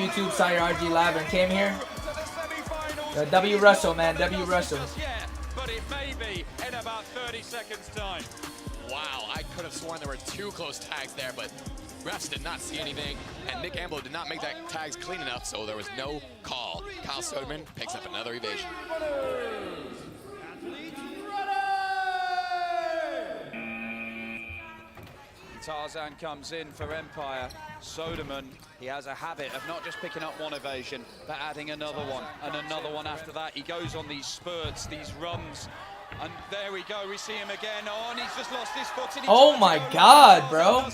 YouTube, saw your RG live and came here. W Russell, man. W Russell. But it may be in about 30 seconds time. Wow, I could have sworn there were 2 close tags there, but refs did not see anything, and Nick Ambo did not make that tags clean enough, so there was no call. Kyle Soderman picks up another evasion. Tarzan comes in for Empire. Soderman, he has a habit of not just picking up one evasion, but adding another one and another one after that. He goes on these spurts, these runs, and there we go. We see him again. Oh, and he's just lost his foot. Oh my God, bro!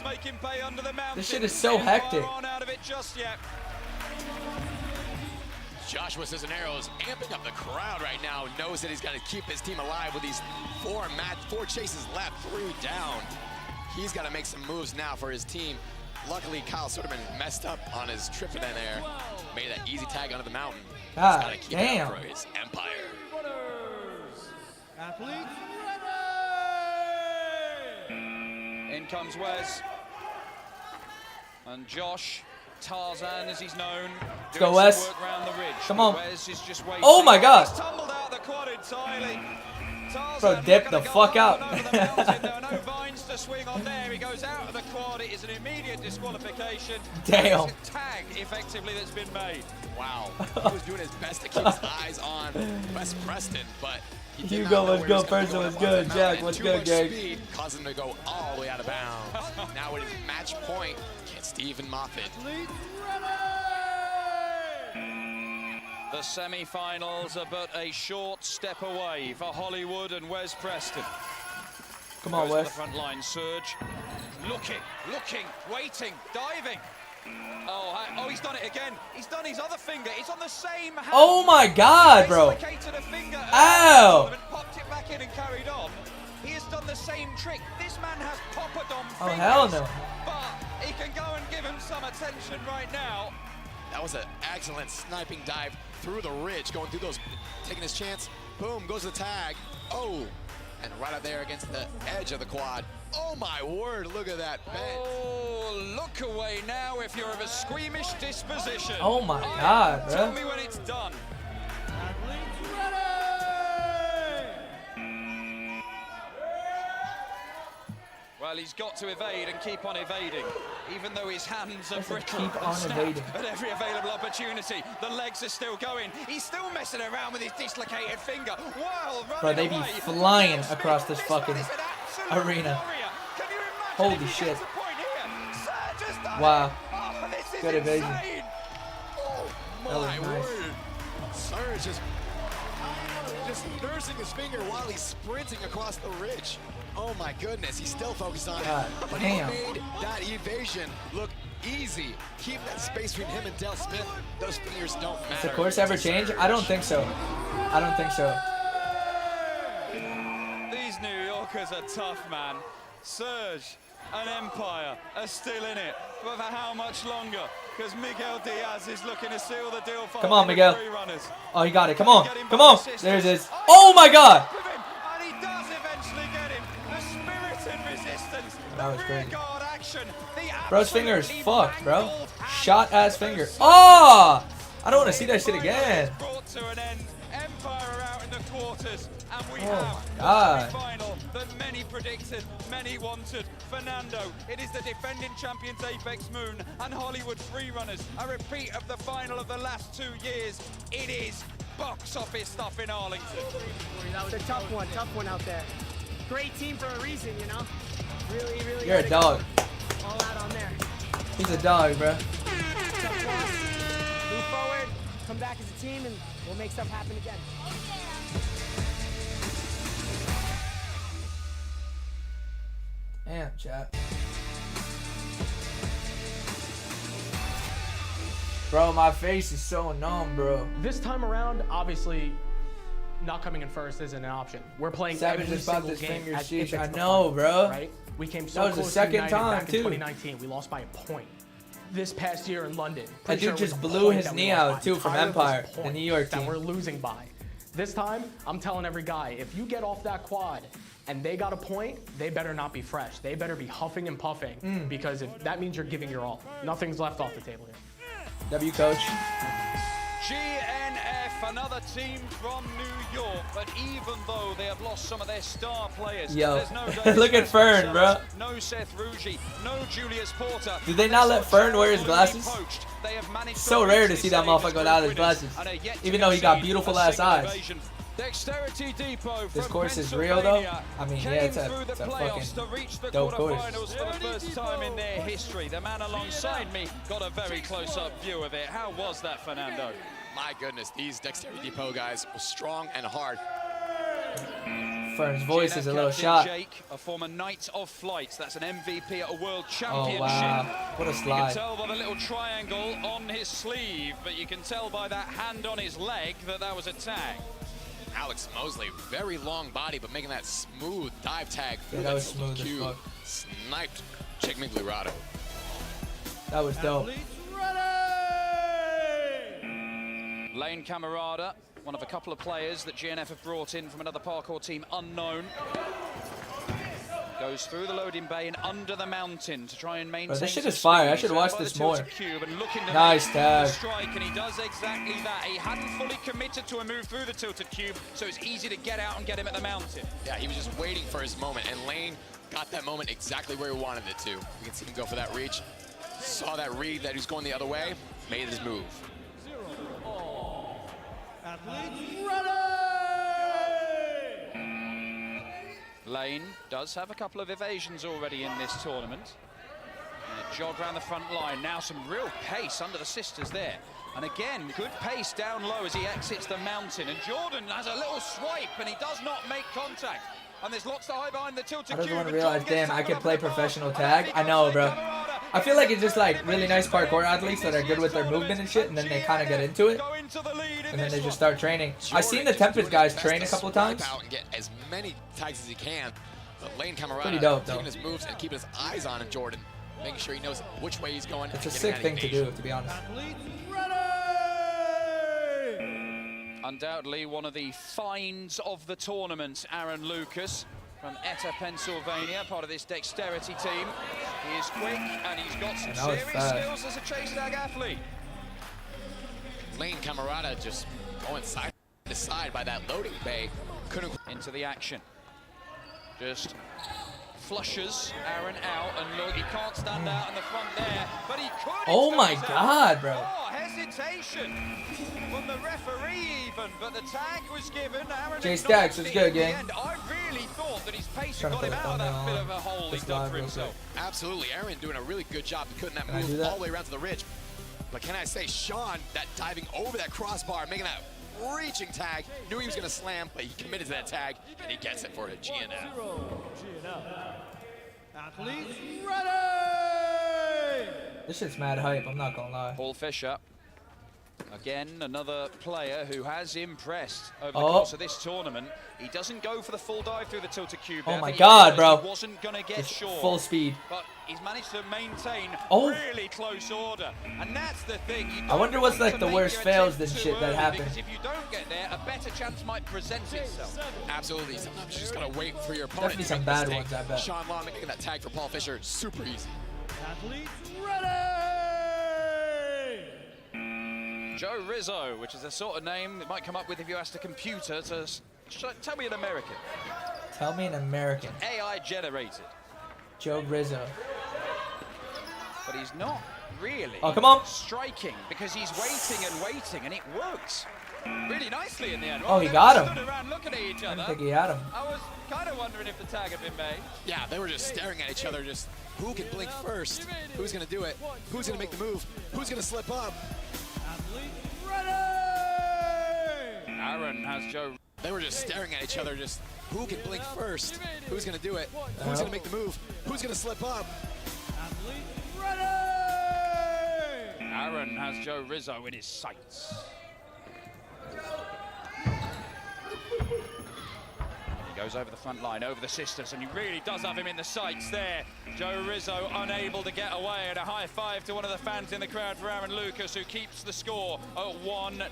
This shit is so hectic. Joshua Cisneros amping up the crowd right now. Knows that he's got to keep his team alive with these 4 chases left, 3 down. He's got to make some moves now for his team. Luckily, Kyle Soderman messed up on his trip in there. Made that easy tag onto the mountain. God, He's got to keep damn. it up for his Empire. Athletes ready! In comes Wes. And Josh, Tarzan as he's known. Let's go, Wes. Come on. Wes is just waiting. Oh my God. He's tumbled out the quad entirely. Bro, dip the fuck out. There are no vines to swing on there. He goes out of the quad. It is an immediate disqualification. Damn. It's a tag, effectively, that's been made. Wow. He was doing his best to keep his eyes on Wes Preston, but he did Hugo, not know let's where go. he was gonna Person go was once good. the Jack, mountain, what's too good, much gang? speed caused him to go all the way out of bounds. Now it is match point. Can Stephen Moffitt. The semi-finals are but a short step away for Hollywood and Wes Preston. Come on, Goes to Wes. the front line, Surge. Looking, waiting, diving. Oh, he's done it again. He's done his other finger. It's on the same hand. Oh my God, bro. Dislocated a finger. Ow. Popped it back in and carried on. He has done the same trick. This man has poppadom fingers. Oh, hell no. But he can go and give him some attention right now. That was an excellent sniping dive through the ridge, going through those, taking his chance. Boom, goes the tag. Oh, and right out there against the edge of the quad. Oh my word, look at that bend. Oh, look away now if you're of a squeamish disposition. Oh my God, bro. Tell me when it's done. Well, he's got to evade and keep on evading, even though his hands are brittle. Keep on snap evading. at every available opportunity. The legs are still going. He's still messing around with his dislocated finger. Wow, Bro, they be away. flying across this fucking man is an absolute arena. warrior. Can you imagine Holy if he shit. gets a point here? Surge has done Wow. it. Oh, this is Good evasion. insane. Oh That was my nice. word. Surge just nursing his finger while he's sprinting across the ridge. Oh my goodness, he's still focused on God it. But damn. he made that evasion look easy. Keep that space between him and Del Smith. Those fingers don't matter. Does the course ever change? I don't think so. I don't think so. These New Yorkers are tough, man. Surge and Empire are still in it. But for how much longer? Because Miguel Diaz is looking to seal the deal for Come on, Miguel. three runners. Oh, he got it. Come on. Come on. There it is. Oh my God. And he does eventually get him. The spirited resistance. That was the crazy. rear guard action. The Bro's finger is absolutely fucked, bro. mangled Shot ass finger. Oh! I don't want to see that shit again. Brought to an end. Empire are out in the quarters, and we Oh have my God. the final that many predicted, many wanted. Fernando, it is the defending champions Apex Moon and Hollywood Freerunners. A repeat of the final of the last 2 years. It is box office stuff in Arlington. It's a tough one out there. Great team for a reason, you know? Really. You're a gotta dog. go all out on there. He's a dog, bro. Tough loss. Move forward, come back as a team, and we'll make stuff happen again. Damn, chat. Bro, my face is so numb, bro. This time around, obviously, not coming in first isn't an option. We're playing Savage every just bought single this game finger as sheesh. if I it's the know, final, bro. Right? We came so That was the close second to United time, back too. in 2019. We lost by a point. This past year in London, That pretty dude sure it was just a blew point his that we knee lost out, by. too, from Entire Empire, was the point New York that team. we're losing by. This time, I'm telling every guy, if you get off that quad and they got a point, they better not be fresh. They better be huffing and puffing because if that means you're giving your all. Nothing's left off the table here. W, coach. GNF, another team from New York, but even though they have lost some of their star players, Yo, there's no look at Fern, bro. No Seth Rugi, no Julius Porter. Did they not let Fern wear his glasses? They have managed So rare to see that motherfucker without his glasses, even though he got beautiful ass eyes. Dexterity Depot This from course is real though. I mean, yeah, it's came a through the fucking playoffs to reach the dope course. quarterfinals for the first time in their history. The man alongside me got a very close-up view of it. How was that, Fernando? My goodness, these Dexterity Depot guys were strong and hard. Fern's voice is a GNF little captain shot. Jake, a former Knight of Flight. That's an MVP at a World Oh Championship. wow, what a You can slide. tell by the little triangle on his sleeve, but you can tell by that hand on his leg that that was a tag. Alex Mosley, very long body, but making that smooth dive tag through Yeah, that was tilted smooth as cube. fuck. Sniped Jake Migliorato. That was dope. Lane Camarada, one of a couple of players that GNF have brought in from another parkour team, unknown. Goes through the loading bay and under the mountain to try and maintain. This shit some is fire. I speed. should So watch by the this more. tilted cube and looking to Nice make tag. the strike, and he does exactly that. He hadn't fully committed to a move through the tilted cube, so it's easy to get out and get him at the mountain. Yeah, he was just waiting for his moment, and Lane got that moment exactly where he wanted it to. You can see him go for that reach. Saw that read that he was going the other way, made his move. Lane does have a couple of evasions already in this tournament. And a jog around the front line. Now some real pace under the sisters there. And again, good pace down low as he exits the mountain. And Jordan has a little swipe and he does not make contact. And there's lots to hide behind the tilted I just cube. want to and realize, John gets damn, I taken can off play the bar. professional tag. And I know, Lane bro. Camarada I feel like it's just like really nice parkour athletes that are good with their movement and shit, and then they kind of get into it, go into the lead in and then this they one. just start training. I've seen the Jordan just Tempest doing guys his train a best to couple of swipe times. out and get as many tags as he can. But Lane Camarada Pretty dope, though. taking his moves and keeping his eyes on Jordan, making sure he knows which way he's going. It's a and sick getting thing that to do, evasion. to be honest. Undoubtedly one of the finds of the tournament, Aaron Lucas from Etta, Pennsylvania, part of this dexterity team. He is quick and he's got some And that was serious fast. skills as a chase tag athlete. Lane Camarada just going side to side by that loading bay. Couldn't. Into the action. Just flushes Aaron out, and look, he can't stand out in the front there, but he could. Oh if my goes out. God, bro. Oh, hesitation from the referee even, but the tag was given. Aaron Jay Stacks, acknowledged it's it good, in the gang. end. I really thought that his pace Trying had to got him put out of the that thumbnail bit on of a hole this he dug live for real himself. Absolutely, Aaron doing a really good job of putting that Can I do move that? all the way around to the ridge. But can I say, Sean, that diving over that crossbar, making that reaching tag, knew he was going to slam, but he committed to that tag, and he gets it for a GNF. Athletes ready! This shit's mad hype, I'm not gonna lie. Paul Fisher, again, another player who has impressed over the Oh. course of this tournament. He doesn't go for the full dive through the tilted cube. Oh there. I my think he God, realized bro. He wasn't going to get Just short. full speed. But he's managed to maintain Oh. really close order. And that's the thing. You I don't wonder what's want like to the make worst your fails attempt than too shit that early, happened. Because if you don't get there, a better chance might present itself. Absolutely. Sometimes you just got to wait for your opponent Definitely to some make a bad mistake. ones, I bet. Sean Law making that tag for Paul Fisher, super easy. Athletes ready! Joe Rizzo, which is the sort of name that might come up with if you asked a computer to tell me an American. Tell me an American. AI generated. Joe Rizzo. But he's not really Oh, come on. striking because he's waiting, and it works really nicely in the end. Oh, he They got were him. Stood around looking at each I didn't other. think he had him. I was kind of wondering if the tag had been made. Yeah, they were just staring at each other, just who can blink first? Who's going to do it? Who's going to make the move? Who's going to slip up? Athletes ready! Aaron has Joe. They were just staring at each other, just who can blink first? Who's going to do it? Who's going to make the move? Who's going to slip up? Athletes ready! Aaron has Joe Rizzo in his sights. He goes over the front line, over the sisters, and he really does have him in the sights there. Joe Rizzo unable to get away, and a high five to one of the fans in the crowd for Aaron Lucas, who keeps the score at 1-0.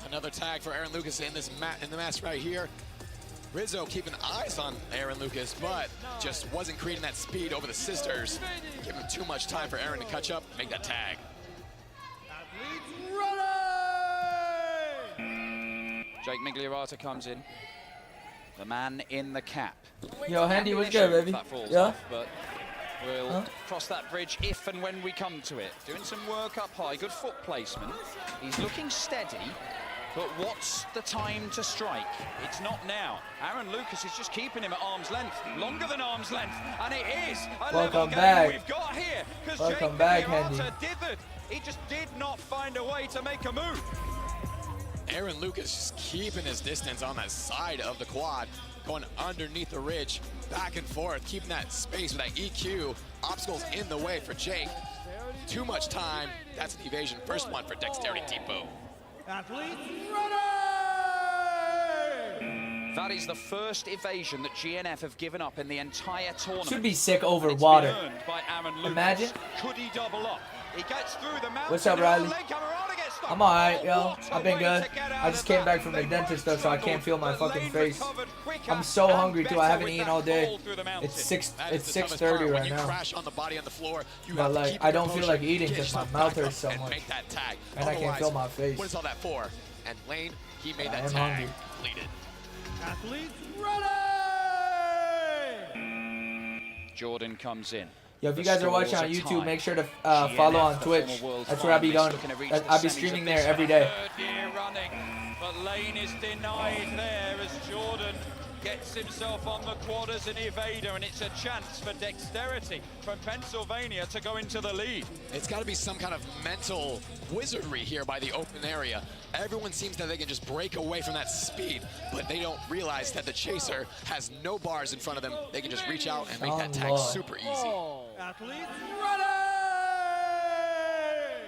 Another tag for Aaron Lucas in this in the match right here. Rizzo keeping eyes on Aaron Lucas, but just wasn't creating that speed over the sisters. Giving too much time for Aaron to catch up, make that tag. Jake Migliorata comes in. The man in the cap. Yo, Handy, what's Issue good, if baby? that falls Yeah? off, but we'll cross that bridge if and when we come to it. Doing some work up high, good foot placement. He's looking steady, but what's the time to strike? It's not now. Aaron Lucas is just keeping him at arm's length, longer than arm's length, and it is a level game back. we've got here. Because Welcome Jake back, Migliorata Handy. dithered. He just did not find a way to make a move. Aaron Lucas just keeping his distance on that side of the quad, going underneath the ridge, back and forth, keeping that space with that EQ. Obstacles in the way for Jake. Too much time. That's an evasion. First one for Dexterity Depot. That is the first evasion that GNF have given up in the entire tournament. Should be sick over It's water. been earned by Aaron Lucas. Imagine. Could he double up? He gets through the mountain. What's up, Riley? Len Camarada gets stuck. I'm alright, yo. What a I've been way good. to get out I just of came that. back from the Lane dentist though, so I can't feel my struggled, fucking but Lane face. recovered quicker I'm so and hungry too. I better haven't with eaten that all day. fall through the mountain. It's six. That It's is the toughest 6:30 part. right When you now. crash on the body on the floor, you But, have to like, keep I your don't feel composure, like eating get 'cause my yourself mouth back hurts up so and much. make that tag. And I can't Otherwise, feel my face. What is all that for? And Lane, he made I that am tag. hungry. Completed. Jordan comes in. Yo, if you The guys are watching scores on are YouTube, tied. make sure to GNF, follow on the Twitch. former world That's where I'll be finalist, going. looking to reach the I'll be semis streaming of there this every day. third year running, but Lane is denied there as Jordan gets himself on the quad as an evader, and it's a chance for Dexterity from Pennsylvania to go into the lead. It's got to be some kind of mental wizardry here by the open area. Everyone seems that they can just break away from that speed, but they don't realize that the chaser has no bars in front of them. They can just reach out and make that tag Lord. super easy.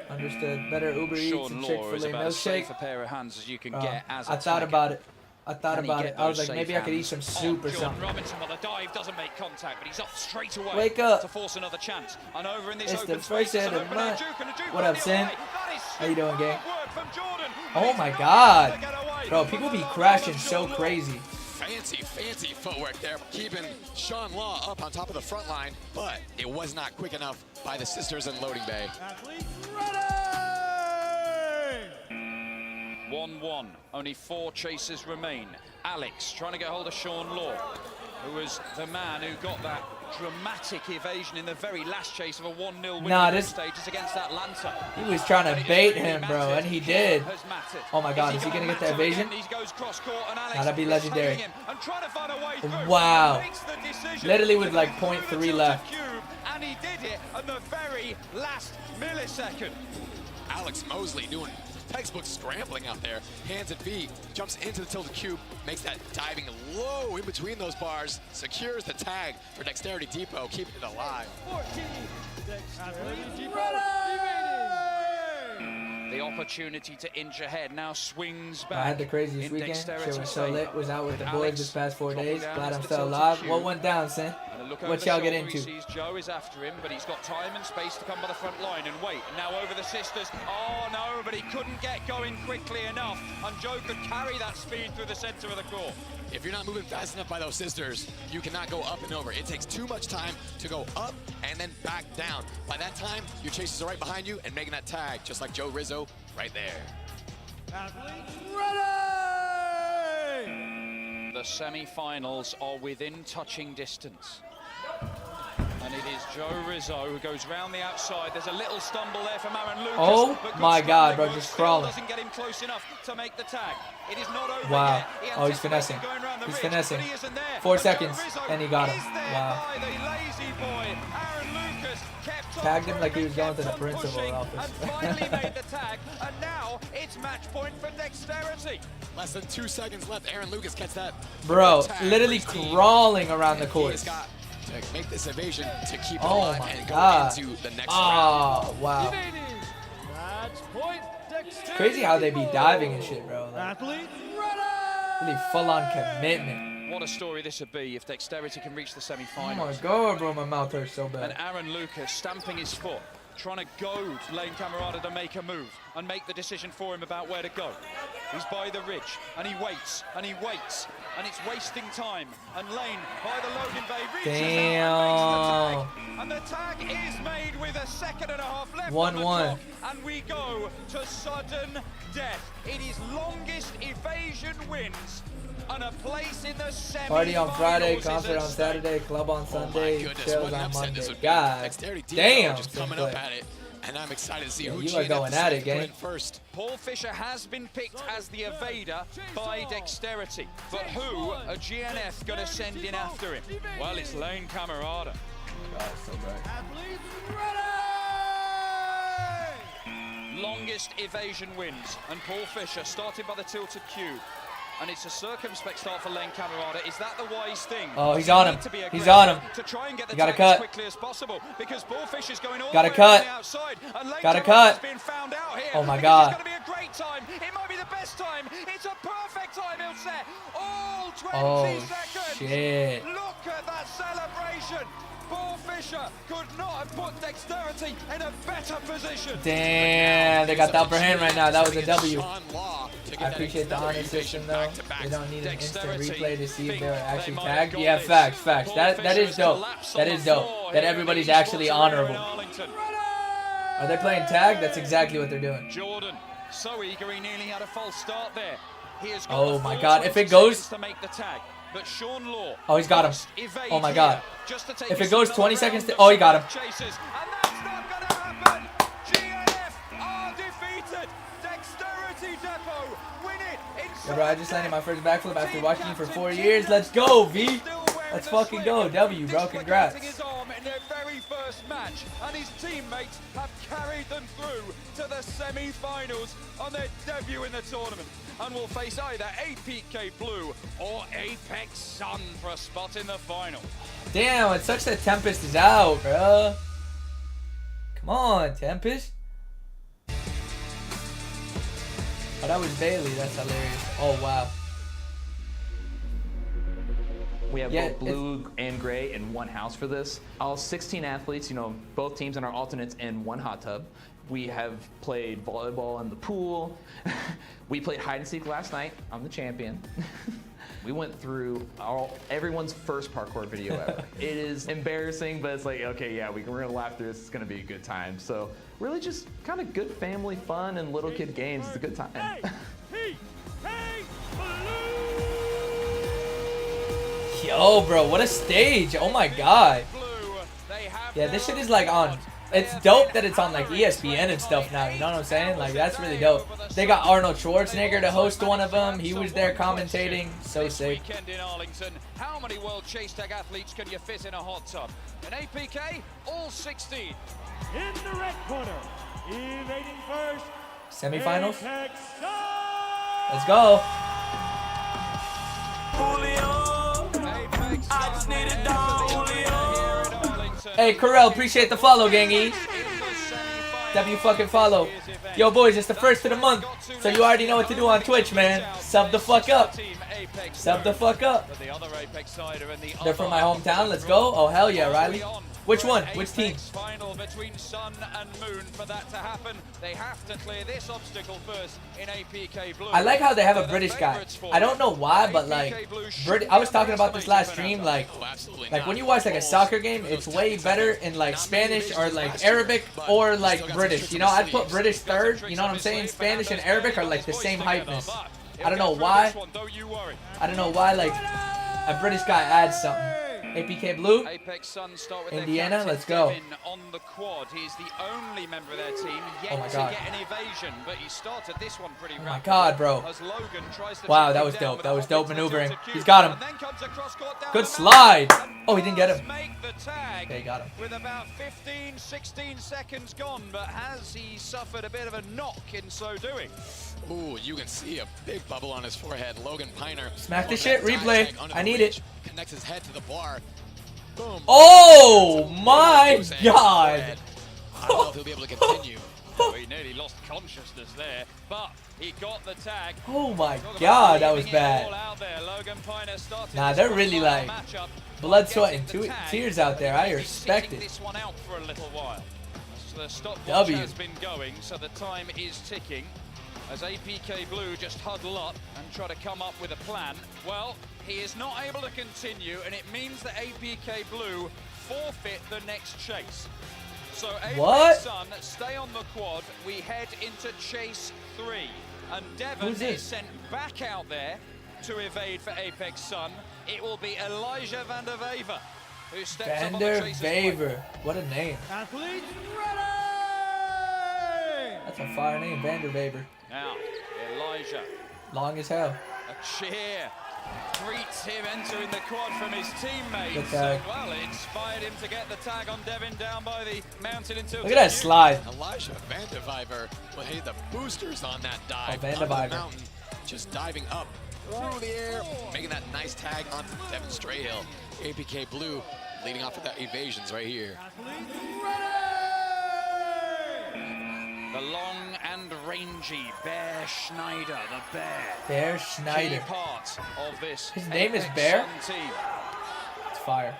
Understood. Better Uber Eats Sean and Law is Chick-fil-A about as safe milkshake. a pair of hands as you can get as a I thought tagger. about it. I thought Can he about get it. I was those like, safe maybe I could eat hands some on soup or Jordan something. Robinson, well, the dive doesn't make contact, but he's up straight away. Wake up. To force another chance. And over in this It's open the first space, hit it's an of the open air month. juke and a juke What on up, the Sin? away. That is How you doing, gang? superb work from Jordan. Oh Makes my the God. to get away. Bro, people be crashing so crazy. Fancy footwork there, keeping Sean Law up on top of the front line, but it was not quick enough by the sisters in loading bay. 1-1. Only 4 chasers remain. Alex trying to get hold of Sean Law, who was the man who got that dramatic evasion in the very last chase of a 1-0 win Nah, in the this- stages against Atlanta. He was trying But to it bait really him, bro, mattered. and he did. Has mattered. Oh my God, is he gonna get the matter evasion? again? He goes cross court and Alex Nah, that'd be is legendary. tailing him and trying to find a way through. Wow. Makes the decision Literally with to like go through 0.3 the tilted left. cube, and he did it at the very last millisecond. Alex Mosley doing textbook scrambling out there, hands and feet, jumps into the tilted cube, makes that diving low in between those bars, secures the tag for Dexterity Depot, keeping it alive. The opportunity to inch ahead now swings back. I had the craziest in weekend. Shit Dexterity's was so favor. lit. Was out with the Alex boys this past 4 dropping days. down Glad into I'm the still tilted alive. cube. What went down, Sin? And a look What over y'all the get shoulder, into? He sees Joe is after him, but he's got time and space to come by the front line and wait. And now over the sisters. Oh no, but he couldn't get going quickly enough. And Joe could carry that speed through the center of the court. If you're not moving fast enough by those sisters, you cannot go up and over. It takes too much time to go up and then back down. By that time, your chasers are right behind you and making that tag, just like Joe Rizzo right there. The semi-finals are within touching distance. And it is Joe Rizzo who goes round the outside. There's a little stumble there from Aaron Lucas. Oh but good my God, scrambling bro, work just still crawling. doesn't get him close enough to make the tag. It is not over Wow. yet. He Oh, he's anticipated finessing. going round the He's ridge, finessing. but he isn't there. 4 And Joe seconds, Rizzo and he got him. is there Wow. by the lazy boy. Aaron Lucas kept on Tagged him like he was probing, going to the kept on principal pushing, office. And finally made the tag. And now it's match point for Dexterity. Less than 2 seconds left. Aaron Lucas catch that. Bro, tag literally for his team. crawl around the And course. He's got to make this evasion to keep it Oh alive my and God. go into the next round. Oh, wow. It's crazy how they be diving and shit, bro. Like, really full-on commitment. What a story this would be if Dexterity can reach the Oh my semi-finals. God, bro, my mouth hurts so And bad. Aaron Lucas stamping his foot, trying to goad Lane Camarada to make a move. and make the decision for him about where to go. He's by the ridge, and he waits, and he waits, and it's wasting time. And Lane, by the loading bay, reaches out and makes the tag. And the tag is made with a second and a half left on the clock, and we go to sudden death. It is longest evasion wins. And a place in the semi-finals. Party on Friday, concert on Saturday, club on Sunday, shows on Monday. God damn, just coming up at it. And I'm excited to see who you are going at it, gang. First. Paul Fisher has been picked as the evader by Dexterity. But who are GNF going to send in after him? Well, it's Lane Camerata. God, so bright. Longest evasion wins. And Paul Fisher started by the tilted cube. And it's a circumspect start for Lane Camerata. Is that the wise thing? Oh, he's on him. He's on him. To try and get the gotta tag cut. as quickly as possible, because Paul Fisher's going all Gotta the way cut. on the outside. And Lane Gotta Camerata's cut. being found out here. Oh my because God. It's going to be a great time. It might be the best time. It's a perfect time, he'll set. All 20 Oh, seconds. shit. Look at that celebration. Paul Fisher could not have put Dexterity in a better position. Damn, they got the upper hand right now. That was a W. Sean Law to I get that appreciate the honor system though. back-to-back. They don't need an instant Dexterity replay to see if they were actually might tagged. have Yeah, got facts, this. facts. Paul That Fisher is has dope. collapsed That on is the dope. floor That here everybody's in actually Esports Arena in honorable. Arlington. Are they playing tag? That's exactly what they're doing. Jordan, so eager, he nearly had a false start there. He has got Oh the my full God, if 20 it goes- seconds to make the tag. But Sean Law, Oh, he's got him. must evade Oh my here God. just to take If us it goes another 20 round seconds of to- oh, he got him. chasers. And that's not going to happen. GNF are defeated. Dexterity Depot win it in Yeah, bro, I just landed my first backflip after watching you for 4 years. Let's go, V. Let's fucking go. W, bro. Congrats. His arm in their very first match, and his teammates have carried them through to the semi-finals on their debut in the tournament, and will face either APK Blue or Apex Sun for a spot in the final. Damn, it sucks that Tempest is out, bro. Come on, Tempest. Oh, that was Bailey. That's hilarious. Oh, wow. We have Yeah, both blue and gray in one house for this. All 16 athletes, you know, both teams and our alternates in one hot tub. We have played volleyball in the pool. We played hide and seek last night. I'm the champion. We went through everyone's first parkour video ever. It is embarrassing, but it's like, okay, yeah, we're gonna laugh through this. It's gonna be a good time. So really just kind of good family fun and little kid games. It's a good time. Yo, bro, what a stage. Oh, my God. Yeah, this shit is like on. It's dope that it's on like ESPN and stuff now. You know what I'm saying? Like, that's really dope. They got Arnold Schwarzenegger to host one of them. He was there commentating. So sick. Weekend in Arlington, how many World Chase Tag athletes can you fit in a hot tub? In APK, all 16. In the red corner, evading first. Semifinals. Apex Let's go. Apex Sun here in Arlington. Hey, Corel, appreciate the follow, gangy. In the semi-finals. W fucking follow. Yo, boys, it's the first of the month, so you already know what to do on Twitch, man. Sub the fuck up. Sub the fuck up. But the other Apex side are in the They're from my other hometown. Let's go. Oh, hell yeah, Riley. Which one? Which team? Apex final between Sun and Moon. For that to happen, they have to clear this obstacle first in APK Blue. I like how they have a They're the British guy. favourites for I don't know why, but APK like, Blue should I was be talking about this last stream. underestimated. Like, Oh, absolutely like not. when you watch like a soccer game, it's way better in like Spanish or like Arabic or like British. You know, I'd put British third. You know what I'm saying? Spanish and Arabic are like the same hypeness. I don't know why. I don't know why. Like, a British guy adds something. APK Blue. Apex Sun start with Indiana, their captain, let's go. Devin on the quad. He's the only member of their team yet Oh my to God. get an evasion, but he started this one pretty Oh my rapidly. God, bro. As Logan tries to Wow, chip that him was down dope. with That a was hop dope into the maneuvering. tilted cube. He's got him. And then comes a cross court down Good the slide. middle. Oh, he didn't get him. Make the tag Okay, got him. with about 15, 16 seconds gone, but has he suffered a bit of a knock in so doing? Ooh, you can see a big bubble on his forehead. Logan Piner. Smack the on shit, that dive replay. tag under I the need ridge, it. Connects his head to the bar. Boom. Oh my God. I don't know if he'll be able to continue. Oh, he nearly lost consciousness there, but he got the tag. Oh my Talk about God, that was leaving it all bad. out there. Logan Piner started Nah, this they're one really final like matchup blood, by sweat, getting and the tag, tears out there. I but he's respect sitting it. this one out for a little while. So the stopwatch W. has been going, so the time is ticking. As APK Blue just huddle up and try to come up with a plan. Well, he is not able to continue, and it means that APK Blue forfeit the next chase. So What? Apex Sun stay on the quad. We head into chase 3, and Devon Who's this? is sent back out there to evade for Apex Sun. It will be Elijah van der Wever who steps up on the Vander chaser's flank. Vaver. What a name. Athletes ready! That's a fire name, Vander Vaver. Now, Elijah, Long as hell. a cheer greets him entering the quad from his teammates. Good tag. Well, it inspired him to get the tag on Devon down by the mountain until. Look at that slide. Elijah van der Wever will hit the boosters on that dive. Van der onto the Wever. mountain, just diving up through the air, making that nice tag onto Devon Strahill. APK Blue leading off with that evasions right here. Athletes ready! The long and rangy Bear Schneider, the Bear. Bear Key Schneider. part of this. His name is Apex Bear? Sun team. It's fire.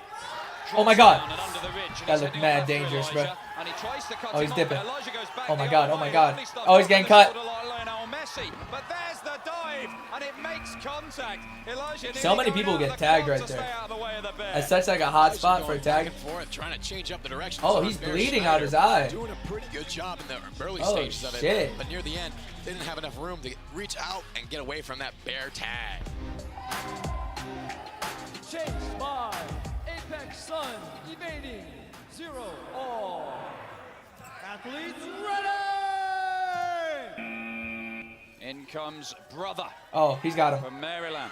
Drops Oh my God. down and under the ridge, and That he's looked heading mad after dangerous, bro. Elijah, and he tries to cut Oh, he's him off, dipping. but Elijah goes back Oh my the God, other oh my way. God. Only stops Oh, he's on getting the cut. borderline Lionel Messi, but there's the dive, and it makes contact. Elijah So many nearly people going get out of the tagged quad right to there. stay out of the way of the Bear. That's such like a hot spot for a Going back tag. and forth, trying to change up the direction. Oh, he's bleeding out his eye. Doing a pretty good job in the early Oh, stages of it. shit. But near the end, they didn't have enough room to reach out and get away from that Bear tag. Chased by Apex Sun, evading 0 all. Athletes ready! In comes Brother Oh, he's got him. from Maryland.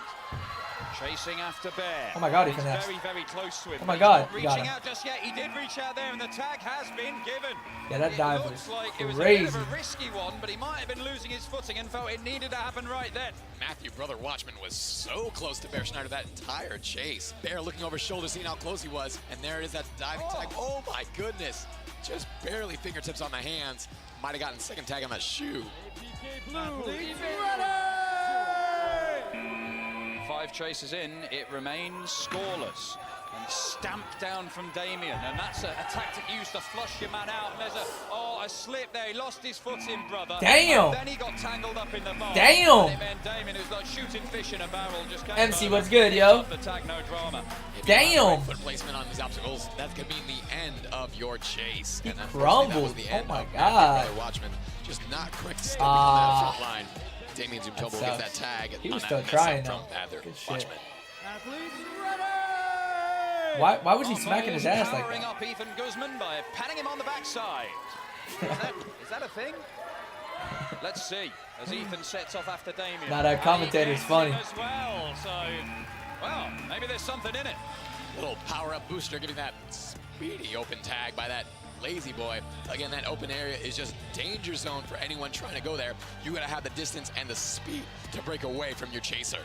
Chasing after Bear. Oh my God, he He's finessed. very, very close to him. Oh my but he's God, not he got reaching him. out just yet. He did reach out there, and the tag has been given. Yeah, that dive looks was like it was a crazy. bit of a risky one, but he might have been losing his footing and felt it needed to happen right then. Matthew Brother Watchman was so close to Bear Schneider that entire chase. Bear looking over his shoulder, seeing how close he was, and there it is, that diving tag. Oh my goodness. Just barely fingertips on the hands. Might have gotten second tag on that shoe. APK Blue, Athletes ready! 5 chases in, it remains scoreless. And stamped down from Damien, and that's a tactic used to flush your man out. And there's a slip there. He lost his footing, Brother. Damn. And then he got tangled up in the bar. Damn. And it meant Damien, who's like shooting fish in a barrel, just came MC, over, what's good, yo? picked up the tag, no drama. If you have the Damn. right foot placement on these obstacles, that's gonna mean the end of your chase. He And unfortunately, that was crumbled. the Oh end my of Matthew God. Brother Watchman. Just not quick stepping on that Ah. front line. Damien Zumtobo That gets that sucks. tag. He on was that still mess trying, up from though. Matthew Good shit. Watchman. Athletes ready! Why was he Mark smacking his Bowles ass like powering that? up Ethan Guzman by patting him on the backside. Is that a thing? Let's see, as Ethan sets off after Damien. Now that And he commentator's gets funny. him as well, so, well, maybe there's something in it. Little power-up booster getting that speedy open tag by that lazy boy. Again, that open area is just danger zone for anyone trying to go there. You gotta have the distance and the speed to break away from your chaser.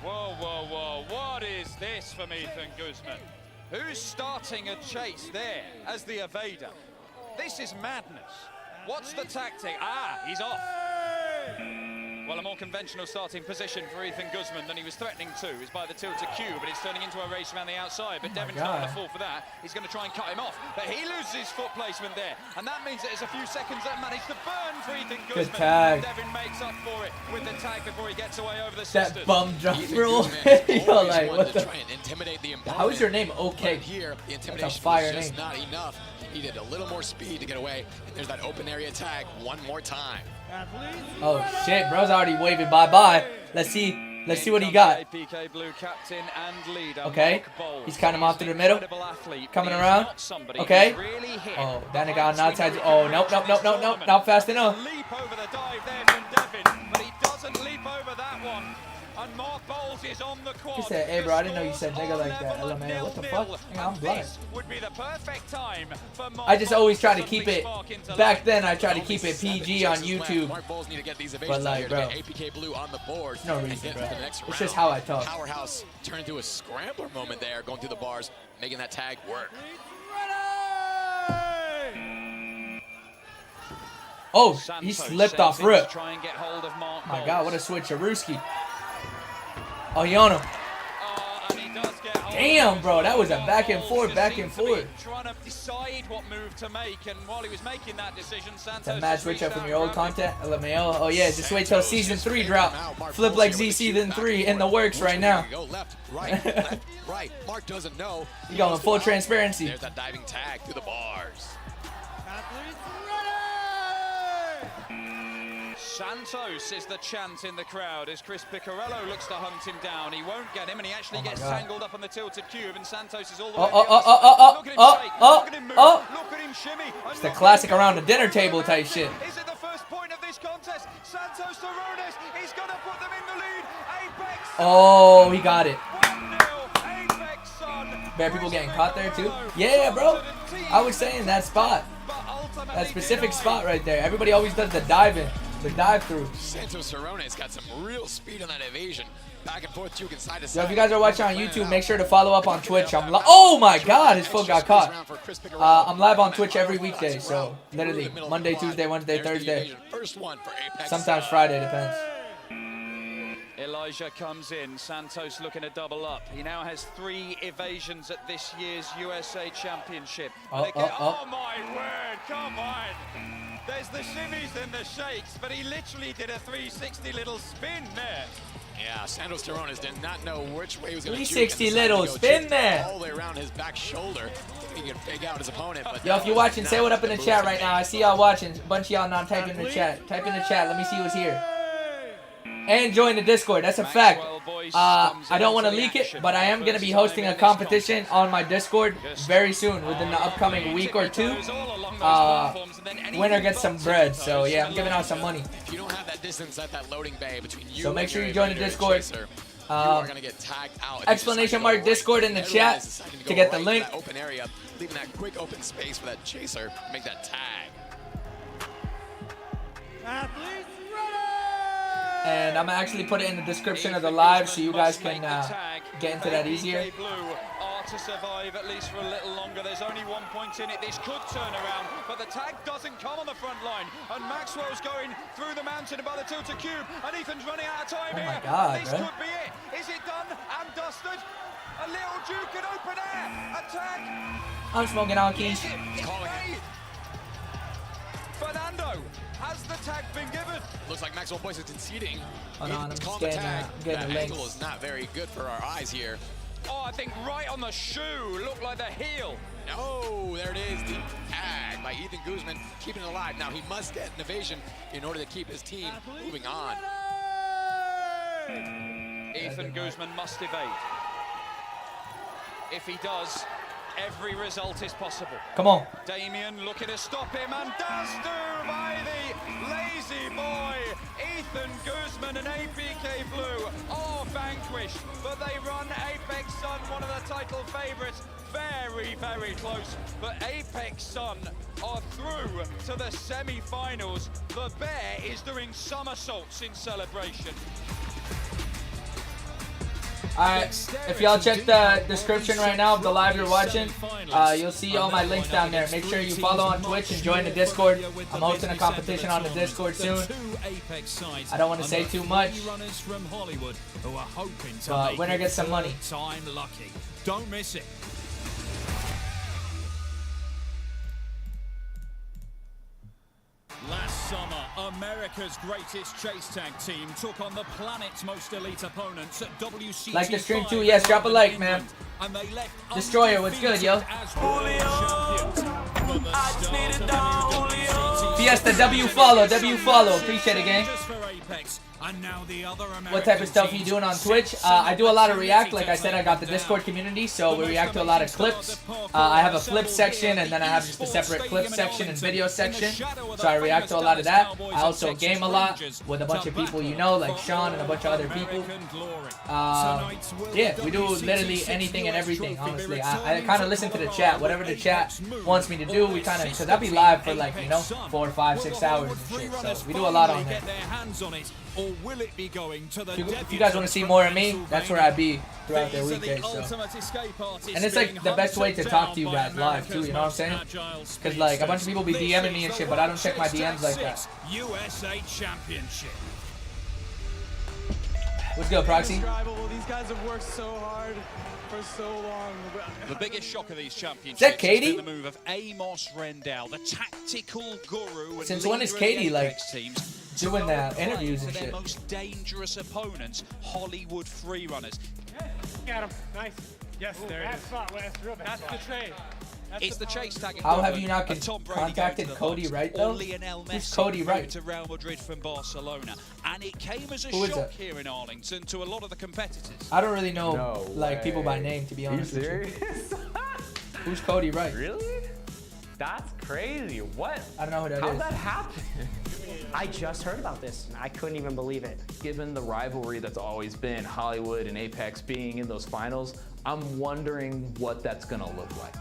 Whoa, whoa, whoa, what is this from Ethan Guzman? Who's starting a chase there as the evader? This is madness. What's the tactic? Ah, he's off. Well, a more conventional starting position for Ethan Guzman than he was threatening to is by the tilted Q, but it's turning into a race around the outside. But Devon's not going to God. fall for that. He's going to try and cut him off, but he loses his foot placement there, and that means that there's a few seconds that managed to burn for Ethan Guzman. tag. Devon makes up for it with the tag before he gets away over the That sisters. bum jump Ethan rule. Guzman has Yo, always like, wanted what to the? try and intimidate the opponent. How is your name But okay? here, the intimidation fire was just name. not enough. He needed a little more speed to get away. And there's that open area tag one more time. Athletes Oh shit, bro's already waving bye-bye. Let's see what he got. APK Blue captain and leader. Okay. Mark Bowles. He's cutting him off through the middle. Incredible athlete, Coming but he's around. not somebody Okay. who's really hit Oh, the then it got heights on we outside. know Oh, he nope, can nope, reach nope, this nope, nope. tournament. Not fast enough. Leap over the dive there from Devon, but he doesn't leap over that one. And Mark Bowles is on the quad. He said, "Hey, bro, I didn't know you said nigga like that." Level at LMAO, what the 0-0. fuck? Nigga, I'm And blind. this would be the perfect time for Mark I just always try to Bowles keep it. spark into Back life. then, I tried to Only keep it 7 PG on chases left. YouTube. Mark Bowles need to get these evasions like, out here bro, to get APK Blue on the board. no and reason, get bro. to the next It's round. just how I talk. Powerhouse turned into a scrambler moment there, going through the bars, making that tag work. ready! Oh, he Santos slipped off sends in to rip. try and get hold of Mark My God, what a Bowles. switcherooski. Oh, he on him. And he does get hold Damn, bro, that was a back and forth, back and forth. Trying to decide what move to make, and while he was making that decision, Santos That match switch up from your old content. content, LMAO. Oh yeah, just wait till season 3 drop. Flip like Z season 3 in the works right now. Go left, right, left, right. Mark doesn't know. You going full transparency. There's that diving tag through the bars. Santos is the chant in the crowd as Chris Picarello looks to hunt him down. He won't get him, and he actually gets tangled up on the tilted cube, and Santos is all the way Look at him move. Look at him shimmy. It's the classic around the dinner table type shit. Is it the first point of this contest? Santos Terrones, he's going to put them in the lead. Apex. Oh, he got it. 1-0. Apex Sun. Bad people getting caught there too. Yeah, bro. I was saying that spot. That specific spot right there. Everybody always does the dive in. The dive through. Santos Terrones got some real speed on that evasion. Back and forth, juke inside to Yo, side. if you guys are watching on YouTube, make sure to follow up on Twitch. Oh my God, his foot got caught. I'm live on Twitch every weekday, so literally Monday, Tuesday, Wednesday, Thursday. Sometimes Friday, depends. Elijah comes in. Santos looking to double up. He now has 3 evasions at this year's USA Championship. Oh my word, come on. There's the shimmies and the shakes, but he literally did a 360 little spin there. Yeah, Santos Terrones did not know which way he was going to 360 little spin there. All the way around his back shoulder. He could fake out his opponent. But Yo, if you're watching, say what up in the chat right now. I see y'all watching. A bunch of y'all not typing in the chat. Type in the chat. Let me see who's here. And join the Discord. That's a fact. I don't want to leak it, but I am going to be hosting a competition on my Discord very soon, within the upcoming week or 2. Winner gets some bread. So yeah, I'm giving out some money. If you don't have that distance at that loading bay between you So make and sure your you join the evader and Discord. chaser, you are going to get tagged out. Exclamation mark Discord in the chat to get the link. Open area, leaving that quick open space for that chaser. Make that tag. Athletes And I'm gonna actually put it in the description of the live so you guys can get into that easier. To survive at least for a little longer. There's only 1 point in it. This could turn around, but the tag doesn't come on the front line. And Maxwell's going through the mountain by the tilted cube, and Ethan's running out of time Oh here. my God, this bro. could be it. Is it done and dusted? A little juke in open air. A tag. I'm smoking on keys. Is it made? Fernando, has the tag been given? Looks like Maxwell Boyce is conceding. Hold on, I'm He's just calling the getting, tag. getting That the angle links. is not very good for our eyes here. Oh, I think right on the shoe. Looked like the heel. No, there it is, the tag by Ethan Guzman, keeping it alive. Now he must get an evasion in order to keep his team moving on. Ethan Guzman must evade. If he does, every result is possible. Come on. Damien looking to stop him, and does do by the lazy boy. Ethan Guzman and APK Blue are vanquished, but they run Apex Sun, one of the title favorites, very, very close. But Apex Sun are through to the semi-finals. The Bear is doing somersaults in celebration. Alright, if y'all check the description right now of the live you're watching, you'll see all my links down there. Make sure you follow on Twitch and join the Discord. I'm hosting a competition on the Discord soon. I don't want to say too much, but winner gets some money. Don't miss it. Last summer, America's greatest chase tag team took on the planet's most elite opponents at WCT. Like the stream too, yes, drop a like, man. And they left Destroyer, what's good, yo? Fiesta, W follow, appreciate it, gang. What type of stuff are you doing on Twitch? I do a lot of react. Like I said, I got the Discord community, so we react to a lot of clips. I have a flip section, and then I have just a separate clip section and video section. So I react to a lot of that. I also game a lot with a bunch of people you know, like Sean and a bunch of other people. Yeah, we do literally anything and everything, honestly. I kind of listen to the chat. Whatever the chat wants me to do, we kind of, because I'll be live for like, you know, 4, 5, 6 hours and shit. So we do a lot on here. Or will it be going to the If you guys want to see more of me, that's where I be throughout the weekdays. So. And it's like the best way to talk to you guys live too, you know what I'm saying? Because like a bunch of people be DMing me and shit, but I don't check my DMs like that. USA Championship. What's good, Proxy? Indescribable. These guys have worked so hard for so long. The biggest shock of these championships Is that Katie? has been the move of Amos Rendell, the tactical guru. Since when is Katie, like, doing that interviews and their shit? most dangerous opponents, Hollywood freerunners. Got him. Nice. Yes, there it is. That's the trade. It's the chase tag. How have you not of Tom Brady contacted going to the Cody box, Wright, or though? Lionel Who's Messi Cody moved Wright? to Real Madrid from Barcelona, and it came as a Who is shock that? here in Arlington to a lot of the competitors. I don't really know No like people by way. name, to be Are you honest with you. serious? Who's Cody Wright? Really? That's crazy. What? I don't know who that How'd is. that happen? I just heard about this, and I couldn't even believe it. Given the rivalry that's always been Hollywood and Apex being in those finals, I'm wondering what that's gonna look like.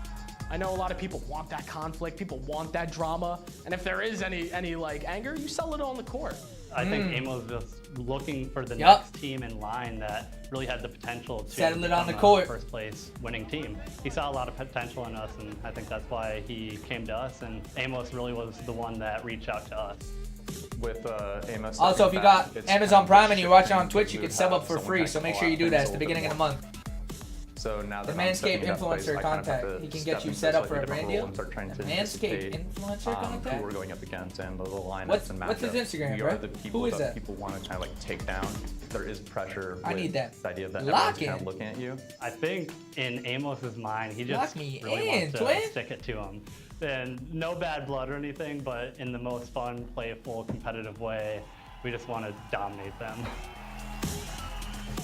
I know a lot of people want that conflict, people want that drama, and if there is any like anger, you sell it on the court. I think Amos was just looking for the Yup. next team in line that really had the potential to Settle it on the become a court. first place winning team. He saw a lot of potential in us, and I think that's why he came to us, and Amos really was the one that reached out to us. With Amos. Also, if you got Amazon Prime and you're watching on Twitch, you can sub up for free, so make sure you do that. It's the beginning of the month. So now The that I'm Manscaped stepping up place, influencer I kind of have contact. to He can step get you into set a up for a slightly brand different role deal. and start trying The to Manscaped anticipate, influencer contact? who we're going up against and the lineups What's- and matchups. what's his Instagram, we bro? are the people Who is that that? people want to kind of like take down. There is pressure. I with need that. This idea that Lock everyone's kind in. of looking at you. I think in Amos's mind, he Lock just me really in, wants twin. to stick it to him. And no bad blood or anything, but in the most fun, playful, competitive way, we just want to dominate them.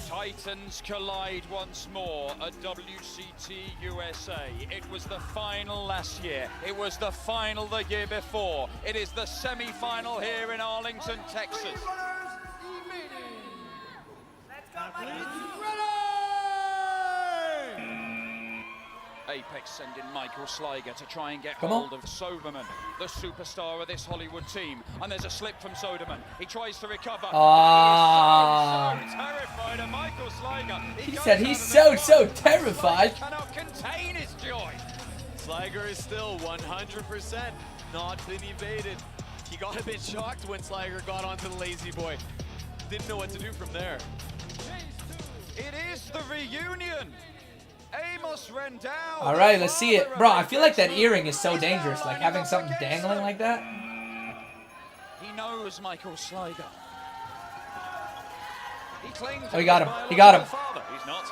Titans collide once more at WCT USA. It was the final last year. It was the final the year before. It is the semi-final here in Arlington, Texas. Apex sending Michael Sliger to try and get Come hold on. of Soderman, the superstar of this Hollywood team. And there's a slip from Soderman. He tries to recover. Ah. He is so terrified of Michael Sliger. He goes said out he's of the so fight. terrified. Sliger cannot contain his joy. Sliger is still 100% not been evaded. He got a bit shocked when Sliger got onto the lazy boy. Didn't know what to do from there. It is the reunion. Amos Rendell. All right, let's see it. Bro, I feel like that earring is so dangerous. Like having something dangling like that. He knows Michael Sliger. He claims Oh, he got him. to be He got him. biological father. He's not.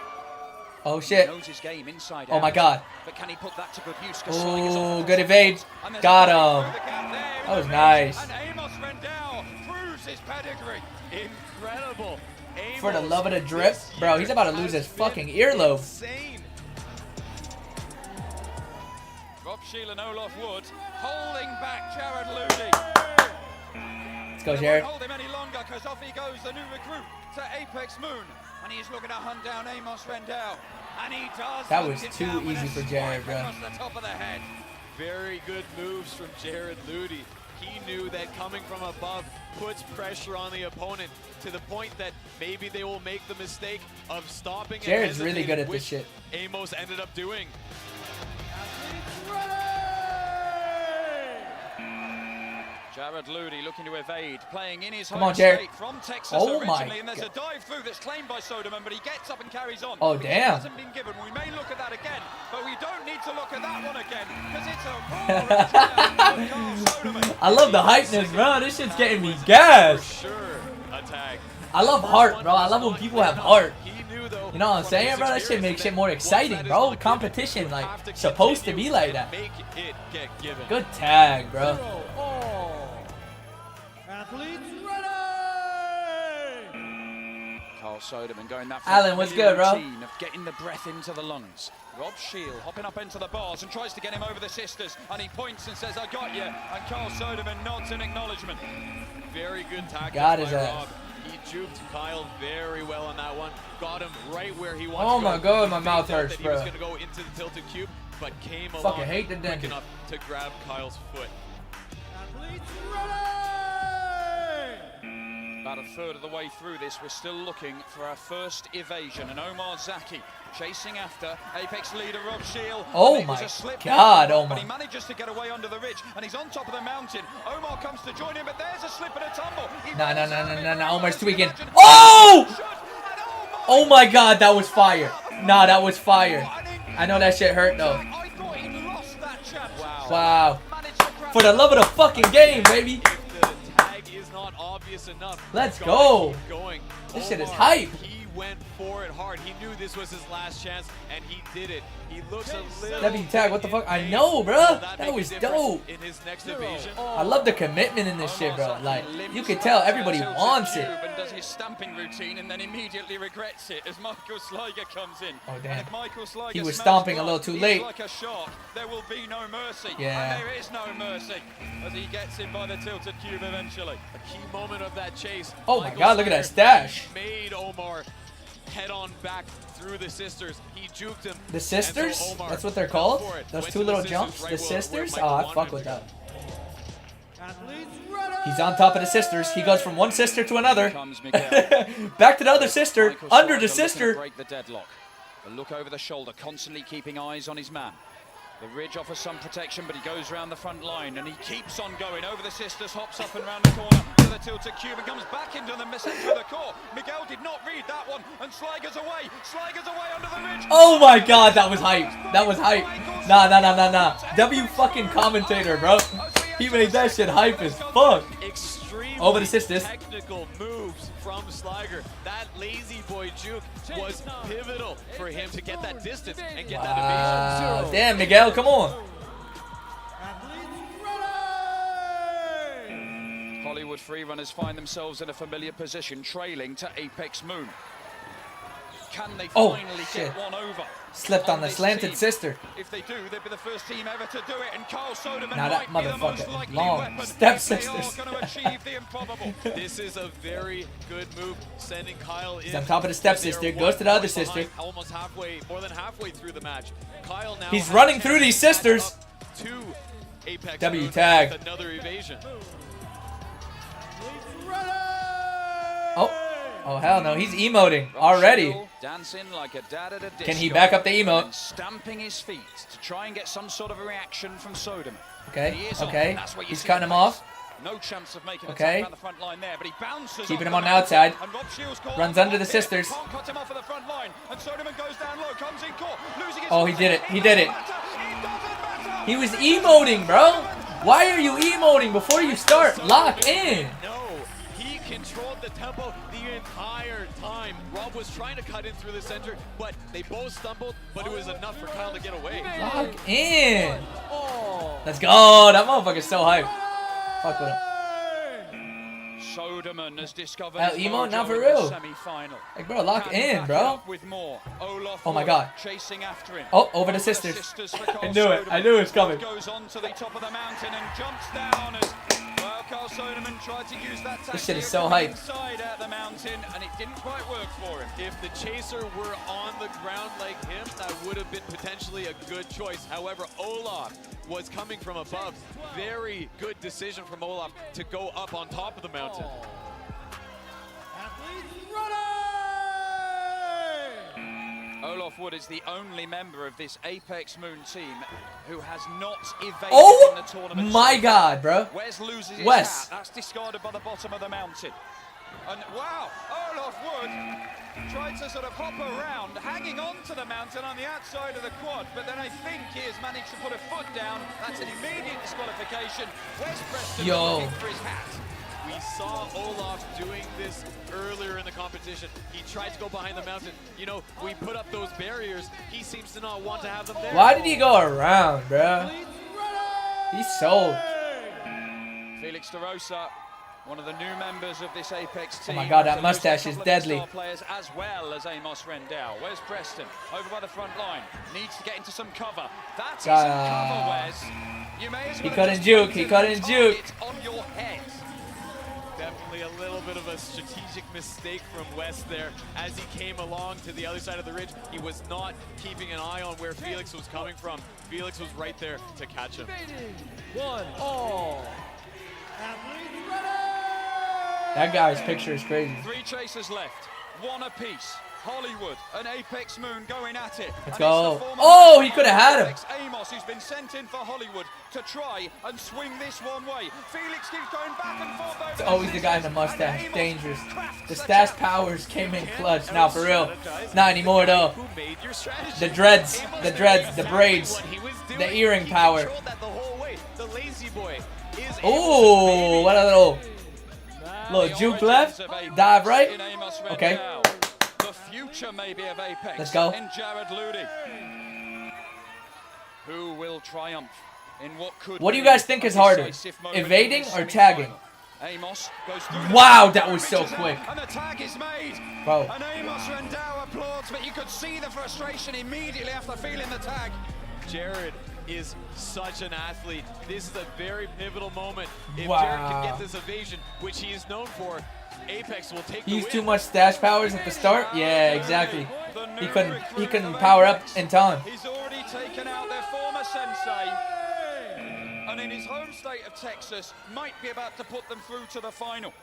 Oh, He shit. knows his game inside Oh, out. my God. But can he put that to good use? 'Cause Sliger's Ooh, off good the evade. top. And there's Got a break him. through the gap there in That was the nice. And Amos Rendell proves his pedigree. Incredible. For the Amos love of the drip. this Bro, he's year about to lose has his fucking been earlobe. Insane. Rob Shield and Olaf Wood holding back Jared Ludy. Let's go, They Jared. won't hold him any longer because off he goes, the new recruit to Apex Moon. And he's looking to hunt down Amos Rendell. And he does. That hunt was him too down with easy a for Jared, swipe bro. across the top of the head. Very good moves from Jared Ludy. He knew that coming from above puts pressure on the opponent to the point that maybe they will make the mistake of stopping. and Jared's really hesitating, good at this which shit. Amos ended up doing. Jared Ludy looking to evade, playing in his Come home on, Jared. state from Texas Oh my originally, and there's God. a dive through that's claimed by Soderman, but he gets up and carries on. Oh, because damn. It hasn't been given. We may look at that again, but we don't need to look at that one again, because it's a roaring triumph for Carl Soderman. I love the hypeness, bro. This shit's getting me gassed. For sure, a tag. I love heart, bro. I love when people have heart. He knew, though, You know what I'm from saying, his bro? That shit experience makes shit that more once exciting, that is bro. not Competition, given, you like, have to supposed to continue be like and that. Make it get given. Good tag, bro. Carl Soderman going that Alan, what's good, bro? routine of getting the breath into the lungs. Rob Shield hopping up into the bars and tries to get him over the sisters, and he points and says, "I got you." And Carl Soderman nods in acknowledgement. Very good tackle Got by his ass. Rob. He juked Kyle very well on that one. Got him right where he wants Oh to my go. God, He my faked mouth out hurts, that he was bro. going to go into the tilted cube, but came Fucking along hate the quick dentist. enough to grab Kyle's foot. About a third of the way through this, we're still looking for our first evasion, and Omar Zaki chasing after Apex leader Rob Shield. Oh And it was my a slip God, there, Omar. But he manages to get away under the ridge, and he's on top of the mountain. Omar comes to join him, but there's a slip and a tumble. He No, no, rolls no, out no, of it, no, no, right Omar's as you tweaking. imagine. Oh! Shot, and Oh my god, that was fire. Nah, that was fire. I know that shit hurt though. Wow. For the love of the fucking game, baby. Let's go. This shit is hype. He went for it hard. He knew this was his last chance, and he did it. He looks a little... W tag, what the fuck? I know, bro. That was dope. In his next evasion. I love the commitment in this shit, bro. Like, you can tell everybody wants it. And does his stamping routine and then immediately regrets it as Michael Sliger comes in. Oh, damn. And if Michael Sliger He was smells stomping a blood, little too he's late. like a shark. There will be no mercy. Yeah. And there is no mercy as he gets in by the tilted cube eventually. A key moment of that chase. Oh my god, look at that stash. Made Omar head on back through the sisters. He juked him. The sisters? So Omar That's what they're called? fell for it. Those Went two to the little sisters jumps? right The where sisters? Michael Oh, I wanted fuck him with to that. He's on top of the sisters. He goes from one sister to another. Back to the other sister. Michael Under the Sliger looking to sister. break the deadlock. A look over the shoulder, constantly keeping eyes on his man. The ridge offers some protection, but he goes around the front line and he keeps on going over the sisters, hops up and round the corner to the tilted cube and comes back into the center of the core. Miguel did not read that one, and Sliger's away. Sliger's away under the ridge. Oh my god, that was hype. That was hype. Nah. W fucking commentator, bro. He made that shit hype as fuck. Extremely Over the sisters. technical moves from Sliger. That lazy boy juke was pivotal for him to get that distance and get that evasion. Damn, Miguel, come on. Hollywood freerunners find themselves in a familiar position, trailing to Apex Moon. Can they Oh, finally shit. get one over? Slipped on the this slanted team? sister. If they do, they'd be the first team ever to do it, and Carl Soderman Now that might be the most motherfucker, likely long weapon step if they are sisters. going to achieve the improbable. This is a very good move, sending Kyle in. He's on top of the stepsister, goes to the other sister. Almost halfway, more than halfway through the match. Kyle now He's has running a through chance these to back sisters. up to Apex W Moon tag. with another evasion. Oh hell no, he's emoting already. Dancing like a dad at a disco. Can he back up the emote? And stamping his feet to try and get some sort of a reaction from Soderman. Okay, He is on, okay. and that's where you He's see cutting the him pace. off. No chance of making Okay. a tap around the front line there, but he bounces Keeping off him on the mountain, outside. and Rob Shields caught Runs him under the off here. sisters. Can't cut him off of the front line, and Soderman goes down low, comes in court, losing his Oh, he did it. He did it. It doesn't matter. He was emoting, bro. Why are you emoting before you start? Lock in. No, he controlled the tempo the entire time. Rob was trying to cut in through the center, but they both stumbled, but it was enough for Kyle to get away. Lock in. Let's go. That motherfucker's so hype. Fuck with him. Soderman has discovered Hell, his emo, mojo now for in real. the semi-final. Like, bro, lock Can he in, back bro. it up with more? Olaf Oh my Wood god. chasing after him. Oh, over the sisters. for I Carl knew it. I Soderman. knew it was coming. Goes on to the top of the mountain and jumps down as well. Carl Soderman tried to use that This shit is tactic so from hype. inside at the mountain, and it didn't quite work for him. If the chaser were on the ground like him, that would have been potentially a good choice. However, Olaf was coming from above. Very good decision from Olaf to go up on top of the mountain. Olaf Wood is the only member of this Apex Moon team who has not evaded Oh in the tournament. my god, bro. Wes loses his Wes. hat. That's discarded by the bottom of the mountain. And wow, Olaf Wood tried to sort of hop around, hanging on to the mountain on the outside of the quad, but then I think he has managed to put a foot down. That's an immediate disqualification. Wes Preston looking for his hat. We saw Olaf doing this earlier in the competition. He tried to go behind the mountain. You know, we put up those barriers. He seems to not want to have them there. Why did he go around, bro? He's sold. Felix DeRosa, one of the new members of this Apex team. Oh my god, that To lose a mustache is couple of deadly. star players as well as Amos Rendell. Where's Preston? Over by the front line. Needs to get into some cover. That isn't cover, Wes. You may as well He couldn't just juke, put he the couldn't juke. target on your head. Definitely a little bit of a strategic mistake from Wes there. As he came along to the other side of the ridge, he was not keeping an eye on where Felix was coming from. Felix was right there to catch him. That guy's picture is crazy. 3 chasers left. 1 apiece. Hollywood and Apex Moon going at it. Let's And go. it's the former Oh, member he could have of had him. Apex, Amos, who's been sent in for Hollywood. to try and swing this one way. Felix keeps going back and forth over. It's always the guy in the mustache. Dangerous. The stash powers came in clutch. Now for real. Not anymore though. The dreads. The dreads. The braids. The earring power. Ooh, what a little juke left. Dive right. Okay. The future maybe of Apex. Let's go. In Jared Ludy. Who will triumph in what could What do you guys think is harder? Evading or tagging? Amos goes through. Wow, that was so quick. And the tag is made. Bro. And Amos Rendao applauds, but you could see the frustration immediately after feeling the tag. Jared is such an athlete. This is a very pivotal moment. If Wow. Jared can get this evasion, which he is known for, Apex will take the He's win. too much stash powers at the start. Yeah, exactly. He couldn't power up in time. He's already taken out their former sensei. And in his home state of Texas, might be about to put them through to the final.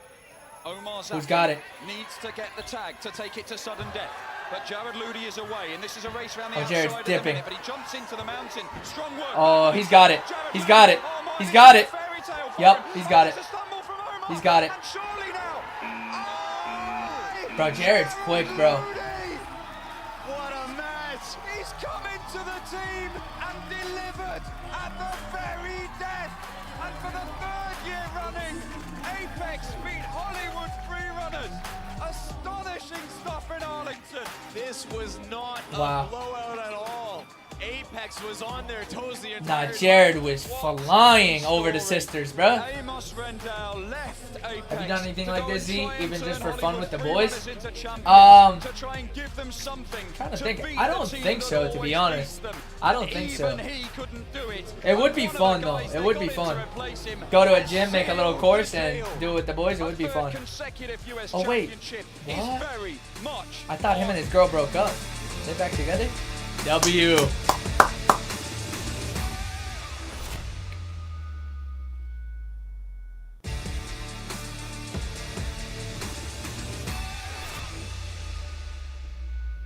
Omar Who's got it? needs to get the tag to take it to sudden death. But Jared Ludy is away, and this is a race around the outside Jared's of the dipping. minute, but he jumps into the mountain. Strong work. Oh, he's got it. He's got it. He's got it. Yep, he's got it. He's got it. Bro, Jared's quick, bro. What a match! He's come into the team and delivered at the very death. And for the third year running, Apex beat Hollywood Freerunners. Astonishing stuff in Arlington. This was not Wow. a blowout at all. Apex was on their toes the Nah, entire Jared was flying over the sisters, bro. Amos Rendao left Apex. Have you done anything to like go this, and Z? try and Even just turn for fun with the Hollywood boys? Freerunners into champions, to try and give them something. Trying to to think. beat I the don't team think that so, to be always honest. beats them. I don't think so. Even he couldn't do it. It would be One of the fun, though. guys It they would got be in to fun. replace him Go to a has gym, make a little sealed course, the and deal. do it with the boys. It would be A fun. third consecutive US Oh, wait. championship What? is very much I thought him and his girl broke up. They back together? W.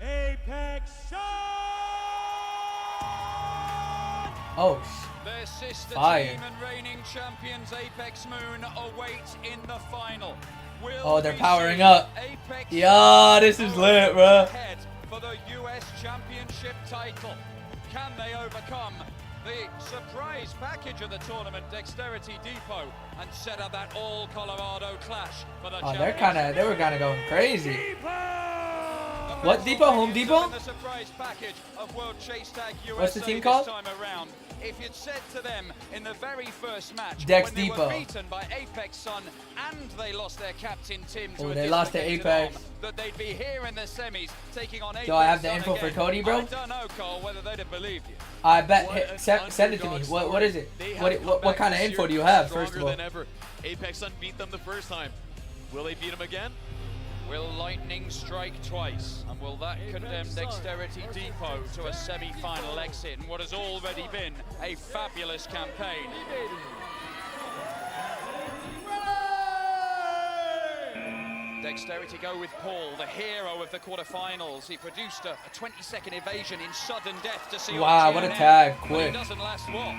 Apex Shot! Oh, Their sister fire. team and reigning champions Apex Moon await in the final. Will Oh, they're we powering see up. Apex Yeah, this is lit, bro. ahead for the US Championship title. Can they overcome the surprise package of the tournament, Dexterity Depot, and set up that all Colorado clash for the Oh, championship? they were kind of going crazy. What Depot? Home Depot? The surprise package of World Chase Tag USA What's the team this called? time around. If you'd said to them in the very first match Dex when they Depot. were beaten by Apex Sun and they lost their captain Tim to Oh, a they lost to dislocated Apex. arm, that they'd be here in the semis taking on Apex Do I have the Sun info for again. Cody, bro? I don't know, Cole, whether they'd have believed you. I bet. What Hey, an send it to me. underdog What is story. it? They have What come what back kind of this info year do you have, first stronger of all? than ever. Apex Sun beat them the first time. Will they beat them again? Will lightning strike twice? And will that condemn Dexterity Depot to a semi-final exit in what has already been a fabulous campaign? Dexterity go with Paul, the hero of the quarterfinals. He produced a 20-second evasion in sudden death to seal Wow, the what a GNM. tag, But quick. it doesn't last what?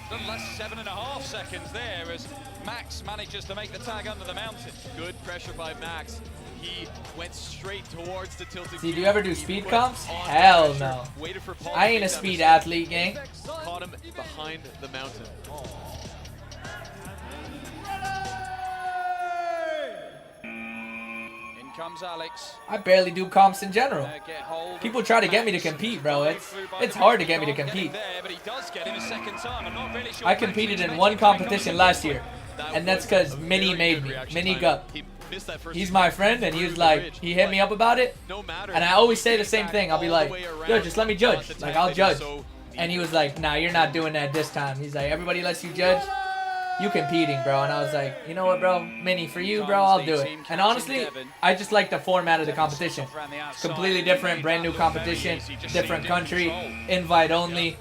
Doesn't last 7.5 seconds there as Max manages to make the tag under the mountain. Good pressure by Max. He went straight towards the tilted. See, do you cube. ever do He speed put comps? on Hell pressure, no. waited for Paul I to ain't a make that speed mistake. athlete, gang. Caught him behind the mountain. In comes Alex. I barely do comps in general. Get hold People of try to get me to Max. compete, bro. Right through by It's the hard to middle. get me to Can't compete. him there, but he does get him a second time. I'm not really sure I Max competed is in making one it when it competition comes last to year, That and that's was because a Minnie very made good me. reaction Minnie time. Gup. He missed that first He's speed my bump, friend, and he through was the like, bridge, he hit me but up about it, no matter, and I always say the he same came thing. back I'll be all like, the way around. yo, just let me judge. Got the Like, time I'll limit, judge. so And he was like, nah, you're not doing that this time. He's like, everybody lets you judge. You competing, bro. And I was like, you know what, bro? Minnie, for you, bro, I'll do it. And honestly, I just like the format of the competition. Completely different, brand new competition, different country, invite only,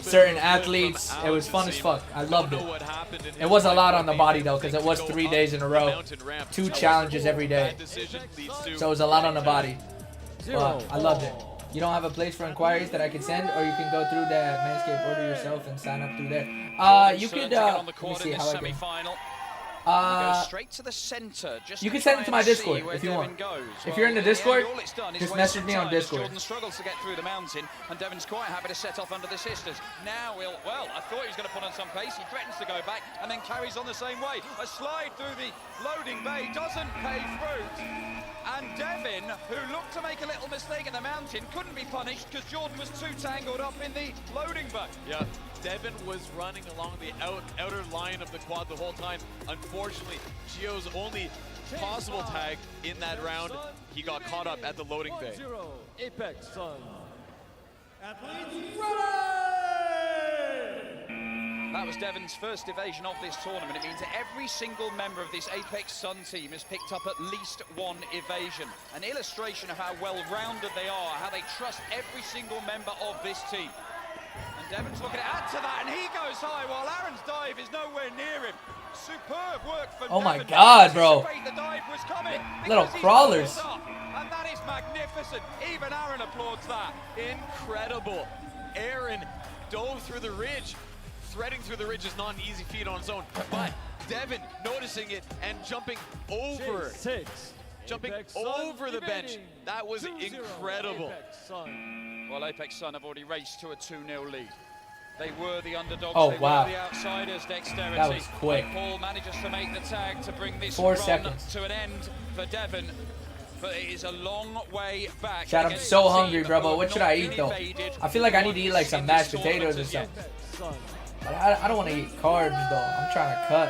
certain athletes. It was fun as fuck. I loved it. It was a lot on the body, though, because it was 3 days in a row. 2 challenges every day. So it was a lot on the body. But I loved it. You don't have a place for inquiries that I can send, or you can go through the Manscaped order yourself and sign up through there. You could, let me see how I can. Go straight to the center. Just you can send it to my Discord if you want. If you're in the Discord, just message me on Discord. Jordan struggles to get through the mountain, and Devon's quite happy to set off under the sisters. Now well, I thought he was going to put on some pace. He threatens to go back, and then carries on the same way. A slide through the loading bay doesn't pay fruit. And Devon, who looked to make a little mistake in the mountain, couldn't be punished because Jordan was too tangled up in the loading bay. Yeah, Devon was running along the outer line of the quad the whole time. Unfortunately, Gio's only possible tag in that round, he got caught up at the loading bay. Apex Sun. That was Devon's first evasion of this tournament. It means that every single member of this Apex Sun team has picked up at least one evasion. An illustration of how well-rounded they are, how they trust every single member of this team. And Devon's looking to add to that, and he goes high while Aaron's dive is nowhere near him. Superb work from Oh my Devon. God, bro. The dive was coming Little because he's crawlers. pulled up, and that is magnificent. Even Aaron applauds that. Incredible. Aaron dove through the ridge. Threading through the ridge is not an easy feat on his own, but Devon noticing it and jumping over. Jumping over the bench. That was incredible. Well, Apex Sun have already raced to a 2-0 lead. They were the underdogs. Oh, they wow. were the outsiders. Dexterity. That was quick. Paul manages to make the tag to bring this 4 run seconds. to an end for Devon. But it is a long way back. Chad, I'm so hungry, bro, but what should I eat, though? I feel like I need to eat, like, some mashed potatoes or something. But I don't want to eat carbs, though. I'm trying to cut.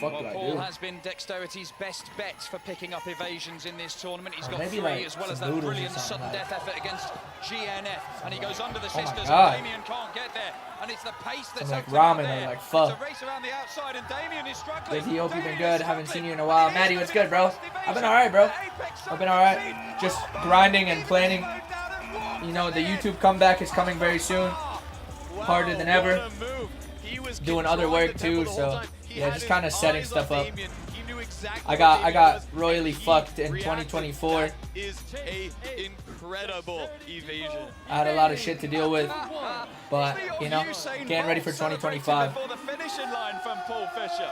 What the fuck do I Paul do? has been Dexterity's best bet for picking up evasions in this tournament. He's got maybe 3 like as well as some that noodles or brilliant something sudden like death effort against GNF. And he goes under the Oh my sisters, God. and Damien can't get there. And it's the pace that's Some like up to him ramen or there. like pho. It's a race around the outside, and Damien is struggling. Dizzy, hope you've been Damien good. is Haven't seen struggling. you in a while. Maddie, what's good, bro? I've been alright, bro. I've been alright. Just grinding and planning. You know, the YouTube comeback is coming very soon. Harder than ever. Doing other work too, so yeah, just kind of setting stuff up. I got royally fucked in 2024. Is a incredible evasion. I had a lot of shit to deal with, but you know, getting ready for 2025. Before the finishing line from Paul Fisher.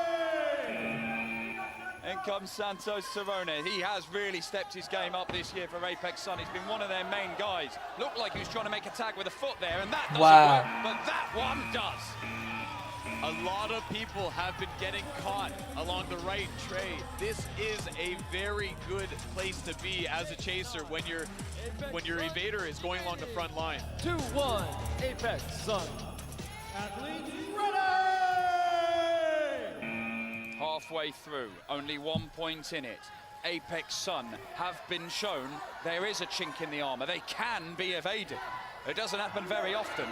In comes Santos Torone. He has really stepped his game up this year for Apex Sun. He's been one of their main guys. Looked like he was trying to make a tag with a foot there, and that doesn't work, but that one does. A lot of people have been getting caught along the right tray. This is a very good place to be as a chaser when your evader is going along the front line. 2-1, Apex Sun. Halfway through, only 1 point in it. Apex Sun have been shown there is a chink in the armor. They can be evaded. It doesn't happen very often.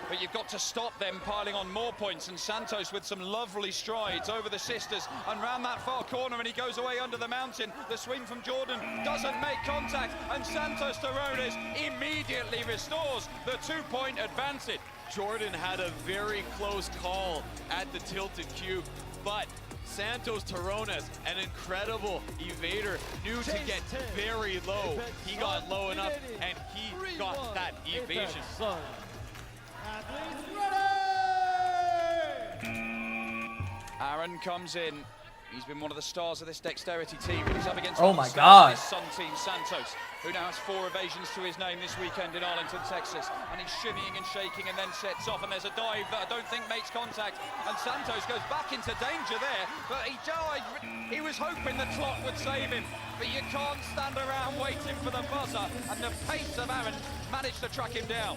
But you've got to stop them piling on more points, and Santos with some lovely strides over the sisters and round that far corner, and he goes away under the mountain. The swing from Jordan doesn't make contact, and Santos Torres immediately restores the 2-point advantage. Jordan had a very close call at the tilted cube, but Santos Torres, an incredible evader, knew to get very low. He got low enough, and he got that evasion. Aaron comes in. He's been one of the stars of this Dexterity team, but he's up against Oh my God. this Sun team, Santos, who now has 4 evasions to his name this weekend in Arlington, Texas. And he's shimmying and shaking and then sets off, and there's a dive that I don't think makes contact. And Santos goes back into danger there, but he was hoping the clock would save him. But you can't stand around waiting for the buzzer, and the pace of Aaron managed to track him down.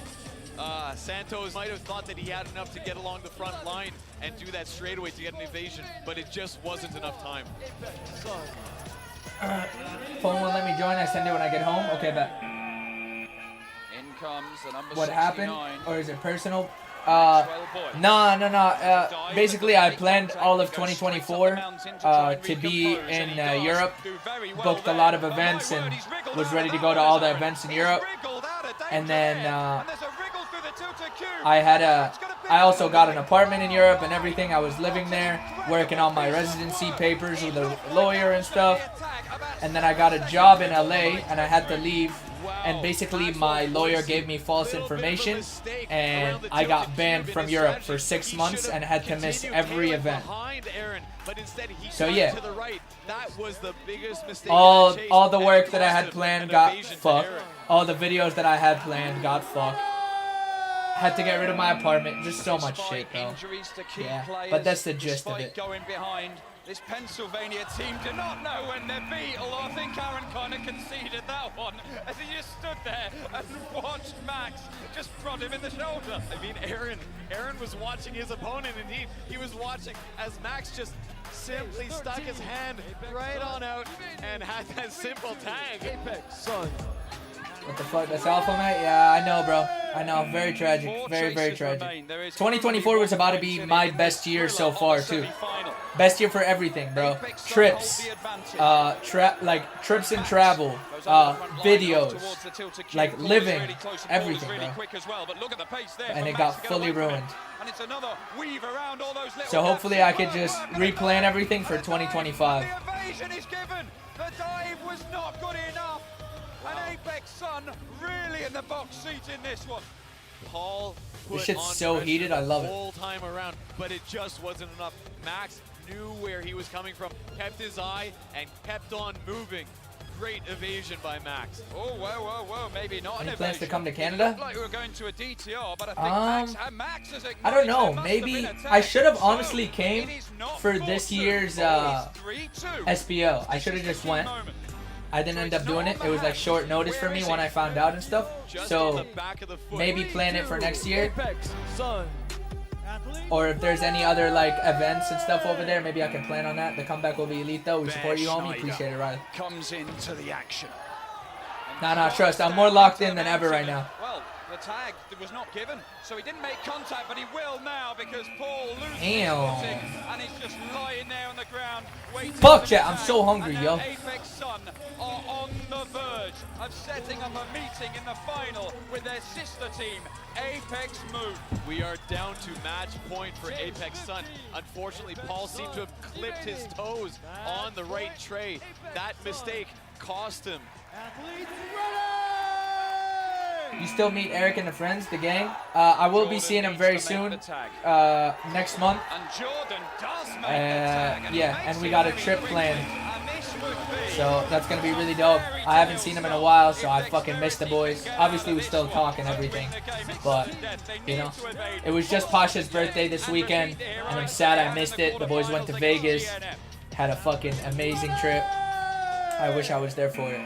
Santos might have thought that he had enough to get along the front line and do that straightaway to get an evasion, but it just wasn't enough time. Phone won't let me join. I send it when I get home. Okay, bet. In comes the number What 69. happened? Or is it personal? No. Basically, I planned all of 2024 to be in Europe. Booked a lot of events and was ready to go to all the events in Europe. And then I had I also got an apartment in Europe and everything. I was living there, working on my residency papers with a lawyer and stuff. And then I got a job in LA and I had to leave. And basically my lawyer gave me false information and I got banned from Europe for 6 months and had to miss every event. So yeah, all the work that I had planned got fucked. All the videos that I had planned got fucked. Had to get rid of my apartment. Just so much shit, though. Yeah, but that's the gist of it. This Pennsylvania team did not know when they're beat, although I think Aaron kind of conceded that one as he just stood there and watched Max just prod him in the shoulder. I mean, Aaron was watching his opponent, and he was watching as Max just simply stuck his hand right on out and had that simple tag. Apex Sun. What the fuck? That's Alpha, mate? Yeah, I know, bro. I know. Very tragic. Very, very tragic. 2024 was about to be my best year so far, too. Best year for everything, bro. Trips. Trips and travel. Videos. Like, living. Everything, bro. And it got fully ruined. So hopefully I could just replan everything for 2025. The dive was not good enough. And Apex Sun really in the box seat in this one. Paul this shit's so heated, I love it. Whole time around, but it just wasn't enough. Max knew where he was coming from, kept his eye, and kept on moving. Great evasion by Max. Oh, whoa, maybe not. Any plans to come to Canada? Like we were going to a DTR, but I think Max has I don't know. Maybe I should have honestly came for this year's SPO. I should have just went. I didn't end up doing it. It was like short notice for me when I found out and stuff. So maybe plan it for next year. Or if there's any other like events and stuff over there, maybe I can plan on that. The comeback will be elite though. We support you, homie. Appreciate it, Riley. Comes into the action. Nah, trust. I'm more locked in than ever right now. Well, the tag was not given, so he didn't make contact, but he will now because Paul loses his footing, and he's just lying there on the ground waiting. Fuck chat, I'm so hungry, yo. Apex Sun are on the verge of setting up a meeting in the final with their sister team, Apex Moon. We are down to match point for Apex Sun. Unfortunately, Paul seemed to have clipped his toes on the right tray. That mistake cost him. You still meet Eric and the friends, the gang? I will be seeing him very soon, next month. Yeah, and we got a trip planned. So that's going to be really dope. I haven't seen him in a while, so I fucking missed the boys. Obviously, we still talk and everything. But, you know, it was just Pasha's birthday this weekend, and I'm sad I missed it. The boys went to Vegas, had a fucking amazing trip. I wish I was there for it.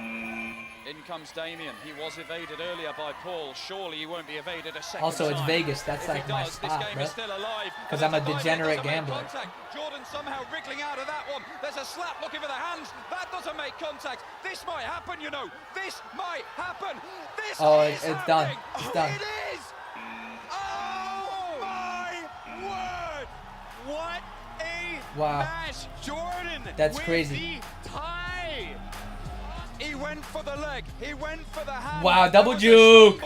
In comes Damien. He was evaded earlier by Paul. Surely he won't be evaded a second Also, it's time. Vegas. That's like my spot, bro. Because I'm a degenerate gambler. Jordan somehow wriggling out of that one. There's a slap looking for the hands. That doesn't make contact. This might happen, you know. This might happen. This it's done. It's done. It is. Oh my word! What a match, Jordan. That's crazy. The tie. He went for the leg. He went for the hand. Wow, double juke.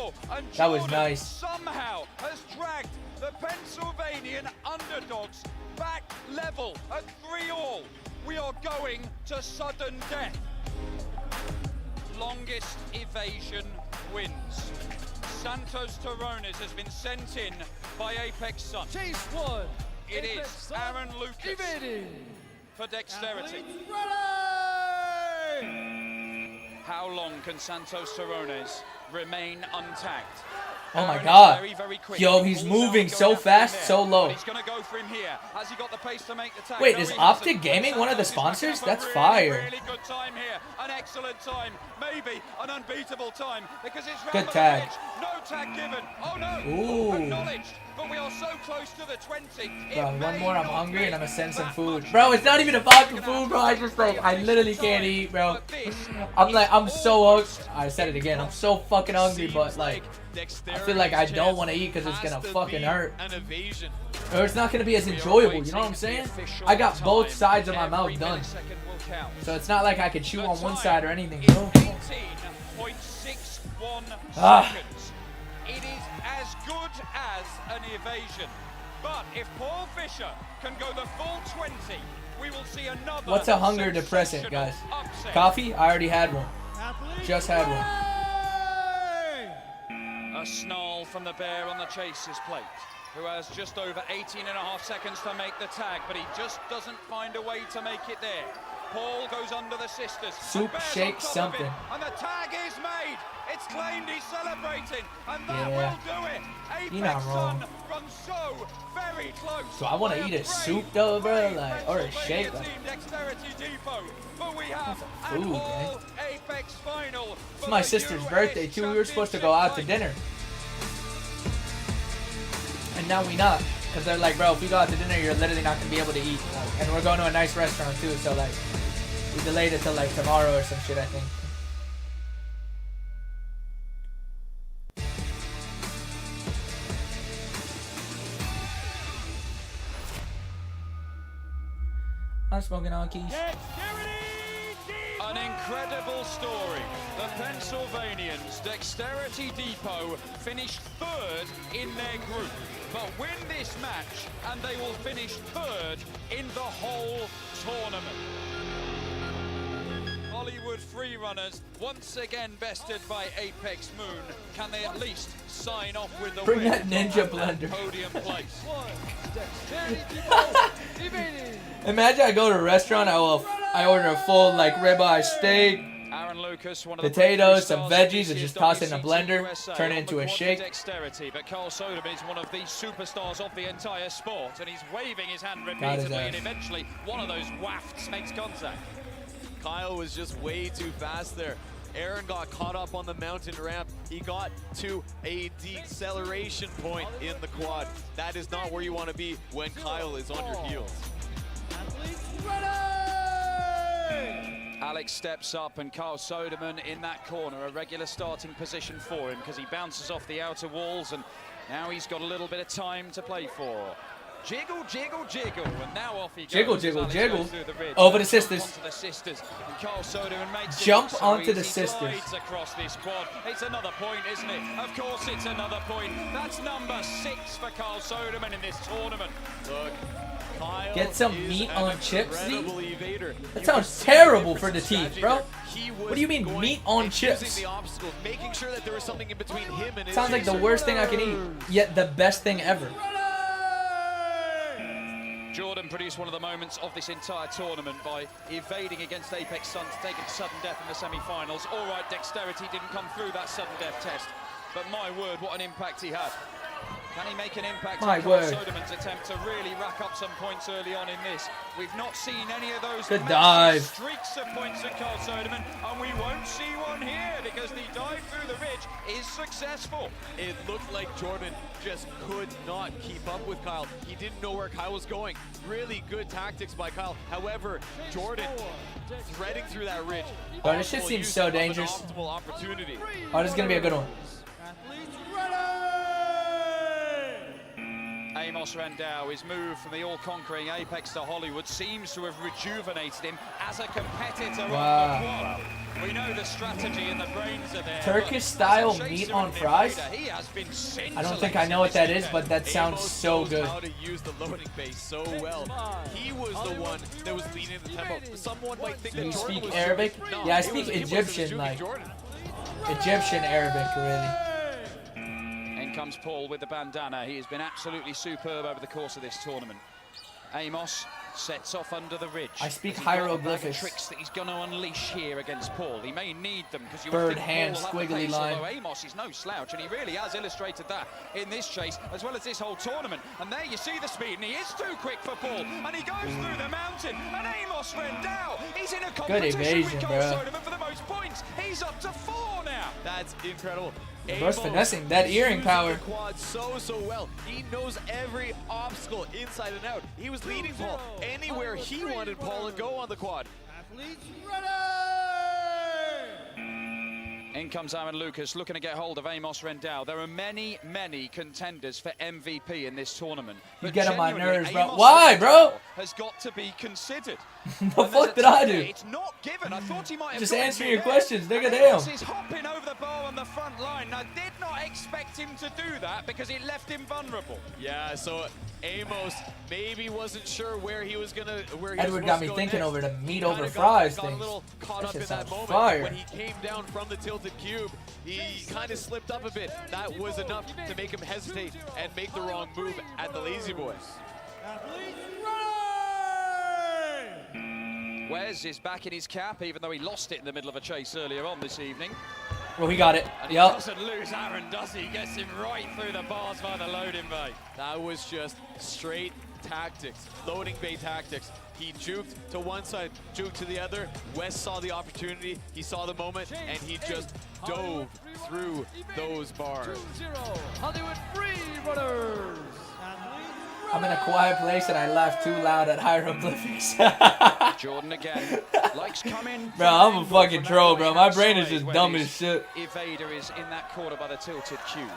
That was nice. Somehow has dragged the Pennsylvanian underdogs back level at 3-all. We are going to sudden death. Longest evasion wins. Santos Terrones has been sent in by Apex Sun. Chase one. It is Aaron Lucas for dexterity. How long can Santos Terrones remain untagged? Oh my god. Yo, he's moving so fast, so low. He's going to go for him here. Has he got the pace to make the tag? Wait, is Optic Gaming one of the sponsors? That's fire. Really good time here. An excellent time. Maybe an unbeatable time because it's good tag. No tag given. Oh no. Ooh. Acknowledged. But we are so close to the 20. Bro, one more, I'm hungry and I'm gonna send some food. Bro, it's not even about the food, bro. I literally can't eat, bro. I'm so hungry. I said it again. I'm so fucking hungry, but like, I feel like I don't want to eat because it's gonna fucking hurt. Or it's not gonna be as enjoyable, you know what I'm saying? I got both sides of my mouth done. So it's not like I could chew on one side or anything, bro. 18.61 seconds. it is as good as an evasion. But if Paul Fisher can go the full 20, we will see another. What's a hunger depressant, guys? Upset. Coffee? I already had one. Just had one. A snarl from the bear on the chaser's plate, who has just over 18.5 seconds to make the tag, but he just doesn't find a way to make it there. Paul goes under the sisters. Soup, shake, something. And the tag is made. It's claimed he's celebrating, and that will do it. You're not Apex wrong. Sun runs so very close. So I want to eat a soup though, bro, like, or a shake. Like, Dexterity Depot. But we have food, an man. all Apex final. It's my sister's birthday too. We were supposed to go out to dinner, and now we not, because they're like, bro, if we go out to dinner, you're literally not gonna be able to eat. Like, and we're going to a nice restaurant too, so like, we delayed it till like tomorrow or some shit, I think. I'm smoking on keys. An incredible story. The Pennsylvanians, Dexterity Depot, finished third in their group, but win this match and they will finish third in the whole tournament. Hollywood Freerunners once again bested by Apex Moon. Can they at least sign off with the Bring win? that ninja blender. Podium place. Imagine I go to a restaurant, I order a full like ribeye steak, Aaron Lucas, one of the potatoes, some breakthrough veggies, stars and of just toss it in a WCT blender, USA turn it on into the a quad shake. Dexterity, but Carl Soderman is one of the superstars of the entire sport, and he's waving his hand his repeatedly, ass. and eventually one of those wafts makes contact. Kyle was just way too fast there. Aaron got caught up on the mountain ramp. He got to a deceleration point in the quad. That is not where you want to be when Kyle is on your heels. Alex steps up, and Carl Soderman in that corner, a regular starting position for him because he bounces off the outer walls, and now he's got a little bit of time to play for. Jiggle, jiggle, jiggle, and now off he goes. Jiggle, jiggle, Alex jiggle. goes through the ridge. Over the sisters. Onto the sisters, and Carl Soderman makes Jump it look so onto easy. the sisters. Glides across this quad. It's another point, isn't it? Of course it's another point. That's number 6 for Carl Soderman in this tournament. Look, Kyle Get some is meat an on chips, Z? incredible evader. That You sounds can see terrible the for the difference in teeth, bro. strategy there. He What was do you mean, going meat on and chips? using the obstacles, making sure that there was something in between him and his Sounds like the chaser. worst thing I can eat, yet the best thing ever. Jordan produced one of the moments of this entire tournament by evading against Apex Sun to take him to sudden death in the semi-finals. All right, Dexterity didn't come through that sudden death test, but my word, what an impact he had. Can he make an impact My on Carl word. Soderman's attempt to really rack up some points early on in this? We've not seen any of those Good massive dive. streaks of points at Carl Soderman, and we won't see one here because the dive through the ridge is successful. It looked like Jordan just could not keep up with Kyle. He didn't know where Kyle was going. Really good tactics by Kyle. However, Jordan threading through that ridge. Bro, this shit optimal seems use so of an dangerous. optimal opportunity. Oh, this is gonna be a good one. Amos Randau, his move from the all-conquering Apex to Hollywood seems to have rejuvenated him as a competitor Wow. on the quad. We know the strategy and the brains are there. Turkish but style as a meat chaser on and fries? invader, he has been I don't think I know what that is, but that sounds Amos so knows good. how to use the loading base so well. He was the one that was leading the tempo. Someone might think Do that you Jordan speak was Arabic? No, Yeah, I it speak was Amos that was Egyptian, juking like Jordan. Egyptian Arabic, really. In comes Paul with the bandana. He has been absolutely superb over the course of this tournament. Amos sets off under the ridge. I speak Has he got a bag of hieroglyphics. tricks that he's going to unleash here against Paul. He may need them because you Bird would think hand, Paul will have the squiggly pace, line. although Amos is no slouch, and he really has illustrated that in this chase as well as this whole tournament. And there you see the speed, and he is too quick for Paul, and he goes through the mountain. And Amos Randau, he's in a competition evasion, with Carl bro. Soderman for the most points. He's up to 4 now. That's incredible. Bro's Amos finessing that is earring using power. the quad so well. He knows every obstacle inside and out. He was leading Paul anywhere he wanted Paul to go on the quad. In comes Aaron Lucas, looking to get hold of Amos Randau. There are many contenders for MVP in this tournament. You but get on my genuinely, nerves, bro. Amos Why, bro? Randau has got to be considered. The fuck did I do? It's not given. I thought he might have Just got it answering your there. questions, nigga, And damn. Amos is hopping over the bar on the front line. I did not expect him to do that because it left him vulnerable. Yeah, so Amos maybe wasn't sure where he was gonna Edward got me thinking over the meat over Kinda fries got a thing. little caught That up shit in that sounds moment. fire. When he came down from the tilted cube, he kind of slipped up a bit. That was enough to make him hesitate and make the wrong move at the Lazy Boys. Wes is back in his cap, even though he lost it in the middle of a chase earlier on this evening. Well, he got it. And he Yup. doesn't lose Aaron, does he? He gets him right through the bars by the loading bay. That was just straight tactics, loading bay tactics. He juked to one side, juked to the other. Wes saw the opportunity, he saw the moment, and he just dove through those bars. Hollywood Free Runners. I'm in a quiet place and I laugh too loud at hieroglyphics. Jordan again likes coming. Bro, I'm a fucking troll, bro. My brain is just dumb as shit. Evader is in that corner by the tilted cube.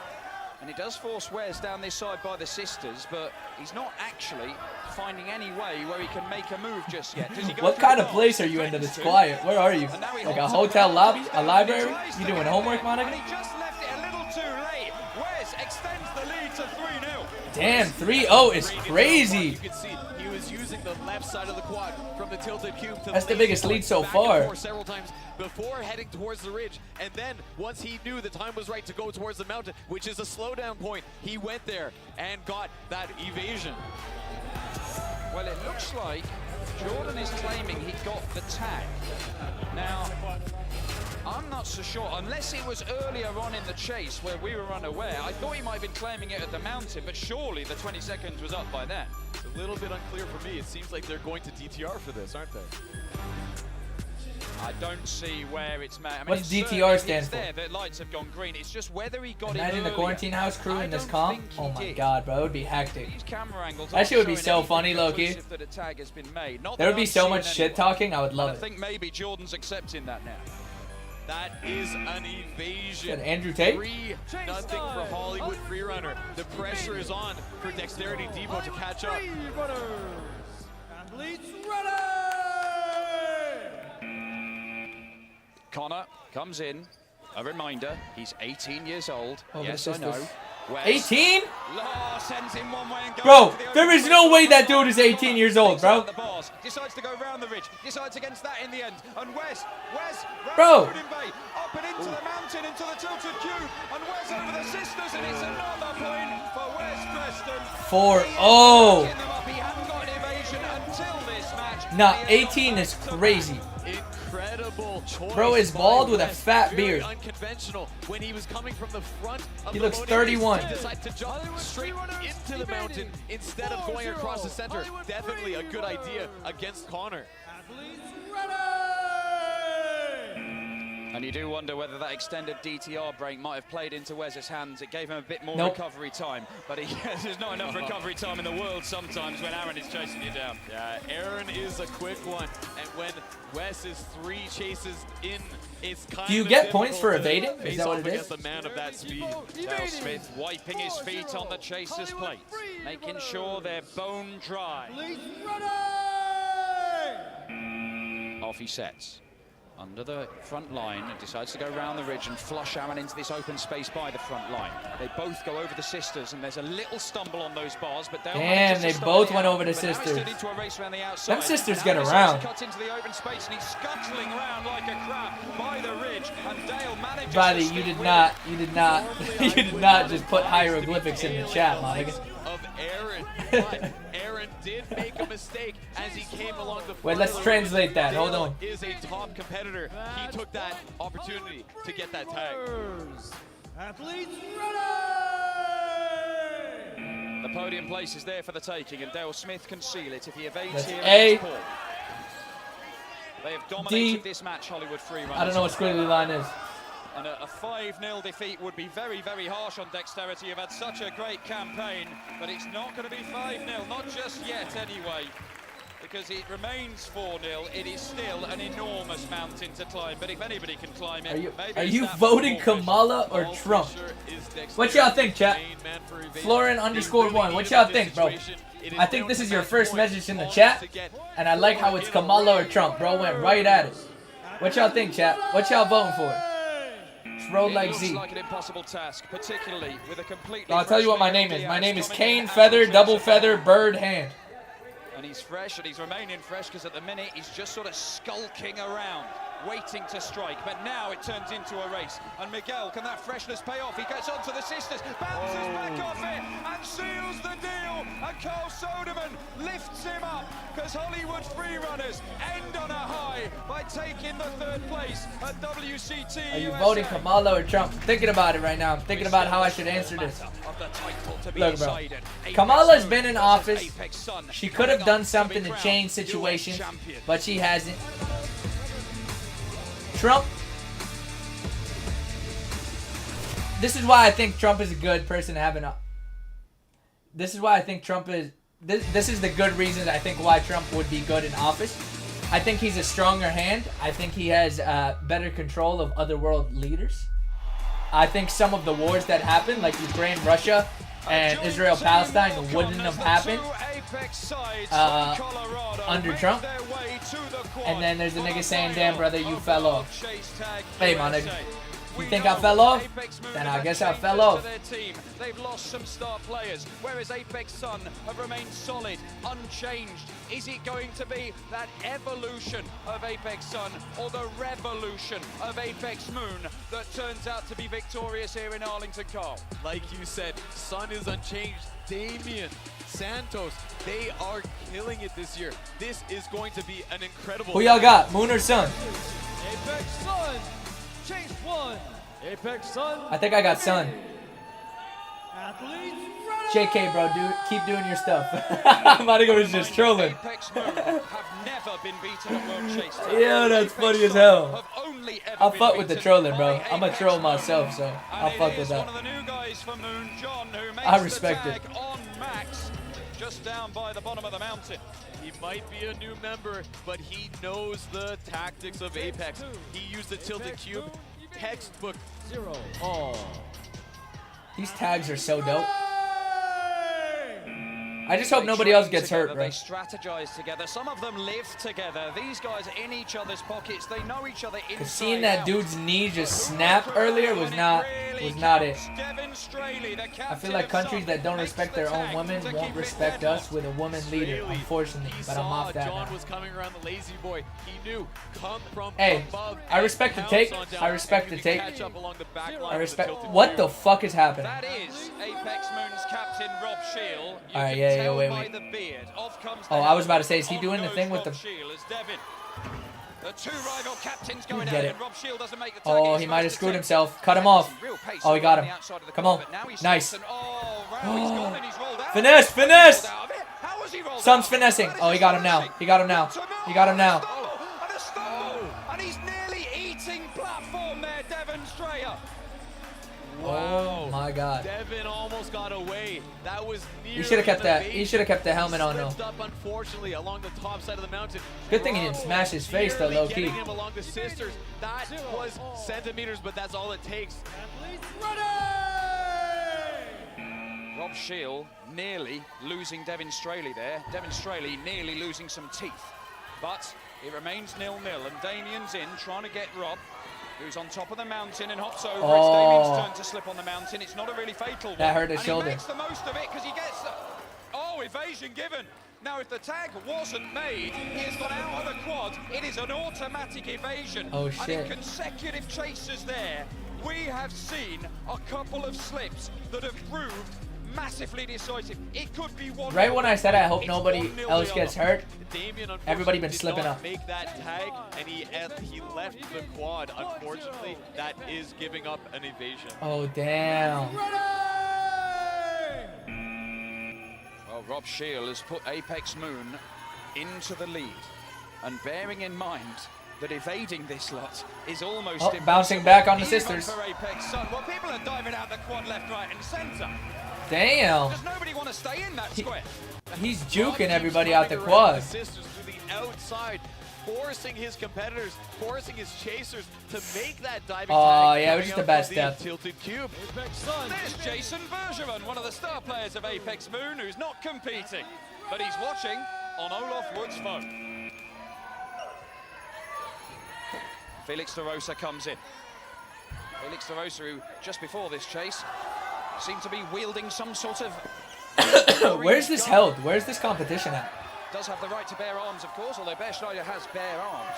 And he does force Wes down this side by the sisters, but he's not actually finding any way where he can make a move just yet. Does he go What through kind the of place are you in that it's quiet? Where are you? Like a hotel lobby? A library? You doing homework, my And nigga? he just left it a little too late. Wes extends the lead to 3-0. Damn, 3-0 is crazy. You can see he was using the left side of the quad from the tilted cube to That's the lazy biggest point, lead so back and far. forth several times before heading towards the ridge, and then once he knew the time was right to go towards the mountain, which is a slowdown point, he went there and got that evasion. Well, it looks like Jordan is claiming he got the tag. Now, I'm not so sure, unless it was earlier on in the chase where we were unaware. I thought he might have been claiming it at the mountain, but surely the 20 seconds was up by then. It's a little bit unclear for me. It seems like they're going to DTR for this, aren't they? I don't see where it's met. I mean, What's it's DTR certainly- stand it's for? there, the lights have gone green. It's just whether he got it Imagine the earlier. quarantine house crew I in this don't comp. think he Oh my did. god, bro. It would be hectic. These camera angles That aren't shit would be showing so anything funny, low-key. conclusive that a tag has been made. Not There that would be I've so seen much shit anyway. talking. I would love And I it. think maybe Jordan's accepting that now. That is an evasion. Good, Andrew Tate? 3-0 for Hollywood Freerunner. The pressure is on for Dexterity Depot to catch up. Connor comes in. A reminder, he's 18 years old. Oh, yes, the I know. sisters. Wes 18? Law sends him one way and goes Bro, to the there open is ridge. no way that dude is 18 years old, Takes out bro. the bars, decides to go round the ridge, decides against that in the end. And Wes round Bro. the loading bay, up and into the mountain, into the tilted cube. And Wes over the sisters, and it's another point for Wes Preston. 4-0. Picking them up. He hadn't got an evasion until this match. Nah, He has 18 got is the crazy. Incredible choice. Bro is by bald with a Wes. fat Very beard. Unconventional. When he was coming from the front of He the looks loading 31. base, he decided to jump straight into the mountain instead of going across the center. Definitely a good idea against Connor. And you do wonder whether that extended DTR break might have played into Wes's hands. It gave him a bit more Nope. recovery time, but there's not enough recovery time in the world sometimes when Aaron is chasing you down. Yeah, Aaron is a quick one, and when Wes is 3 chases in, it's kind Do you of get points for difficult to evading? Is face that what off it is? against a man of that speed. Dale Smith wiping his feet on the chaser's plate, making sure they're bone dry. Off he sets. Under the front line and decides to go round the ridge and flush Aaron into this open space by the front line. They both go over the sisters and there's a little stumble on those bars, but Dale Damn, manages to they stop both it went out. over the But now he's sisters. turned into a race around the outside. Them sisters Now get he around. cuts into the open space and he's scuttling around like a crab by the ridge, and Dale manages Buddy, to you stick did with not, it. you did not, you did not just put hieroglyphics in the chat, my nigga. Of Aaron, but Aaron did make a mistake as he came along the Wait, let's front of the translate ridge. that. Hold Dale on. is a top competitor. He took that opportunity to get that tag. The podium place is there for the taking, and Dale Smith can seal it if he evades That's here A. against Paul. They have dominated this match, Hollywood Freerunners. I don't know what squiggly line is. And a 5-0 defeat would be very, very harsh on Dexterity. You've had such a great campaign, but it's not going to be 5-0, not just yet anyway. because it remains 4-0. It is still an enormous mountain to climb, but if anybody can climb it, maybe Are it's you that voting Paul Kamala Fisher. or Trump? Fisher is dexterity. What y'all think, chat? Main man for evasion. Florin_1. What y'all think, bro? I think this is your first message in the chat, and I like how it's Kamala or Trump, bro. Went right at it. What y'all think, chat? What y'all voting for? It's Road Like Z. Like an impossible task, particularly with a completely I'll tell you what my name is. My name is Kane Feather, Double Feather, Bird Hand. And he's fresh, and he's remaining fresh because at the minute he's just sort of skulking around, waiting to strike. But now it turns into a race. And Miguel, can that freshness pay off? He gets onto the sisters, bounces back off it, and seals the deal. And Carl Soderman lifts him up because Hollywood Freerunners end on a high by taking the 3rd place at WCT. Are you voting Kamala or Trump? I'm thinking about it right now. I'm thinking about how I should answer this. Look, bro. Kamala's been in office. She could have done something to change situations, but she hasn't. Trump. This is why I think Trump is a good person to have an. This is why I think Trump is. This is the good reason I think why Trump would be good in office. I think he's a stronger hand. I think he has better control of other world leaders. I think some of the wars that happened, like Ukraine, Russia, and Israel, Palestine, wouldn't have happened under Trump. And then there's a nigga saying, damn, brother, you fell off. Hey, my nigga. You think I fell off? Then I guess I fell off. They've lost some star players, whereas Apex Sun have remained solid, unchanged. Is it going to be that evolution of Apex Sun or the revolution of Apex Moon that turns out to be victorious here in Arlington, Carl? Like you said, Sun is unchanged. Damien, Santos, they are killing it this year. This is going to be an incredible... Who y'all got, Moon or Sun? Apex Sun, chase 1. Apex Sun. I think I got Sun. Athletes, JK, bro, dude, keep doing your stuff. My nigga was just trolling. Yeah, that's funny as hell. I'll fuck with the trolling, bro. I'm a troll myself, so I'll fuck with that. I respect it. Just down by the bottom of the mountain. He might be a new member, but he knows the tactics of Apex. He used the tilted cube, textbook. 0 all. These tags are so dope. I just hope nobody else gets hurt, bro. They strategize together. Some of them live together. These guys are in each other's pockets. They know each other inside. Seeing that dude's knee just snap earlier was not it. I feel like countries that don't respect their own women won't respect us with a woman leader, unfortunately. But I'm off that now. John was coming around the lazy boy. He knew come from hey, above. I respect the take. I respect the take. I respect. What the fuck is happening? That is Apex Moon's captain, Rob Shield. All right, yeah, wait. Oh, I was about to say, is he doing the thing with the... The two rival captains going Get out, it. and Rob Shield doesn't make the Oh, he might have screwed himself. Cut him off. Oh, he got him. Come on. Nice. Finesse, finesse. Sun's finessing. Oh, he got him now. He got him now. He got him now. And he's nearly eating platform there, Devon Strayer. Oh my God. Devin almost got away. That was He should have kept that. He should have kept the helmet on though. Up, unfortunately, along the top side of the mountain. Good thing he didn't smash his face though, low key. Him along the sisters. That was centimeters, but that's all it takes. Rob Shield nearly losing Devin Straley there. Devin Straley nearly losing some teeth. But it remains 0-0, and Damien's in, trying to get Rob, who's on top of the mountain and hops over. Oh. It's Damien's turn to slip on the mountain. It's not a really fatal one. That hurt his and shoulder. He makes the most of it because he gets evasion given. Now, if the tag wasn't made, he has gone out of the quad. It is an automatic evasion. Oh, And shit. in consecutive chases there, we have seen a couple of slips that have proved massively decisive. It could be one. Right when I said I hope nobody else gets hurt, Damien, everybody been slipping up. Make that tag, and he left the quad. Unfortunately, that is giving up an evasion. Oh damn. Well, Rob Shield has put Apex Moon into the lead, and bearing in mind that evading this lot is almost impossible. Bouncing back on the Even sisters. for Apex Sun. Well, people are diving out the quad left, right, and centre. Damn. Does nobody want to stay in that square? He's juking everybody out the quad. Sisters outside, forcing his competitors, forcing his chasers to make that diving Oh, tag yeah, it was just a bad step. Tilted cube. There's Jason Bergevin, one of the star players of Apex Moon, who's not competing, but he's watching on Olaf Wood's phone. Felix de Rosa comes in. Felix de Rosa, who just before this chase seemed to be wielding some sort of... Where's this held? Where's this competition at? Does have the right to bear arms, of course, although Bear Schneider has bare arms.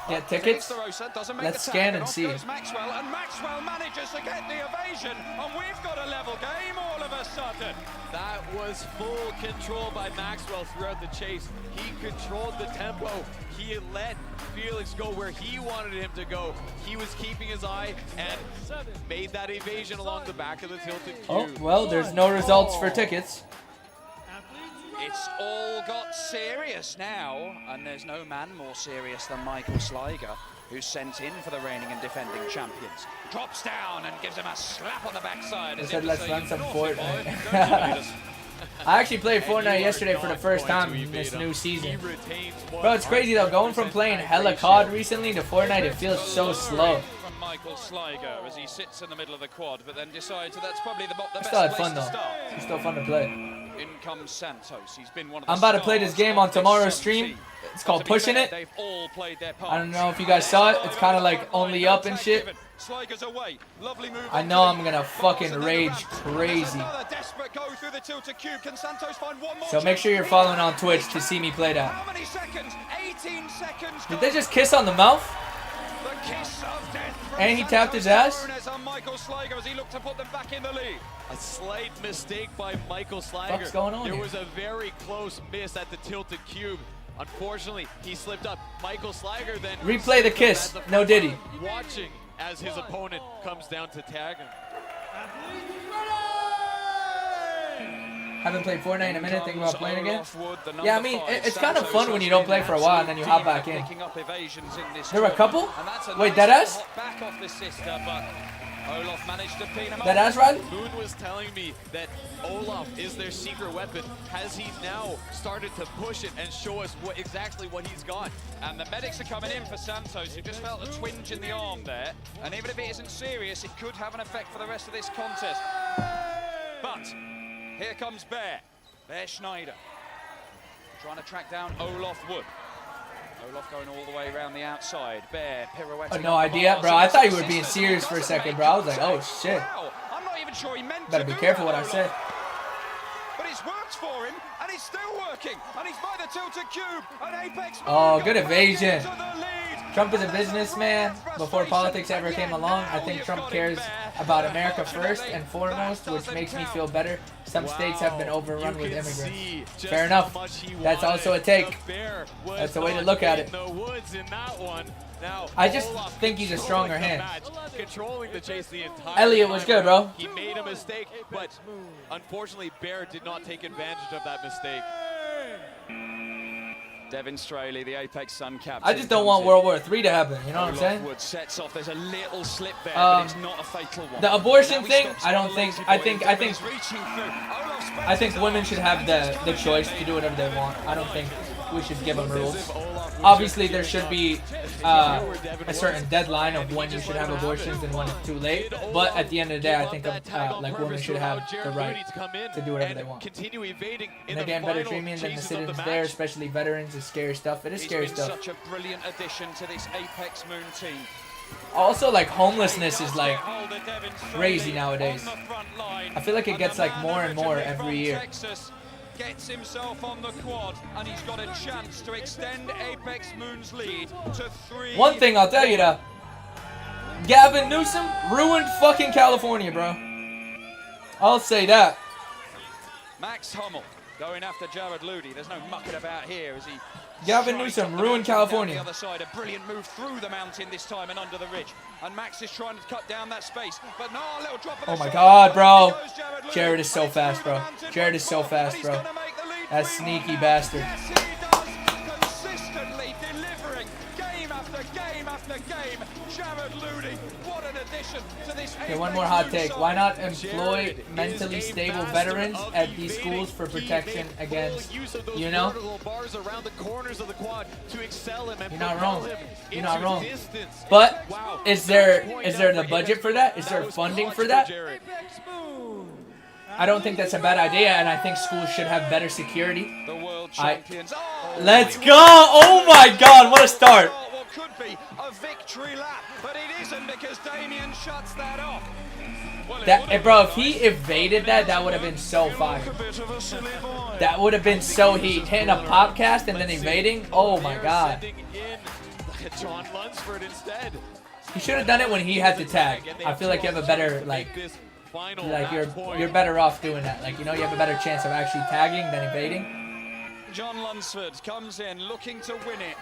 Yeah, tickets. Felix de Rosa doesn't make Let's the scan tag, and off see. goes Maxwell, and Maxwell manages to get the evasion, and we've got a level game all of a sudden. That was full control by Maxwell throughout the chase. He controlled the tempo. He let Felix go where he wanted him to go. He was keeping his eye and made that evasion along the back of the tilted cube. Oh, well, there's no results for tickets. It's all got serious now, and there's no man more serious than Michael Sliger, who's sent in for the reigning and defending champions. Drops down and gives him a slap on the backside. They as said if to let's say, run "You some naughty boy, Fortnite. don't you I actually played Fortnite yesterday for the first time in this new season. Bro, it's crazy though, going from playing hella COD recently to Fortnite, it feels so slow. From Michael Sliger as he sits in the middle of the quad, but then decides that that's probably the best Still had place fun to though. start. It's still fun to play. In comes Santos. He's been one of the I'm about to play this stars game of on tomorrow's this stream. team. It's called To be Pushing fair, It. they've all played their I don't know if you guys saw it. It's kind of like only up and shit. Sliger's away. Lovely move. I know I'm gonna fucking rage crazy. Another desperate go through the tilted cube. Can Santos find one more? So make sure you're following on Twitch to see me play that. How many seconds? 18 seconds. Did they just kiss on the mouth? The kiss of death from And he tapped his Santos ass? Brunes on Michael Sliger as he looked to put them back in the lead. A slight mistake by Michael Sliger. What's going on There here? was a very close miss at the tilted cube. Unfortunately, he slipped up. Michael Sliger then Replay the kiss. No Diddy. watching as his opponent comes down to tag him. Haven't played Fortnite in a minute, thinking about playing again. Yeah, I mean, it's kind of fun when you don't play for a while and then you hop back in. There were a couple? Wait, deadass? Back off the sister, but Olaf managed to pin him Deadass, Riley? Moon was telling me that Olaf is their secret weapon. Has he now started to push it and show us exactly what he's got? And the medics are coming in for Santos, who just felt a twinge in the arm there. And even if it isn't serious, it could have an effect for the rest of this contest. But here comes Bear Schneider, trying to track down Olaf Wood. Olaf going all the way around the outside. Bear pirouetting. No idea, bro. I thought you were being serious for a second, bro. I was like, oh shit. I'm not even sure he meant Better to be do careful that, what I say. But it's worked for him, and it's still working. And he's by the tilted cube. And Apex Oh, good evasion. Trump is a businessman before politics ever came along. I think Trump cares about America first and foremost, which makes me feel better. Some states have been overrun with immigrants. Fair enough. That's also a take. That's the way to look at it. I just think he's a stronger hand. Controlling the chase the entire Elliot was good, bro. He made a mistake, but unfortunately Bear did not take advantage of that mistake. Devin Straley, the Apex Sun captain. I just don't want World War III to happen, you know what I'm saying? Wood sets off. There's a little slip there, but it's not a fatal one. The abortion thing, I don't think. I think women should have the choice to do whatever they want. I don't think we should give them rules. Obviously, there should be a certain deadline of when you should have abortions and when it's too late. But at the end of the day, I think like women should have the right to do whatever they want. And again, better treat me than the citizens there, especially veterans. It's scary stuff. It is scary stuff. Such a brilliant addition to this Apex Moon team. Also, like, homelessness is like crazy nowadays. I feel like it gets like more and more every year. Gets himself on the quad, and he's got a chance to extend Apex Moon's lead to 3. One thing I'll tell you though, Gavin Newsom ruined fucking California, bro. I'll say that. Max Hummel going after Jared Ludy. There's no mucking about here as he. Gavin Newsom ruined California. The other side, a brilliant move through the mountain this time and under the ridge. And Max is trying to cut down that space, but no, a little drop. Oh my God, bro! Jared is so fast, bro. Jared is so fast, bro. That sneaky bastard. Yes, he does. Consistently delivering game after game after game. Jared Looney, what an addition to this. Okay, one more hot take. Why not employ mentally stable veterans at these schools for protection against, you know? You're not wrong. You're not wrong. But is there the budget for that? Is there funding for that? I don't think that's a bad idea, and I think schools should have better security. The world champions. Let's go! Oh my God, what a start! What could be a victory lap, but it isn't because Damien shuts that off. Bro, if he evaded that, that would have been so fire. That would have been so heat. Hitting a popcast and then evading. Oh my God. John Lunsford instead. He should have done it when he had to tag. I feel like you have a better you're better off doing that. Like, you know, you have a better chance of actually tagging than evading. John Lunsford comes in looking to win it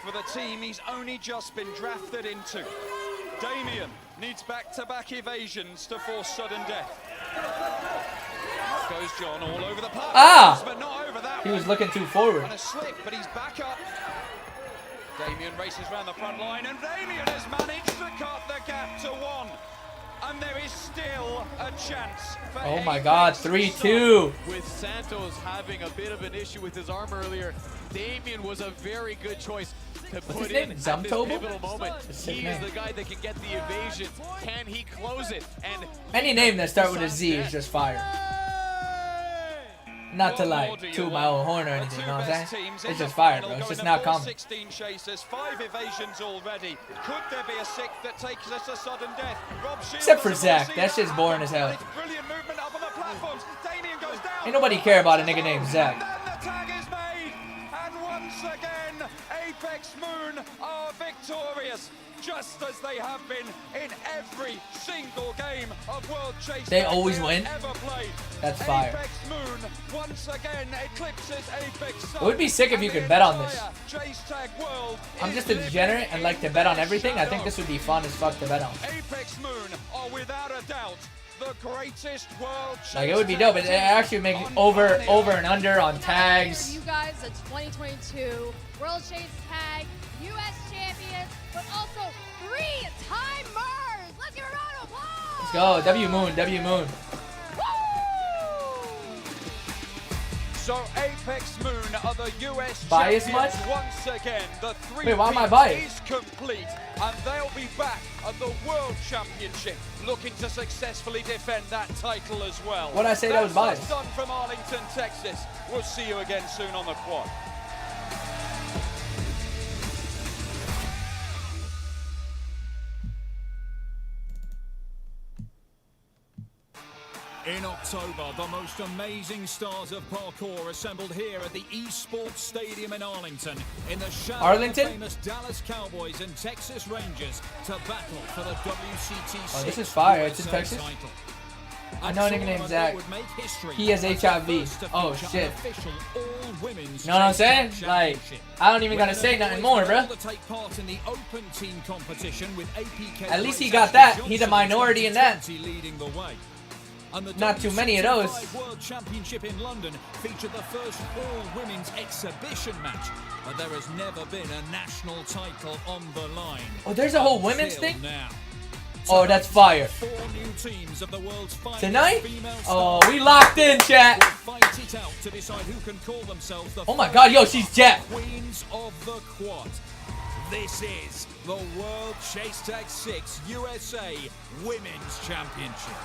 for the team he's only just been drafted into. Damien needs back-to-back evasions to force sudden death. Goes John all over the park, but not over that He was one. looking too forward. And a slip, but he's back up. Damien races around the front line, and Damien has managed to cut the gap to 1. And there is still a chance for Oh my God, 3-2. With Santos having a bit of an issue with his arm earlier, Damien was a very good choice to put in at this pivotal moment. He is the guy that can get the evasion. Can he close it? And Any name that start with a Z is just fire. Not to like toot my own horn or anything, you know what I'm saying? It's just fire, bro. It's just not common. 16 chasers, 5 evasions already. Could there be a 6th that takes us to sudden death? Rob Shields Except for Zach. That shit's boring as hell. Brilliant movement up on the platforms. Damien goes down. Ain't nobody care about a nigga named Zach. And then the tag is made. And once again, Apex Moon are victorious. Just as they have been in every single game of World Chase. They always win? Ever played. That's fire. Apex Moon once again eclipses Apex Sun. It would be sick if you could bet on this. Chase Tag World I'm just a degenerate and like to bet on everything. I think this would be fun as fuck to bet on. Apex Moon are without a doubt the greatest world. Like, it would be dope. It actually make over and under on tags. You guys, the 2022 World Chase Tag U.S. champions, but also 3-timers. Let's give a round of applause. Let's go. W Moon. W Moon. So Apex Moon are the US Bias champions much? once again. The Wait, why am I biased? is complete, and they'll be back at the World Championship, looking to successfully defend that title as well. What'd I say that was That's biased? done from Arlington, Texas. We'll see you again soon on the quad. In October, the most amazing stars of parkour assembled here at the Esports Stadium in Arlington in the shadow Arlington? of the famous Dallas Cowboys and Texas Rangers to battle for the WCT Oh, this is fire. It's in USA Texas? title. I know a nigga named Zach. He has HIV. Oh shit. You know what I'm saying? Like, I don't even gotta say nothing more, bruh. At least he got that. He's a minority in that. Not too many of those. World Championship in London featured the first all-women's exhibition match, but there has never been a national title on the line. Oh, there's a whole women's Until thing? now. Oh, that's fire. 4 new teams of the world's finest Tonight? female Oh, stars we locked in, chat. will fight it out to decide who can call themselves the Oh my God, yo, she's jacked. Queens of the Quad. This is the World Chase Tag 6 USA Women's Championship.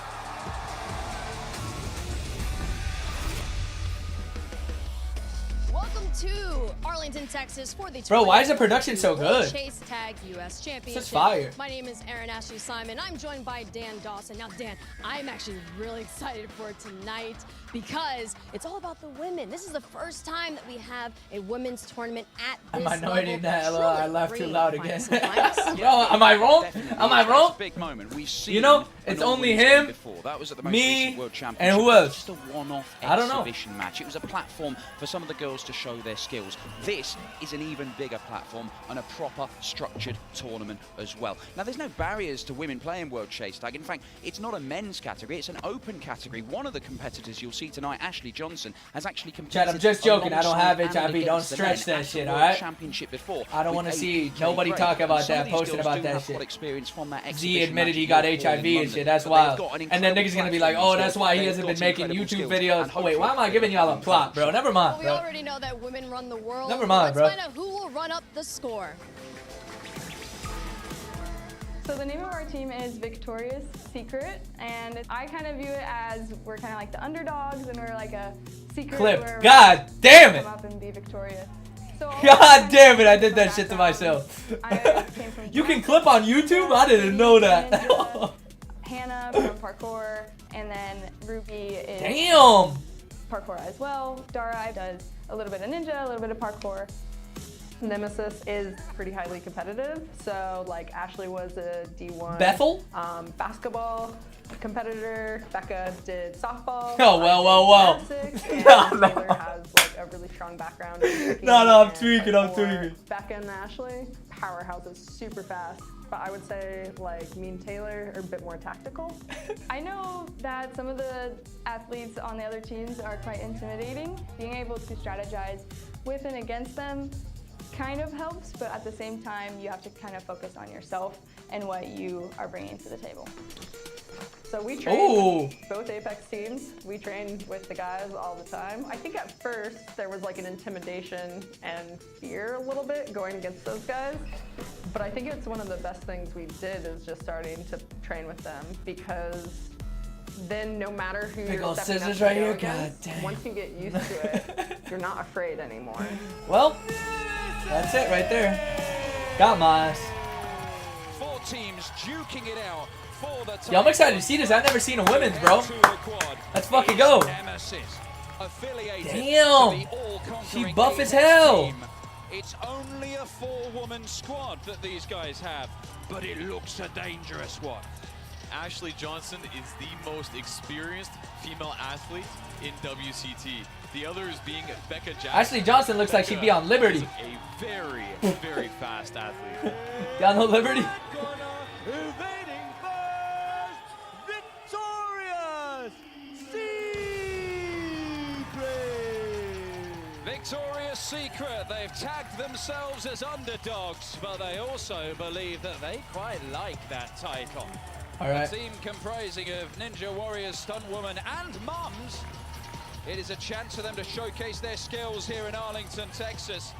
Welcome to Arlington, Texas for the Bro, why is the production so World good? Chase Tag U.S. Championship. fire. My name is Aaron Ashley Simon. I'm joined by Dan Dawson. Now, Dan, I'm actually really excited for tonight because it's all about the women. This is the first time that we have a women's tournament at I this might not level. need that. Truly I laughed too great loud to again. find some fights. Yo, am I wrong? Am I wrong? Big moment. We've seen You know, an it's only all-women's game him, before. That was at the most me, recent World and Championship. who else? Just a one-off I don't know. exhibition match. It was a platform for some of the girls to show their skills. This is an even bigger platform and a proper structured tournament as well. Now, there's no barriers to women playing World Chase Tag. In fact, it's not a men's category, it's an open category. One of the competitors you'll see tonight, Ashley Johnson, has actually competed. Chad, I'm just joking. I don't have alongside HIV. and Don't against the stretch men that at shit, the World alright? Championship before. I don't want to with see AJ nobody Gray. talk about Some of that, these posting girls about do that have shit. full experience from that Z exhibition admitted match he in got Liverpool HIV in and shit. London. That's But they've wild. got an And then incredible niggas gonna be like, platform, oh, these that's girls. why he They've hasn't got been making incredible YouTube skills, videos. and Oh, wait, why am I hopefully giving y'all a they plot, bro? Never mind, We bro. already know that women run the world. Never mind, bro. Let's find out who will run up the score. So the name of our team is Victoria's Secret, and I kind of view it as we're kind of like the underdogs, and we're like a secret. Clip. Where God damn it. Come up and be victorious. So God damn it, I did that shit to myself. I came from You can clip on YouTube? I didn't know that. Ninja, Hannah from parkour, and then Ruby is Damn. parkour as well. Dara does a little bit of ninja, a little bit of parkour. Nemesis is pretty highly competitive, so like Ashley was a D1 Bethel? Basketball competitor. Becca did softball. Oh, well. Gymnastics, No, and no. Taylor has like a really strong background in cooking No, I'm and tweaking, I'm tweaking. Becca and Ashley, powerhouses, super fast. But I would say like me and Taylor are a bit more tactical. I know that some of the athletes on the other teams are quite intimidating. Being able to strategize with and against them kind of helps, but at the same time, you have to kind of focus on yourself and what you are bringing to the table. So we train with both Apex teams. We train with the guys all the time. I think at first there was like an intimidation and fear a little bit going against those guys. But I think it's one of the best things we did is just starting to train with them, because then no matter who Big you're ol' stepping up scissors to right go here, against, god damn. once you get used to it, you're not afraid anymore. Well, that's it right there. Got my ass. 4 teams duking it out for the Yo, I'm excited to see this. I've never seen a women's, bro. Let's fucking go. Damn. She buff as hell. It's only a 4-woman squad that these guys have, but it looks a dangerous one. Ashley Johnson is the most experienced female athlete in WCT. The others being Becca Jackson. Ashley Johnson looks like she'd be on Liberty. Is a very, very fast athlete. Y'all know Liberty? Evading first, Victoria's Secret. Victoria's Secret, they've tagged themselves as underdogs, but they also believe that they quite like that title. All right. A team comprising of Ninja Warriors, Stunt Woman, and Mums. It is a chance for them to showcase their skills here in Arlington, Texas,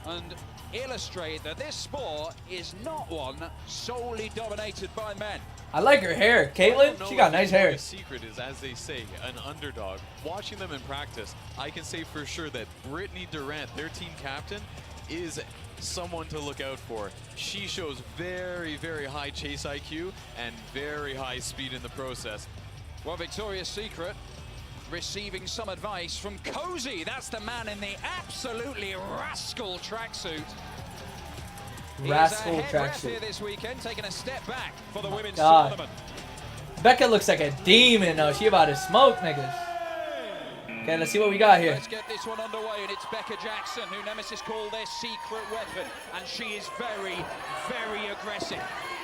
and illustrate that this sport is not one solely dominated by men. I like her hair. Caitlyn, she got nice hair. The secret is, as they say, an underdog. Watching them in practice, I can say for sure that Brittany Durant, their team captain, is someone to look out for. She shows very, very high chase IQ and very high speed in the process. Well, Victoria's Secret receiving some advice from Cozy. That's the man in the absolutely rascal tracksuit. Rascal He's a head ref tracksuit. here this weekend, taking a step back for the women's God. tournament. Becca looks like a demon, though. She about to smoke niggas. Okay, let's see what we got here. Let's get this one underway, and it's Becca Jackson, who Nemesis called their secret weapon, and she is very, very aggressive.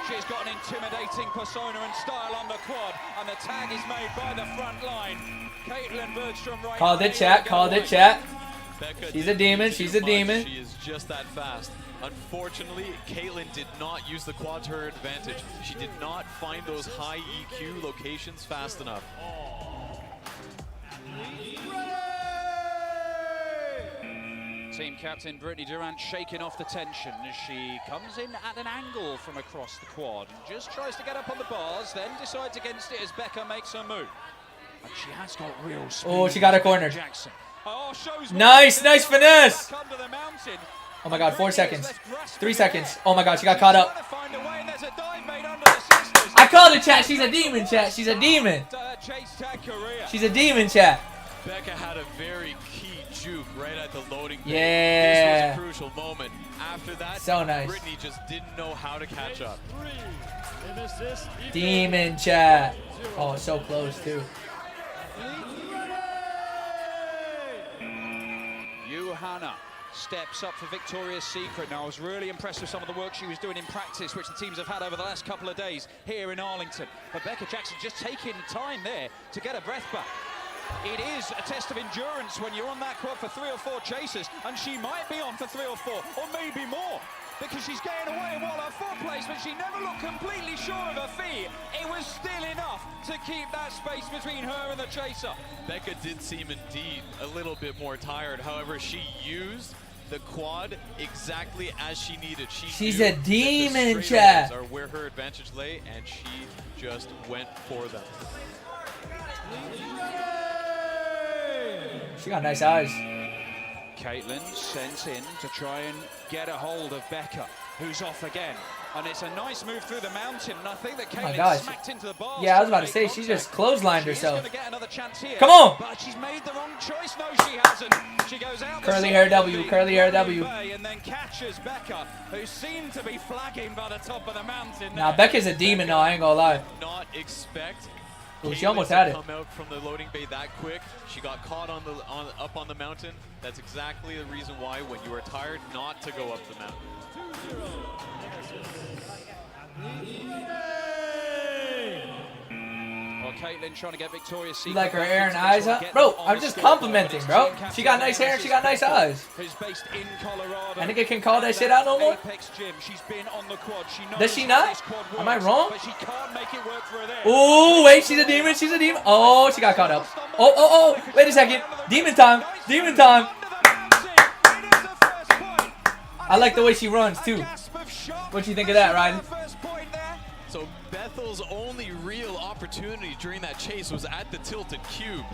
She's got an intimidating persona and style on the quad, and the tag is made by the front line. Caitlin Bergstrom right. Called it, chat. Called it, chat. Becca She's a demon. She's a demon. She is just that fast. Unfortunately, Caitlin did not use the quad to her advantage. She did not find those high EQ locations fast enough. Team captain Brittany Durant shaking off the tension as she comes in at an angle from across the quad and just tries to get up on the bars, then decides against it as Becca makes her move. And she has got real speed. Oh, she got her cornered. Jackson. Oh, shows Nice, nice finesse. back under the mountain. Oh my God, 4 seconds. 3 seconds. Oh my God, she got caught up. Find a way, and there's a dive made under the sisters. I called it, chat. She's a demon, chat. She's a demon. Chase tag career. She's a demon, chat. Becca had a very key juke right at the loading bay. Yeah. This was a crucial moment. After that, So nice. Brittany just didn't know how to catch up. Demon, chat. Oh, so close, too. You Johanna steps up for Victoria's Secret. Now, I was really impressed with some of the work she was doing in practice, which the teams have had over the last couple of days here in Arlington. But Becca Jackson just taking time there to get her breath back. It is a test of endurance when you're on that quad for 3 or 4 chases, and she might be on for 3 or 4, or maybe more, because she's getting away while her foot placement, she never looked completely sure of her feet. It was still enough to keep that space between her and the chaser. Becca did seem indeed a little bit more tired. However, she used the quad exactly as she needed. She's a demon, chat. Are where her advantage lay, and she just went for them. She got nice eyes. Caitlin sent in to try and get a hold of Becca, who's off again. And it's a nice move through the mountain, and I think that Caitlin smacked into the bar. Yeah, I was about to say, she just clotheslined herself. Get another chance here, come on! But she's made the wrong choice. No, she hasn't. She goes out curly hair W, curly hair W. And then catches Becca, who seemed to be flagging by the top of the mountain. Now, Becca's a demon though, I ain't gonna lie. Not expect Ooh, she almost had it. Come out from the loading bay that quick. She got caught up on the mountain. That's exactly the reason why, when you are tired, not to go up the mountain. Well, Caitlin trying to get Victoria's Secret. You like her hair and eyes up? Bro, I'm just complimenting, bro. She got nice hair and she got nice eyes. Who's based in Colorado. I think I can call that shit out no more. Apex Gym. She's been on the quad. She knows does she not? Am I wrong? But she can't make it work for her there. Ooh, wait, she's a demon, she's a demon. Oh, she got caught up. Oh, wait a second. Demon time, demon time. I like the way she runs too. What you think of that, Ryden? So Bethel's only real opportunity during that chase was at the tilted cube.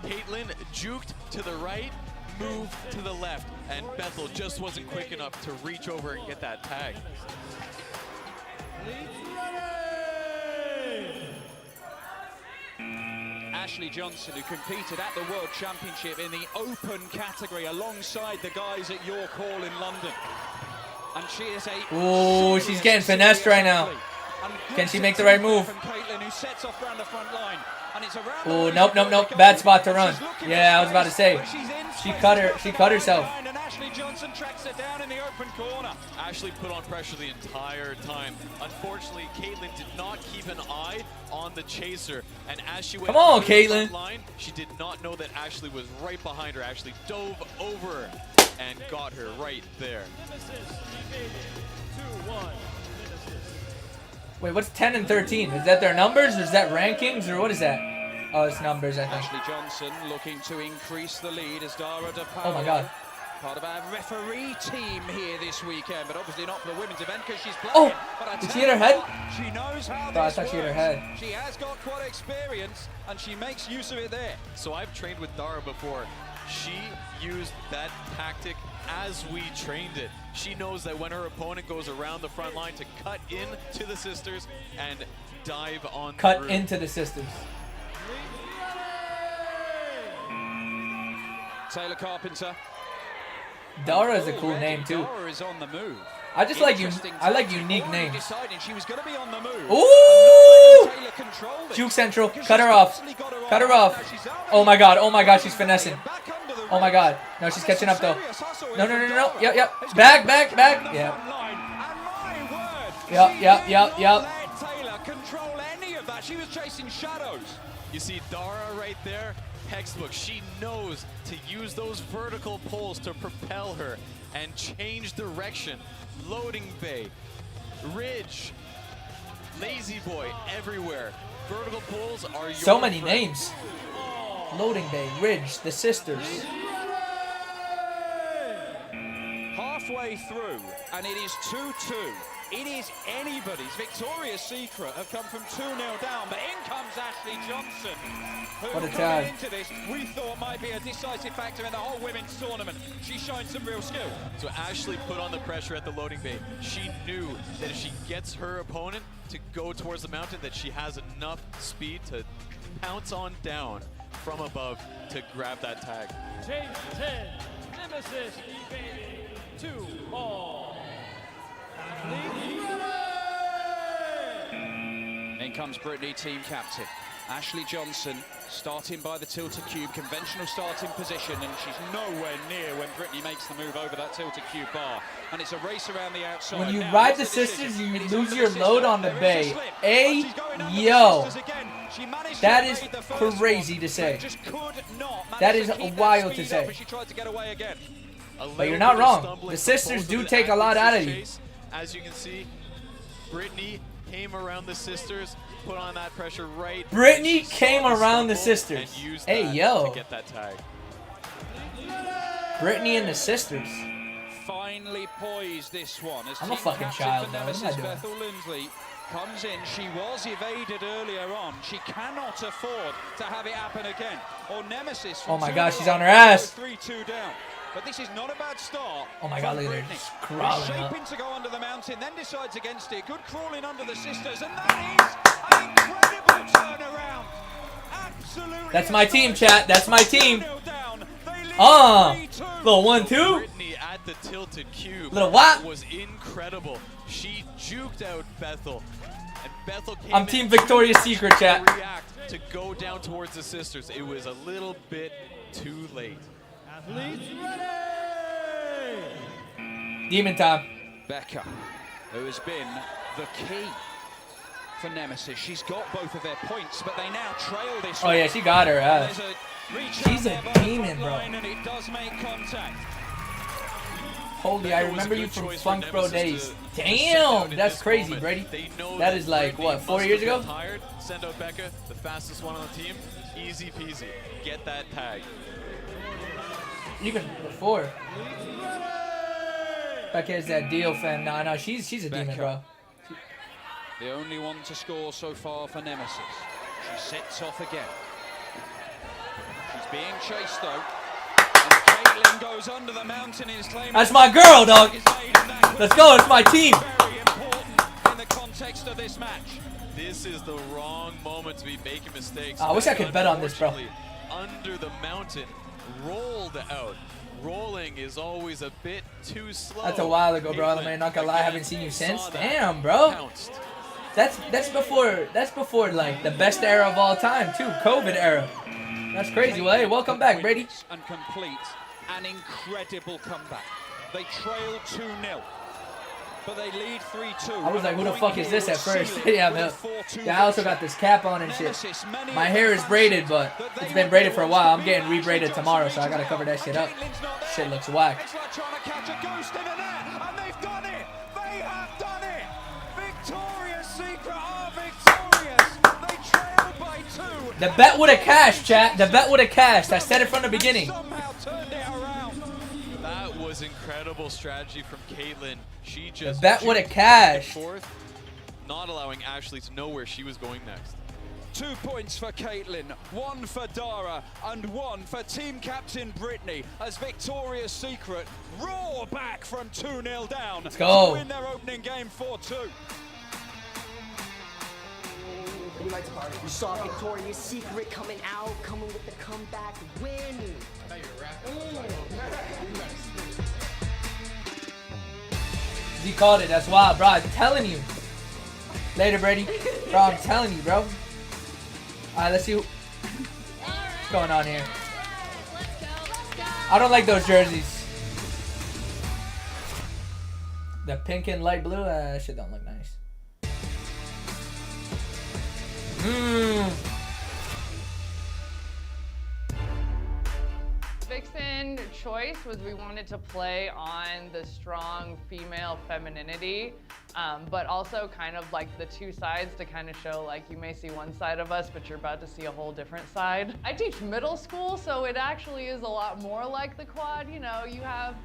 Caitlin juked to the right, moved to the left, and Bethel just wasn't quick enough to reach over and get that tag. Ashley Johnson, who competed at the World Championship in the open category alongside the guys at York Hall in London. And she is a... Ooh, she's getting finessed right now. Can she make the right move? Oh, nope. Bad spot to run. Yeah, I was about to say. She cut herself. Ashley Johnson tracks her down in the open corner. Ashley put on pressure the entire time. Unfortunately, Caitlin did not keep an eye on the chaser. And as she went on, Caitlin. Line, she did not know that Ashley was right behind her. Ashley dove over and got her right there. Wait, what's 10 and 13? Is that their numbers, or is that rankings, or what is that? Oh, it's numbers, I think. Ashley Johnson looking to increase the lead as Dara DePaolo. Oh my God. Part of our referee team here this weekend, but obviously not for the women's event because she's playing. Oh, but did she hit her head? She knows how I thought she hit her head. She has got quad experience, and she makes use of it there. So I've trained with Dara before. She used that tactic as we trained it. She knows that when her opponent goes around the front line to cut into the sisters and dive on Cut through. into the sisters. Taylor Carpenter. Dara is a cool name too. Dara is on the move. I just like you. I like unique names. She was going to be on the move. Ooh! Juke Central. Cut her off. Cut her off. Oh my God. Oh my God. She's finessing. Oh my God. No, she's catching up though. No. Yep. Back. Yeah. Yep. Taylor control any of that. She was chasing shadows. You see Dara right there. Textbook. She knows to use those vertical poles to propel her and change direction. Loading bay, ridge, lazy boy, everywhere. Vertical poles are your so many friend. names. Loading bay, ridge, the sisters. Halfway through, and it is 2-2. It is anybody's. Victoria's Secret have come from 2-0 down, but in comes Ashley Johnson, who What a coming tag. into this we thought might be a decisive factor in the whole women's tournament. She's shown some real skill. So Ashley put on the pressure at the loading bay. She knew that if she gets her opponent to go towards the mountain, that she has enough speed to pounce on down from above to grab that tag. Chase 10, Nemesis evading 2-all. In comes Brittany, team captain. Ashley Johnson starting by the tilted cube, conventional starting position, and she's nowhere near when Brittany makes the move over that tilted cube bar. And it's a race around the outside. When you now, ride the sisters, you lose your load on the bay. Hey, yo. That is crazy to say. That is wild to say. But you're not wrong. The sisters do take a lot out of you. As you can see, Brittany came around the sisters, put on that pressure right. Brittany came around the sisters. Hey, yo. To get that tag. Brittany and the sisters. Finally poised this one. As I'm a fucking child, man. What am I doing? Bethel Lindsley comes in. She was evaded earlier on. She cannot afford to have it happen again. Or Nemesis. Oh my God, she's on her ass. 3-2 down. But this is not a bad start. Oh my God, look at her just crawling up. Shaping to go under the mountain, then decides against it. Good crawling under the sisters, and that is an incredible turnaround. Absolutely. That's my team, chat. That's my team. Little 1-2. Brittany at the tilted cube. Little what? Was incredible. She juked out Bethel. And Bethel came I'm Team Victoria's Secret, chat. React to go down towards the sisters. It was a little bit too late. Athletes ready! Demon time. Becca, who has been the key for Nemesis. She's got both of their points, but they now trail this Oh one. yeah, she got her ass. There's a reach She's out a there by the demon, bro. line, and it does make contact. Holy, I remember you from Funk Bro days. Damn, that's crazy, Brady. That is like, what, 4 years ago? Tired, send out Becca, the fastest one on the team. Easy peasy. Get that tag. Even before. Becca is that deal fan. No, she's a demon, bro. The only one to score so far for Nemesis. She sets off again. She's being chased though. And Caitlin goes under the mountain and is claiming. That's my girl, dog. Let's go. It's my team. Very important in the context of this match. This is the wrong moment to be making mistakes. I wish I could bet on this, bro. Under the mountain, rolled out. Rolling is always a bit too slow. That's a while ago, bro. I'm not gonna lie, I haven't seen you since. Damn, bro. That's before like the best era of all time too, COVID era. That's crazy. Well, hey, welcome back, Brady. And complete an incredible comeback. They trail 2-0. But they lead 3-2. I was like, who the fuck is this at first? Yeah, man. Yeah, I also got this cap on and shit. My hair is braided, but it's been braided for a while. I'm getting re-braided tomorrow, so I gotta cover that shit up. Shit looks whack. It's like trying to catch a ghost in the net, and they've done it. They have done it. Victoria's Secret are victorious. They trail by 2. The bet would have cashed, chat. The bet would have cashed. I said it from the beginning. Somehow turned it around. That was incredible strategy from Caitlin. She just The bet would have cashed. Forth, not allowing Ashley to know where she was going next. 2 points for Caitlin, 1 for Dara, and 1 for team captain Brittany as Victoria's Secret roar back from 2-0 down. Let's go. To win their opening game 4-2. We like to party. We saw Victoria's Secret coming out, coming with the comeback win. He called it. That's wild, bro. I'm telling you. Later, Brady. Bro, I'm telling you, bro. All right, let's see what's going on here. I don't like those jerseys. The pink and light blue, that shit don't look nice. Vixen choice was we wanted to play on the strong female femininity, but also kind of like the two sides to kind of show like you may see one side of us, but you're about to see a whole different side. I teach middle school, so it actually is a lot more like the quad. You know, you have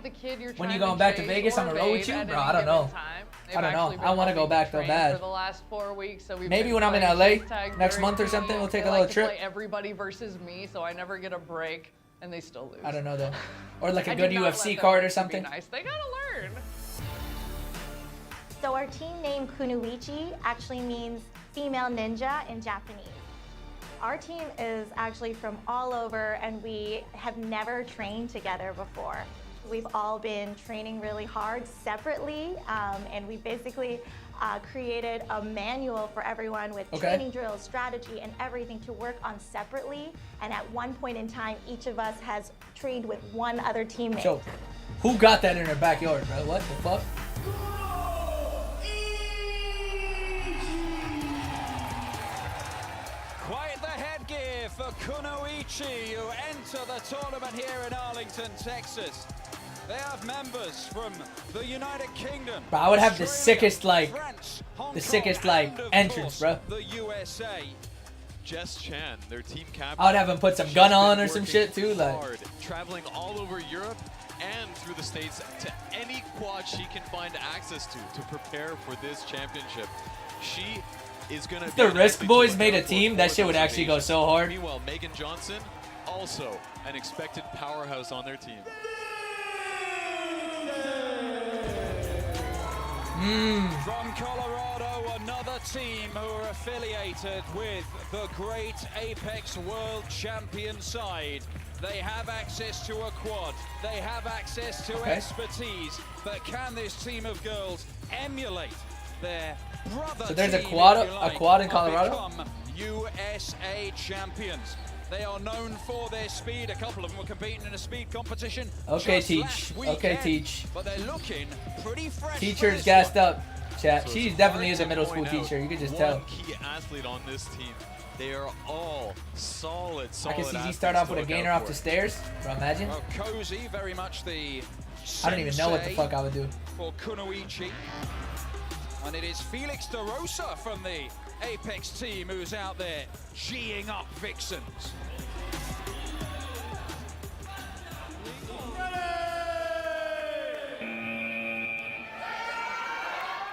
the kid you're trying When you going back to chase Vegas, or I'm gonna roll with babe you? at Bro, any I don't given know. time. I don't know. They've I want to go actually back been though trained bad. for the last 4 weeks, so we've Maybe been when I'm in playing LA chase tag next very month or something, we'll take a they little like to trip. play everybody versus me, so I never get a break, and they still lose. I don't know though. Or like a I good did not let UFC them card or to be something. Nice. They gotta learn. So our team name Kunoichi actually means female ninja in Japanese. Our team is actually from all over, and we have never trained together before. We've all been training really hard separately, and we basically created a manual for everyone with training drills, strategy, and everything to work on separately. And at one point in time, each of us has trained with one other teammate. So, who got that in their backyard, bro? What the fuck? Quite the headgear for Kunoichi, who enter the tournament here in Arlington, Texas. They have members from the United Kingdom. Bro, I would have the sickest entrance, bro. The USA. Jess Chan, their team captain. I would have him put some gun on or some shit too, like. Hard, traveling all over Europe and through the States to any quad she can find access to prepare for this championship. She is gonna. If the Risk Boys made a team, that shit would actually go so hard. Meanwhile, Megan Johnson, also an expected powerhouse on their team. From Colorado, another team who are affiliated with the great Apex World Champion side. They have access to a quad. They have access to expertise. But can this team of girls emulate their brother So there's a team, quad if you like, in Colorado? become USA champions? They are known for their speed. A couple of them were competing in a speed competition. Okay, just Teach. last Okay, weekend, Teach. But they're looking pretty fresh. Teacher's gassed up, chat. She definitely is a middle school Point out teacher. You can just one tell. key athlete on this team. They are all solid I can see he athletes start off to with a look gainer out off the for. stairs. Bro, imagine. Well, Cozy, very much the I don't even know what the sensei fuck I would do. for Kunoichi. And it is Felix De Rosa from the Apex team who's out there G'ing up Vixens.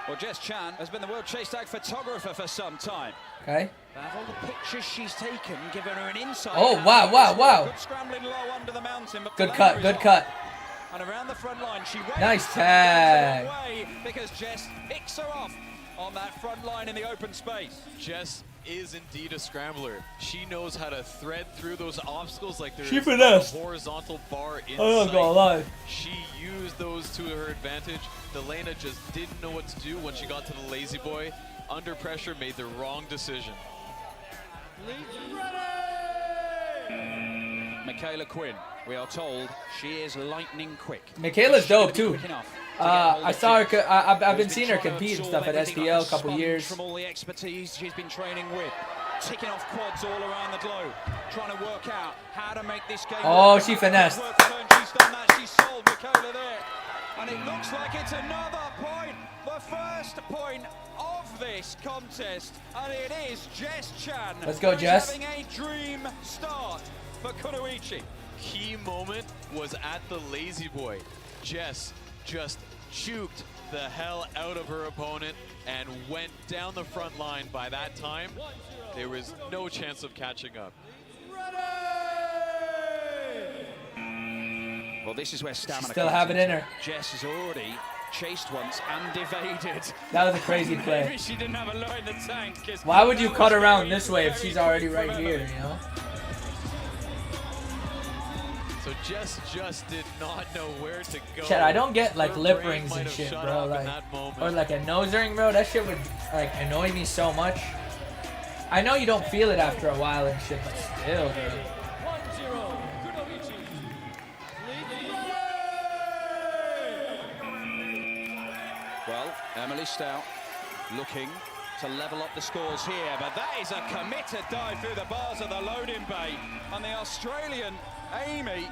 Well, Jess Chan has been the World Chase Tag photographer for some time. Okay. Of all the pictures she's taken, giving her an insight. Oh, wow, wow, wow. Good scrambling low under the mountain, but Good cut, good cut. And around the front line, she waits Nice tag. away because Jess picks her off on that front line in the open space. Jess is indeed a scrambler. She knows how to thread through those obstacles like there's She a finessed. horizontal bar in I'm not sight. gonna lie. She used those to her advantage. Delana just didn't know what to do when she got to the Lazy Boy. Under pressure, made the wrong decision. Michaela Quinn, we are told she is lightning quick. Michaela's dope too. Quick enough to get hold I of saw her. Jess. I've been Who's seeing her trying to compete and absorb stuff at everything SPL like a couple sponge years. From all the expertise she's been training with, ticking off quads all around the globe, trying to work out how to make this game. Oh, work. she finessed. Work for her, and she's done that. She's sold Michaela there, and it looks like it's another point, the first point of this contest, and it is Jess Chan. Let's go, who's Jess. Having a dream start for Kunoichi. Key moment was at the Lazy Boy. Jess just juked the hell out of her opponent and went down the front line. By that time, there was no chance of catching up. Well, this is where stamina Still comes have it in into her. Jess has already chased once and evaded. That was a crazy play. Maybe she didn't have a low in the tank. 'Cause Why would you that cut was around very, this way if very she's already quick right from here, Emily. you know? So Jess just did not know where to go. Chat, I don't get like Her lip brain rings might and have shit, shut bro. off in Like, that moment. or like a nose ring, bro. That shit would like annoy me so much. I know you don't feel it after a while and shit, but still, bro. Well, Emily Stout looking to level up the scores here, but that is a committed dive through the bars of the loading bay, and the Australian Amy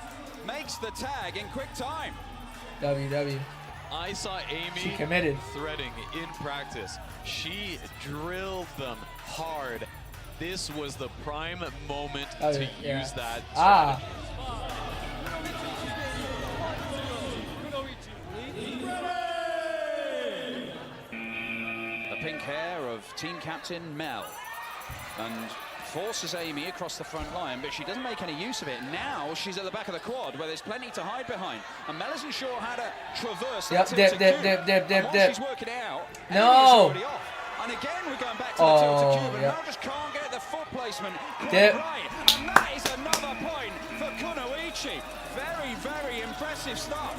makes the tag in quick time. WW. I saw She Amy committed. threading in practice. She drilled them hard. This was the prime moment Oh, to yeah. use that Ah. The pink hair of team captain Mel, and forces Amy across the front line, but she doesn't make any use of it. Now she's at the back of the quad where there's plenty to hide behind, and Mel isn't sure how to traverse Yep, that dip, tilted dip, cube. dip, dip, And dip, while dip. she's working it out, No. Amy is already off. And again we're going back to the tilted cube, and yep. Mel just can't get the foot placement quite Dip. right. And that is another point for Kunoichi. Very, very impressive stuff.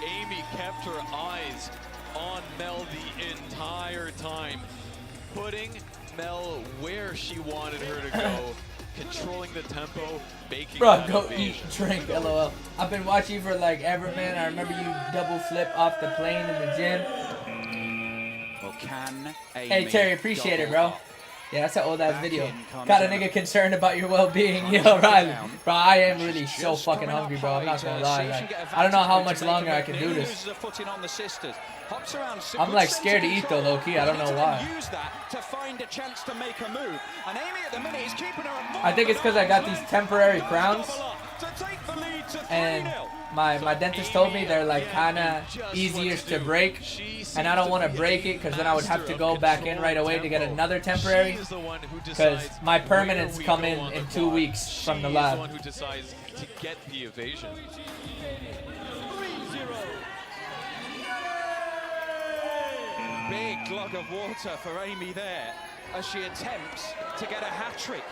Amy kept her eyes on Mel the entire time, putting Mel where she wanted her to go, controlling the tempo, making Bro, that go evasion. eat, drink, lol. I've been watching you for like ever, man. I remember you double flip off the plane in the gym. Well, can Hey, Amy Terry, appreciate it, double bro. Yeah, that's an old ass video. comes Got a Emma. nigga concerned about your well-being. Yo, Riley. Bro, I am really so fucking hungry, bro. I'm not gonna lie. Like, I don't know how much longer I can do this. I'm like scared to eat though, low key. I don't know why. Use that to find a chance to make a move. And Amy at the minute is keeping her at I think it's because I got these temporary crowns, and my dentist told me they're like kind of easier to break, and I don't want to break it because then I would have to go back in right away to get another temporary, because my permanents come in 2 weeks from the She is the lab. one who decides to get the evasion. Big glug of water for Amy there as she attempts to get a hat-trick.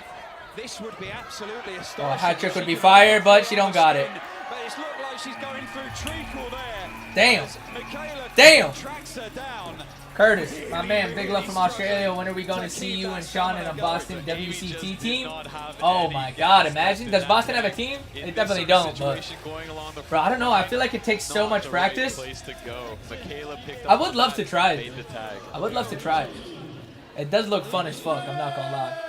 This would be absolutely Oh, a astonishing. hat trick would be fire, but she don't got it. But it's looked like she's going through treacle there. Damn. Michaela Damn. tracks her down. Curtis, my man, big love from Australia. When are we going to see you and Sean in a Boston WCT team? Oh my God, imagine. Does Boston have a team? They definitely don't, but bro, I don't know. I feel like it takes so much practice. I would love to try it. I would love to try it. It does look fun as fuck, I'm not gonna lie.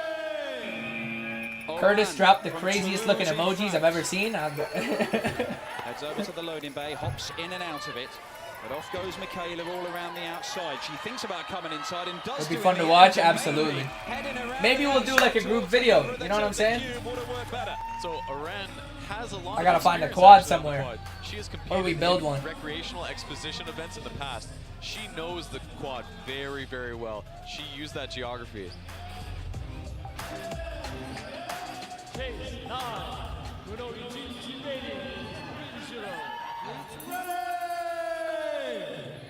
Curtis dropped the craziest looking emojis I've ever seen. Heads over to the loading bay, hops in and out of it. But off goes Michaela all around the outside. She thinks about coming inside and does. It'd be fun to watch, absolutely. Maybe we'll do like a group video, you know what I'm saying? So Iran has a lot I gotta of find a experience quad at somewhere. quad. She has Or we competed build in one. recreational exposition events in the past. She knows the quad very, very well. She used that geography.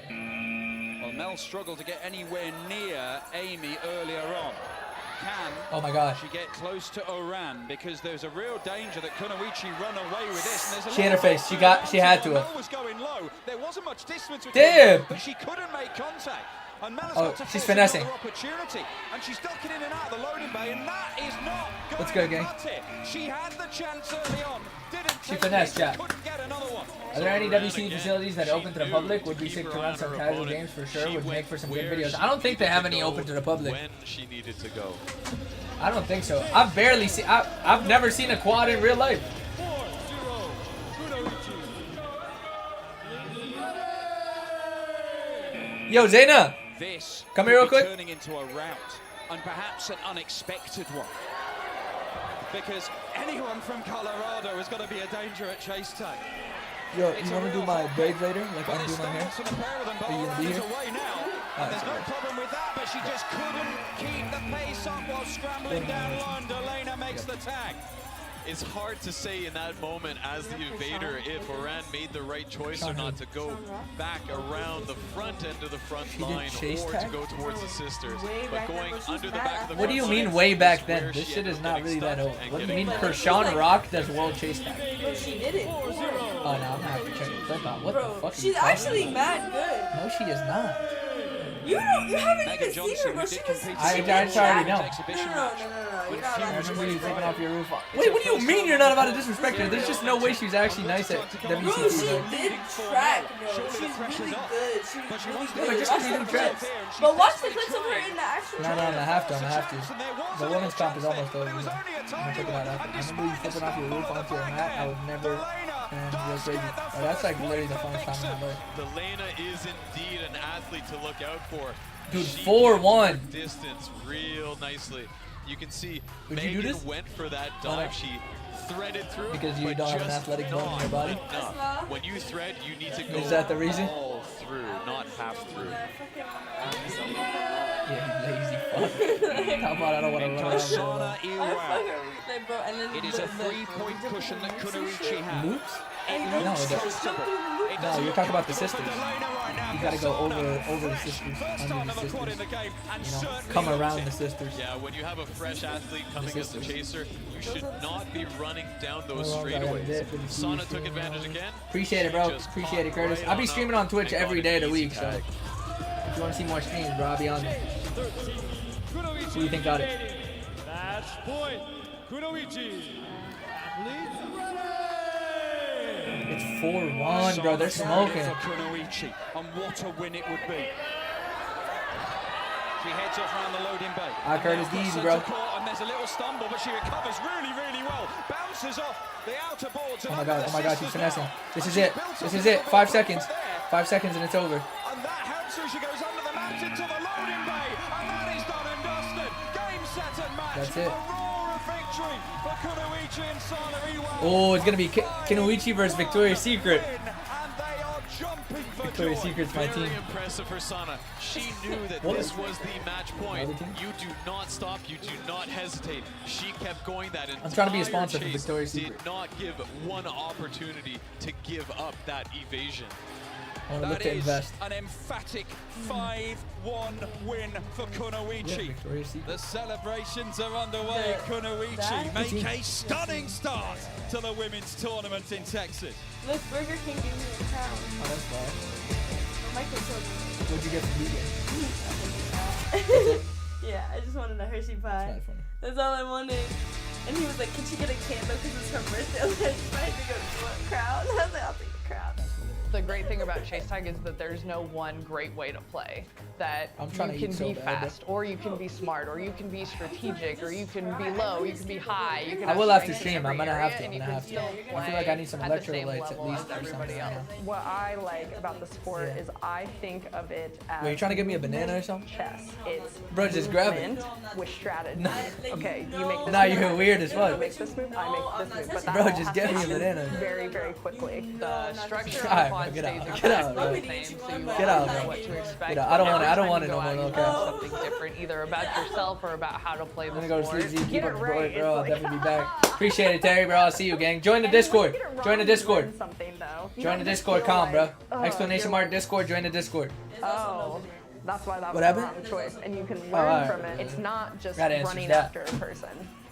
Well, Mel struggled to get anywhere near Amy earlier on. Can Oh my gosh. she get close to Oran? Because there's a real danger that Kunoichi run away with this. And there's a She hit her face. She had to Mel have. was going low. There wasn't much distance between Damn. them, but she couldn't make contact. And Mel has Oh, got to she's force finessing. another opportunity. And she's ducking in and out of the loading bay, and that is not going Let's go, to gang. cut it. She had the chance early on. Didn't She take finessed, it, yeah. couldn't get another one. Are there any WC facilities that are open to the public? Would be sick to run some casual games for sure. Would make for some good videos. I don't think they have any open to the public. When she needed to go. I don't think so. I've barely seen. I've never seen a quad in real life. Yo, Zaina. This Come here real could be quick. turning into a rout, and perhaps an unexpected one. Because anyone from Colorado has got to be a danger at chase tag. Yo, you want to do my braids later? Like I'm doing my hair? Are Are you gonna be here? away now. And there's no problem with that, but she just couldn't keep the pace up while scrambling down line. Delena makes the tag. It's hard to say in that moment as the evader if Oran made the right choice or not to go back around the front end of the front She did line chase or tag? to go towards the sisters. But going under the back of the What do front you line mean way back where then? This she shit ended is up not getting really that stuck old. and What do you getting mean caught. Kershawn Rock does world chase tag? Bro, she did it. Oh no, I'm gonna have to check the clip out. What the fuck are you She's talking actually about? mad good. No, she is not. You haven't even seen her, bro. She was. I already know. No. You're not I allowed remember you to. flipping off your roof. Wait, what do you mean you're not about to disrespect her? There's just no way she's actually nice at Bro, WCT. she bro. did track, bro. She's really good. She was really Yeah, but good. just because you do tracks. But watch the clips of her in the actual. No, I have to. I have to. The women's comp is almost over. I'm gonna check it out after. I remember you flipping off your roof onto a mat. I would never. And real crazy. Oh, that's like literally the funnest time in my life. Delena is indeed an athlete to look out for. Dude, She 4-1. did distance real nicely. You can see Would you do Megan this? went for that Why not? dive. She threaded through. Because you but don't have an just athletic bone in not your body? enough. When you thread, you need to go Is that the reason? all through, not half through. Yeah, lazy fuck. How about I don't want to run around with Kosana Iwao. It is a 3-point cushion that Kunoichi has. loops? It No, looks the- comfortable. It No, doesn't you're look talking about the comfortable sisters. for Delena right now. You gotta go over the sisters, First under the quad in sisters. the game, and You know, certainly come not around it. the sisters. Yeah, when you have a fresh athlete coming as a chaser, you should not be running down those Well, I gotta straightaways. dip and Sana see took if you advantage know. again. Appreciate it, bro. Appreciate it, Curtis. I'll be streaming on Twitch every day of the week, so you want to see more streams, bro, I'll be on there. Who do you think got it? Match point. Kunoichi. Athletes ready. It's 4-1, bro. They're smoking. For Kunoichi, and what a win it would be. She heads off around the loading bay. I heard it's easy, bro. And there's a little stumble, but she recovers really, really well. Bounces off the outer boards. Oh my god, she's finessing. This is it. This is it. 5 seconds. 5 seconds and it's over. And that helps her. She goes under the mat into the loading bay. And that is done and dusted. Game, set, and match. That's it. A roar of victory for Kunoichi and Sana Iwao. Oh, it's going to be Kunoichi versus Victoria's Secret. Victoria's Secret's my team. Very impressive for Sana. She knew that this was the match point. You do not stop. You do not hesitate. She kept going that entire I'm trying to be a sponsor for chase. Victoria's Secret. Did not give one opportunity to give up that evasion. I want to look That to is invest. an emphatic 5-1 win for Kunoichi. The celebrations are underway. Kunoichi make a stunning start to the women's tournament in Texas. Look, Burger King gave me a crown. Oh, that's fine. Michael told me. What'd you get from vegan? Yeah, I just wanted a Hershey pie. That's not funny. That's all I wanted. And he was like, can she get a candle because it's her birthday? I was like, I had to go to a crown. I was like, I'll take the crown. The great thing about chase tag is that there's no one great way to play. That I'm trying you to can eat so be bad. fast, or you can be smart, or you can be strategic, or you can be low, you can be high. You can I will have to strengths in stream. I'm every going to have area, to. and I'm you going to can have to. still I feel like I need some play at the same electrolytes at level least as or everybody something. else. What I like about the sport is I think of it as Wait, you trying to give me a banana or something? chess. It's Bro, just grab it. movement with strategy. Okay, you make this Nah, move, you're weird as fuck. You make this move, I make this move. But that Bro, all just has get to me a happen banana. very, very quickly. The structure of Alright, the bro, quad get stays out. exactly Get out, the bro. same, so you Get out, know bro. what to expect. Get out. I don't want it. I don't want it Every no time more, you no go out, cap. you learn something different, either about yourself or about how to play I'm the gonna go to sport. sleep. Z, keep up the right, board, bro. I'll it's like- definitely be back. Appreciate it, Terry, bro. I'll see you, gang. Join the Discord. Join the Discord. Something though. You Join don't the just Discord, feel calm, bro. like, oh, Exclamation you're- mark Discord. Join the Discord. Oh, that's why that What was the happened? wrong choice. And you can learn alright. from it. It's not just That answers running that. after a person.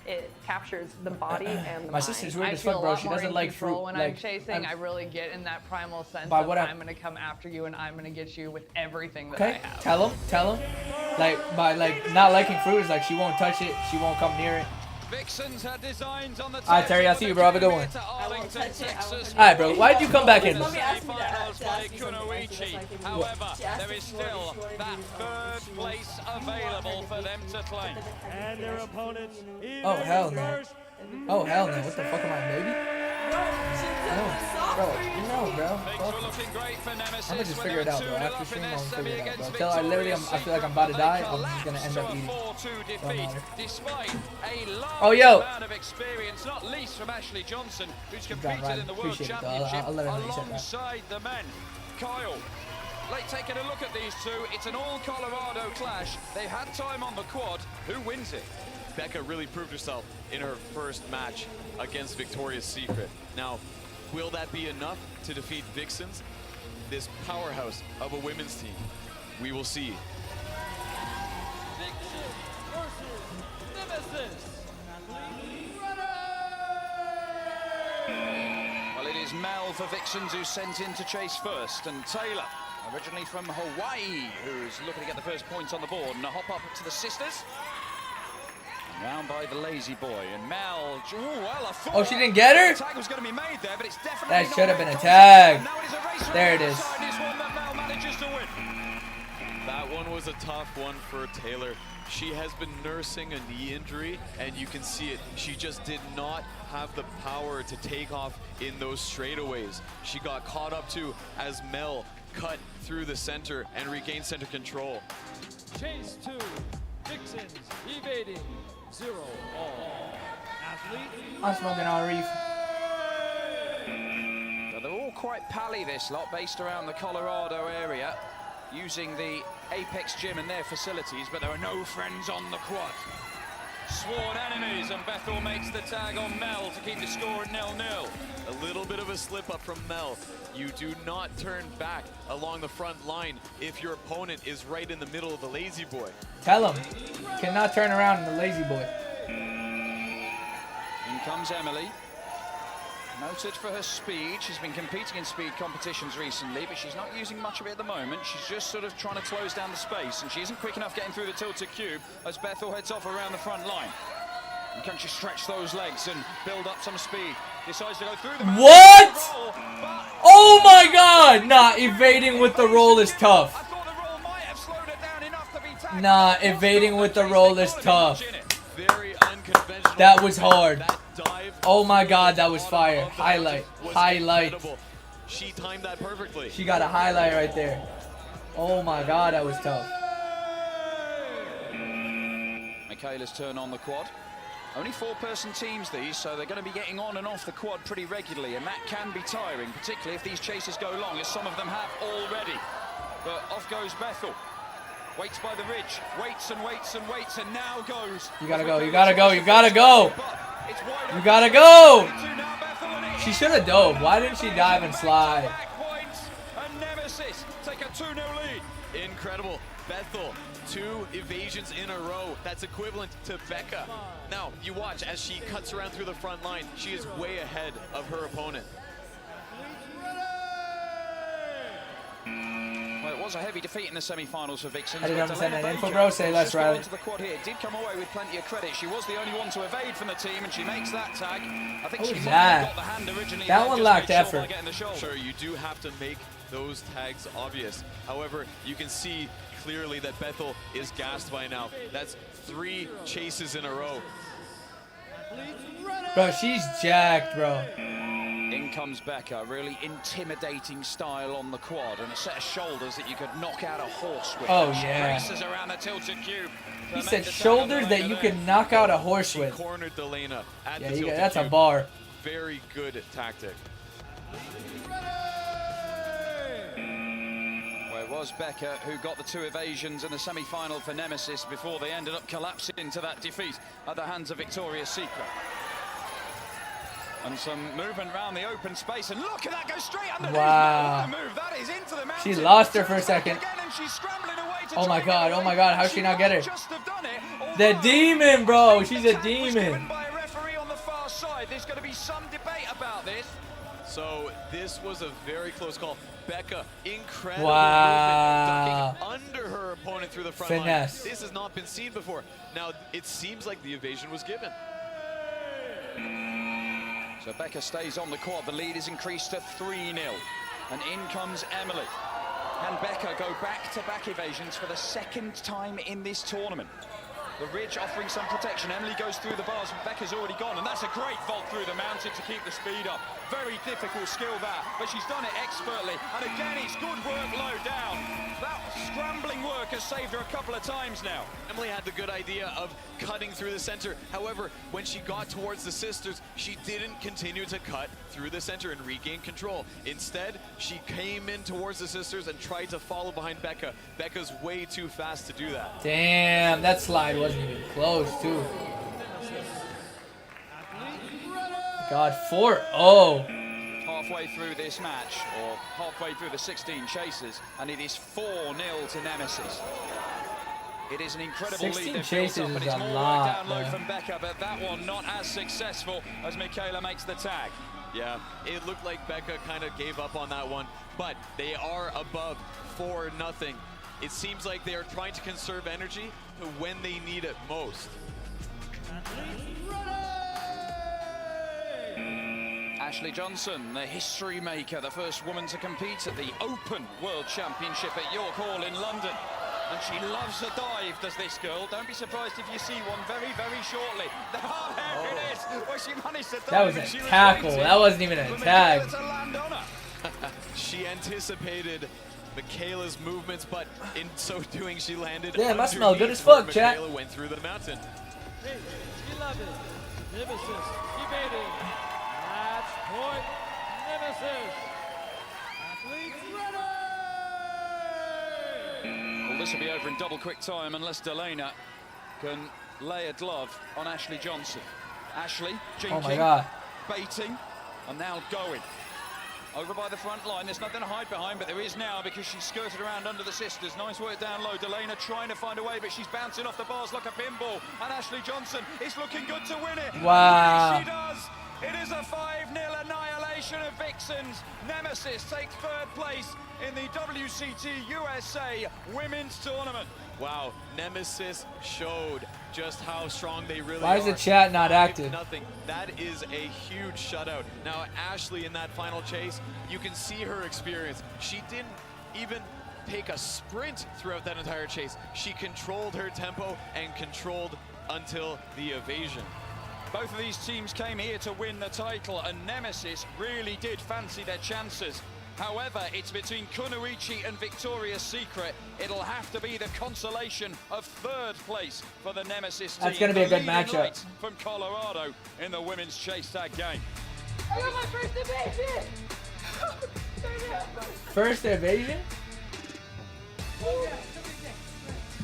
It captures the body and the My mind. sister's weird I as feel fuck, a bro. lot She more doesn't in like control fruit. when Like, I'm chasing. I really get in that primal sense By of what I'm going to come after you and I'm going to get you with everything that okay, I have. tell him. Like, by like not liking fruit is like she won't touch it. She won't come near it. Vixens had designs on the Alright, Terry, I'll see you, bro. Have a good one. Arlington, Texas. Alright, bro. Why'd you come back in? Semi-finals by Kunoichi. However, there is still that third place available for them to claim. And their opponent is Oh, hell no. Oh, hell no. What the fuck am I, baby? No, bro. No, bro. Things were looking great for Nemesis. I'm gonna just when figure it they were out, bro. 2-0 After up stream, in I'm their gonna figure it out, bro. against Until I literally, I feel like I'm about to die. I'm just gonna end up eating. 4-2 defeat, matter. despite a large Oh, yo. amount of experience, not least from Ashley Johnson, who's Good job, competed Ryan. in the World Appreciate it, though. Championship I'll let her know you said that. alongside the men. Kyle, like taking a look at these two, it's an all-Colorado clash. They've had time on the quad. Who wins it? Becca really proved herself in her first match against Victoria's Secret. Now, will that be enough to defeat Vixens, this powerhouse of a women's team? We will see. Well, it is Mel for Vixens who's sent in to chase first, and Taylor, originally from Hawaii, who's looking to get the first points on the board, and a hop up to the sisters. Round by the lazy boy, and Mel. Oh, well, I thought Oh, she didn't get her? a tag was going to be made there, but it's definitely That not should have where been a it tag. comes from. Now it is a race There from it the is. outside, this one that Mel manages to win. That one was a tough one for Taylor. She has been nursing a knee injury, and you can see it. She just did not have the power to take off in those straightaways. She got caught up too as Mel cut through the center and regained center control. Chase 2, Vixens evading 0 all. Athlete. I'm smoking on reef. So they're all quite pally, this lot, based around the Colorado area, using the Apex Gym and their facilities, but there are no friends on the quad. Sworn enemies, and Bethel makes the tag on Mel to keep the score at 0-0. A little bit of a slip up from Mel. You do not turn back along the front line if your opponent is right in the middle of the lazy boy. Tell him. Cannot turn around in the lazy boy. In comes Emily. Noted for her speed. She's been competing in speed competitions recently, but she's not using much of it at the moment. She's just sort of trying to close down the space, and she isn't quick enough getting through the tilted cube as Bethel heads off around the front line. And can she stretch those legs and build up some speed? Decides to go through the What? Oh my god! Nah, evading with the roll is tough. Nah, evading with the roll is tough. That was hard. Oh my god, that was fire. Highlight. Highlight. She timed that perfectly. She got a highlight right there. Oh my god, that was tough. Michaela's turn on the quad. Only 4-person teams these, so they're going to be getting on and off the quad pretty regularly, and that can be tiring, particularly if these chases go long, as some of them have already. But off goes Bethel. Waits by the ridge, waits and waits and waits, and now goes. You gotta go, you gotta go, you gotta go! You gotta go! She should have dove. Why didn't she dive and slide? And Nemesis take a 2-0 lead. Incredible. Bethel, 2 evasions in a row. That's equivalent to Becca. Now, you watch as she cuts around through the front line. She is way ahead of her opponent. Well, it was a heavy defeat in the semi-finals for Vixens. I didn't understand that info, bro. Say less, Riley. The quad here did come away with plenty of credit. She was the only one to evade from the team, and she makes that tag. I think she got the hand originally. That one lacked effort. Sure, you do have to make those tags obvious. However, you can see clearly that Bethel is gassed by now. That's 3 chases in a row. Bro, she's jacked, bro. In comes Becca, really intimidating style on the quad, and a set of shoulders that you could knock out a horse with. Oh, She yeah. races around the tilted cube. He said shoulders that you could knock out a horse with. Cornered Delana at Yeah, the tilted that's a cube. bar. Very good tactic. Well, it was Becca who got the 2 evasions in the semi-final for Nemesis before they ended up collapsing to that defeat at the hands of Victoria's Secret. And some movement around the open space, and look at that go straight underneath. Wow. What a move. That is into the mountain. She lost her for a second. Again, and she's scrambling away to Oh my try god, how'd she not get her? The demon, bro, she's a demon. by a referee on the far side. There's going to be some debate about this. So this was a very close call. Becca, incredible Wow. movement, ducking under her opponent through the front Finesse. line. This has not been seen before. Now, it seems like the evasion was given. So Becca stays on the quad. The lead is increased to 3-0. And in comes Emily. Can Becca go back-to-back evasions for the 2nd time in this tournament? The ridge offering some protection. Emily goes through the bars, and Becca's already gone. And that's a great vault through the mountain to keep the speed up. Very difficult skill that, but she's done it expertly. And again, it's good work low down. That scrambling work has saved her a couple of times now. Emily had the good idea of cutting through the center. However, when she got towards the sisters, she didn't continue to cut through the center and regain control. Instead, she came in towards the sisters and tried to follow behind Becca. Becca's way too fast to do that. Damn, that slide wasn't even close, too. God, 4-0. Halfway through this match, or halfway through the 16 chases, and it is 4-0 to Nemesis. It is an incredible 16 lead they've chases built up, and is it's a more lot, right down low man. from Becca, but that one not as successful as Michaela makes the tag. Yeah, it looked like Becca kind of gave up on that one, but they are above 4-0. It seems like they are trying to conserve energy to when they need it most. Ashley Johnson, the history maker, the first woman to compete at the Open World Championship at York Hall in London. And she loves a dive, does this girl. Don't be surprised if you see one very, very shortly. There it is. Well, she managed to dive. That was and a she tackle. waiting That wasn't even a for tag. Michaela to land on her. She anticipated Michaela's movements, but in so doing, she landed. Damn, I smell good as underneath fuck, where chat. Michaela went through the mountain. 11. Nemesis evading. Match point. Nemesis. Athletes ready. Well, this will be over in double quick time unless Delana can lay a glove on Ashley Johnson. Ashley, jinking, Oh my god. baiting, and now going. Over by the front line, there's nothing to hide behind, but there is now because she's skirted around under the sisters. Nice work down low. Delana trying to find a way, but she's bouncing off the bars like a pinball. And Ashley Johnson is looking good to win it. Wow. Yes, she does. It is a 5-0 annihilation. combination of Vixens. Nemesis takes third place in the WCT USA Women's Tournament. Wow, Nemesis showed just how strong they really are. Why is the chat not active? Nothing. That is a huge shutout. Now, Ashley in that final chase, you can see her experience. She didn't even take a sprint throughout that entire chase. She controlled her tempo and controlled until the evasion. Both of these teams came here to win the title, and Nemesis really did fancy their chances. However, it's between Kunoichi and Victoria's Secret. It'll have to be the consolation of third place for the Nemesis team. That's going to be a good The leading matchup. light from Colorado in the women's chase tag game. I got my first evasion! First evasion?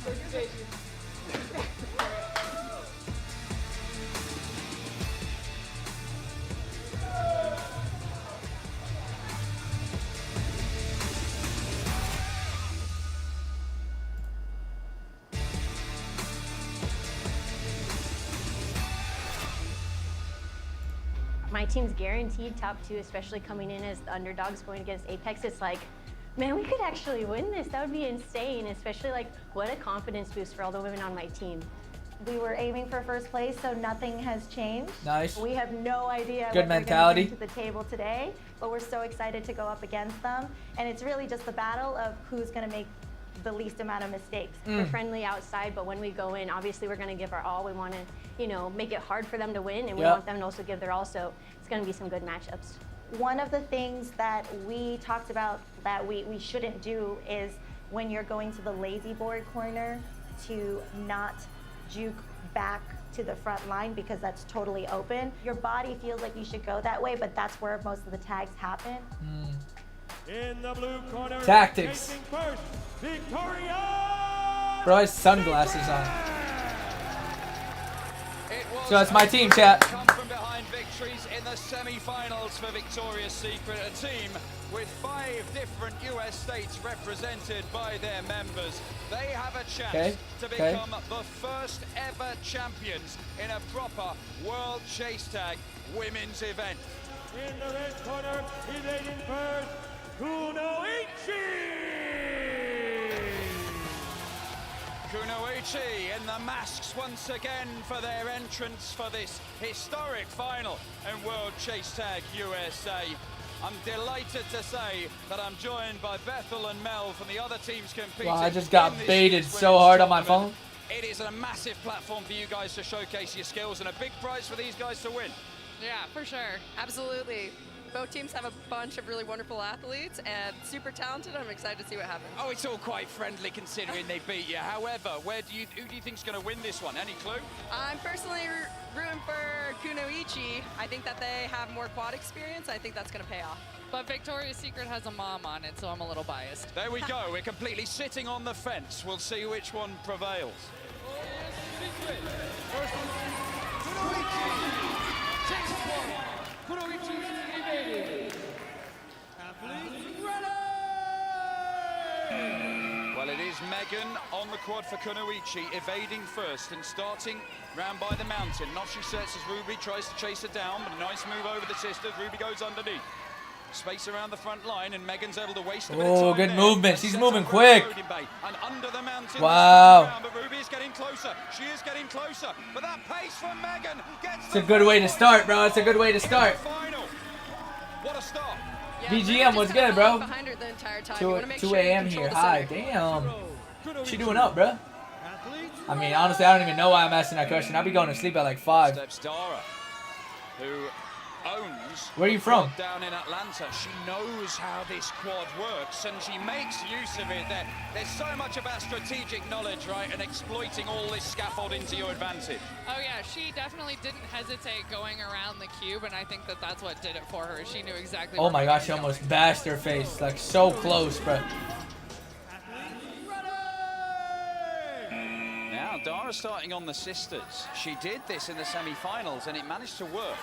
First evasion. My team's guaranteed top 2, especially coming in as the underdogs going against Apex. It's like, man, we could actually win this. That would be insane, especially like what a confidence boost for all the women on my team. We were aiming for first place, so nothing has changed. Nice. We have no idea Good what mentality. they're going to bring to the table today, but we're so excited to go up against them. And it's really just the battle of who's going to make the least amount of mistakes. We're friendly outside, but when we go in, obviously we're going to give our all. We want to, you know, make it hard for them to win, and we Yep. want them to also give their all. So it's going to be some good matchups. One of the things that we talked about that we shouldn't do is when you're going to the lazy board corner to not juke back to the front line because that's totally open. Your body feels like you should go that way, but that's where most of the tags happen. In the blue corner, Tactics. chasing first, Victoria! Bro has sunglasses on. It was So that's my team, chat. come from behind victories in the semi-finals for Victoria's Secret, a team with 5 different US states represented by their members. They have a chance to become the first ever champions in a proper World Chase Tag women's event. In the red corner, evading first, Kunoichi in the masks once again for their entrance for this historic final in World Chase Tag USA. I'm delighted to say that I'm joined by Bethel and Mel from the other teams competing. Wow, I just got in this baited year's so women's hard on my tournament. phone. It is a massive platform for you guys to showcase your skills and a big prize for these guys to win. Yeah, for sure. Absolutely. Both teams have a bunch of really wonderful athletes and super talented. I'm excited to see what happens. Oh, it's all quite friendly considering they beat you. However, who do you think is going to win this one? Any clue? I'm personally rooting for Kunoichi. I think that they have more quad experience. I think that's going to pay off. But Victoria's Secret has a mom on it, so I'm a little biased. There we go. We're completely sitting on the fence. We'll see which one prevails. Well, it is Megan on the quad for Kunoichi, evading first and starting round by the mountain. Not she sets as Ruby tries to chase her down, but a nice move over the sisters. Ruby goes underneath. Space around the front line, and Megan's able to waste a bit of time. Oh, good there. movement. She's moving quick. And under the mountain, Wow. but Ruby is getting closer. She is getting closer. But that pace from Megan gets It's a good way to start, bro. It's a good way to start. final. What a start. BGM was good, bro. Behind her the entire time. You wanna make 2 sure you a.m. control here. the Hi, center. damn. She doing up, bro? I mean, honestly, I don't even know why I'm asking that question. I'll be going to sleep at like 5. Steps Dara, who owns Where are you the from? quad down in Atlanta. She knows how this quad works and she makes use of it. There's so much about strategic knowledge, right, and exploiting all this scaffolding to your advantage. Oh yeah, she definitely didn't hesitate going around the cube, and I think that that's what did it for her. She knew exactly. Oh where my she gosh, was she going. almost bashed her face. Like, so close, bro. Now, Dara starting on the sisters. She did this in the semi-finals and it managed to work.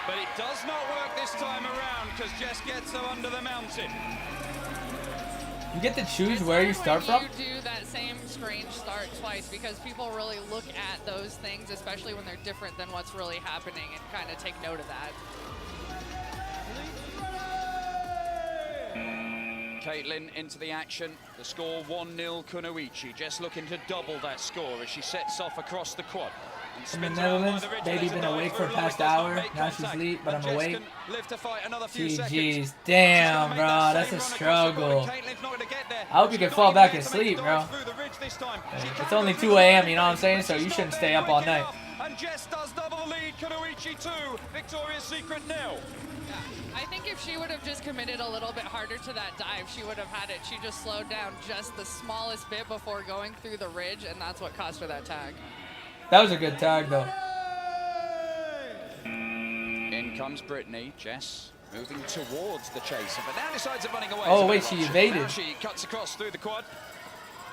But it does not work this time around because Jess gets her under the mountain. You get to choose where you start from? You do that same strange start twice because people really look at those things, especially when they're different than what's really happening, and kind of take note of that. Caitlin into the action. The score 1-0 Kunoichi. Just looking to double that score as she sets off across the quad. In the Netherlands, baby been awake for the past hour. Now she's asleep, but I'm awake. GG's. Damn, bro, that's a struggle. I hope you can fall back and sleep, bro. It's only 2 a.m., you know what I'm saying? So you shouldn't stay up all night. And Jess does double the lead. Kunoichi 2, Victoria's Secret 0. I think if she would have just committed a little bit harder to that dive, she would have had it. She just slowed down just the smallest bit before going through the ridge, and that's what cost her that tag. That was a good tag, though. In comes Brittany. Jess moving towards the chaser, but now decides of running away. Oh, wait, she evaded. Now she cuts across through the quad.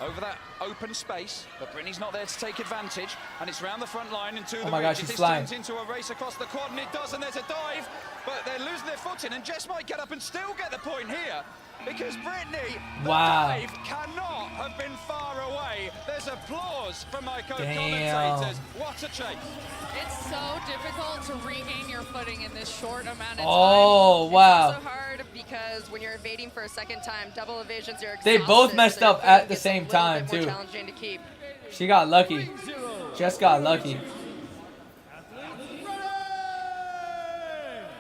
Over that open space, but Brittany's not there to take advantage, and it's round the front line into the Oh my gosh, she's flying. Turns into a race across the quad, and it does, and there's a dive, but they're losing their footing, and Jess might get up and still get the point here, because Brittany, the dive cannot have been far away. There's applause from my co-commentators. What a chase. It's so difficult to regain your footing in this short amount of time. Oh, wow. It's also hard because when you're evading for a second time, double evasions are exhausted. They both messed so up at the same time, more too. challenging to keep. She got lucky. Just got lucky.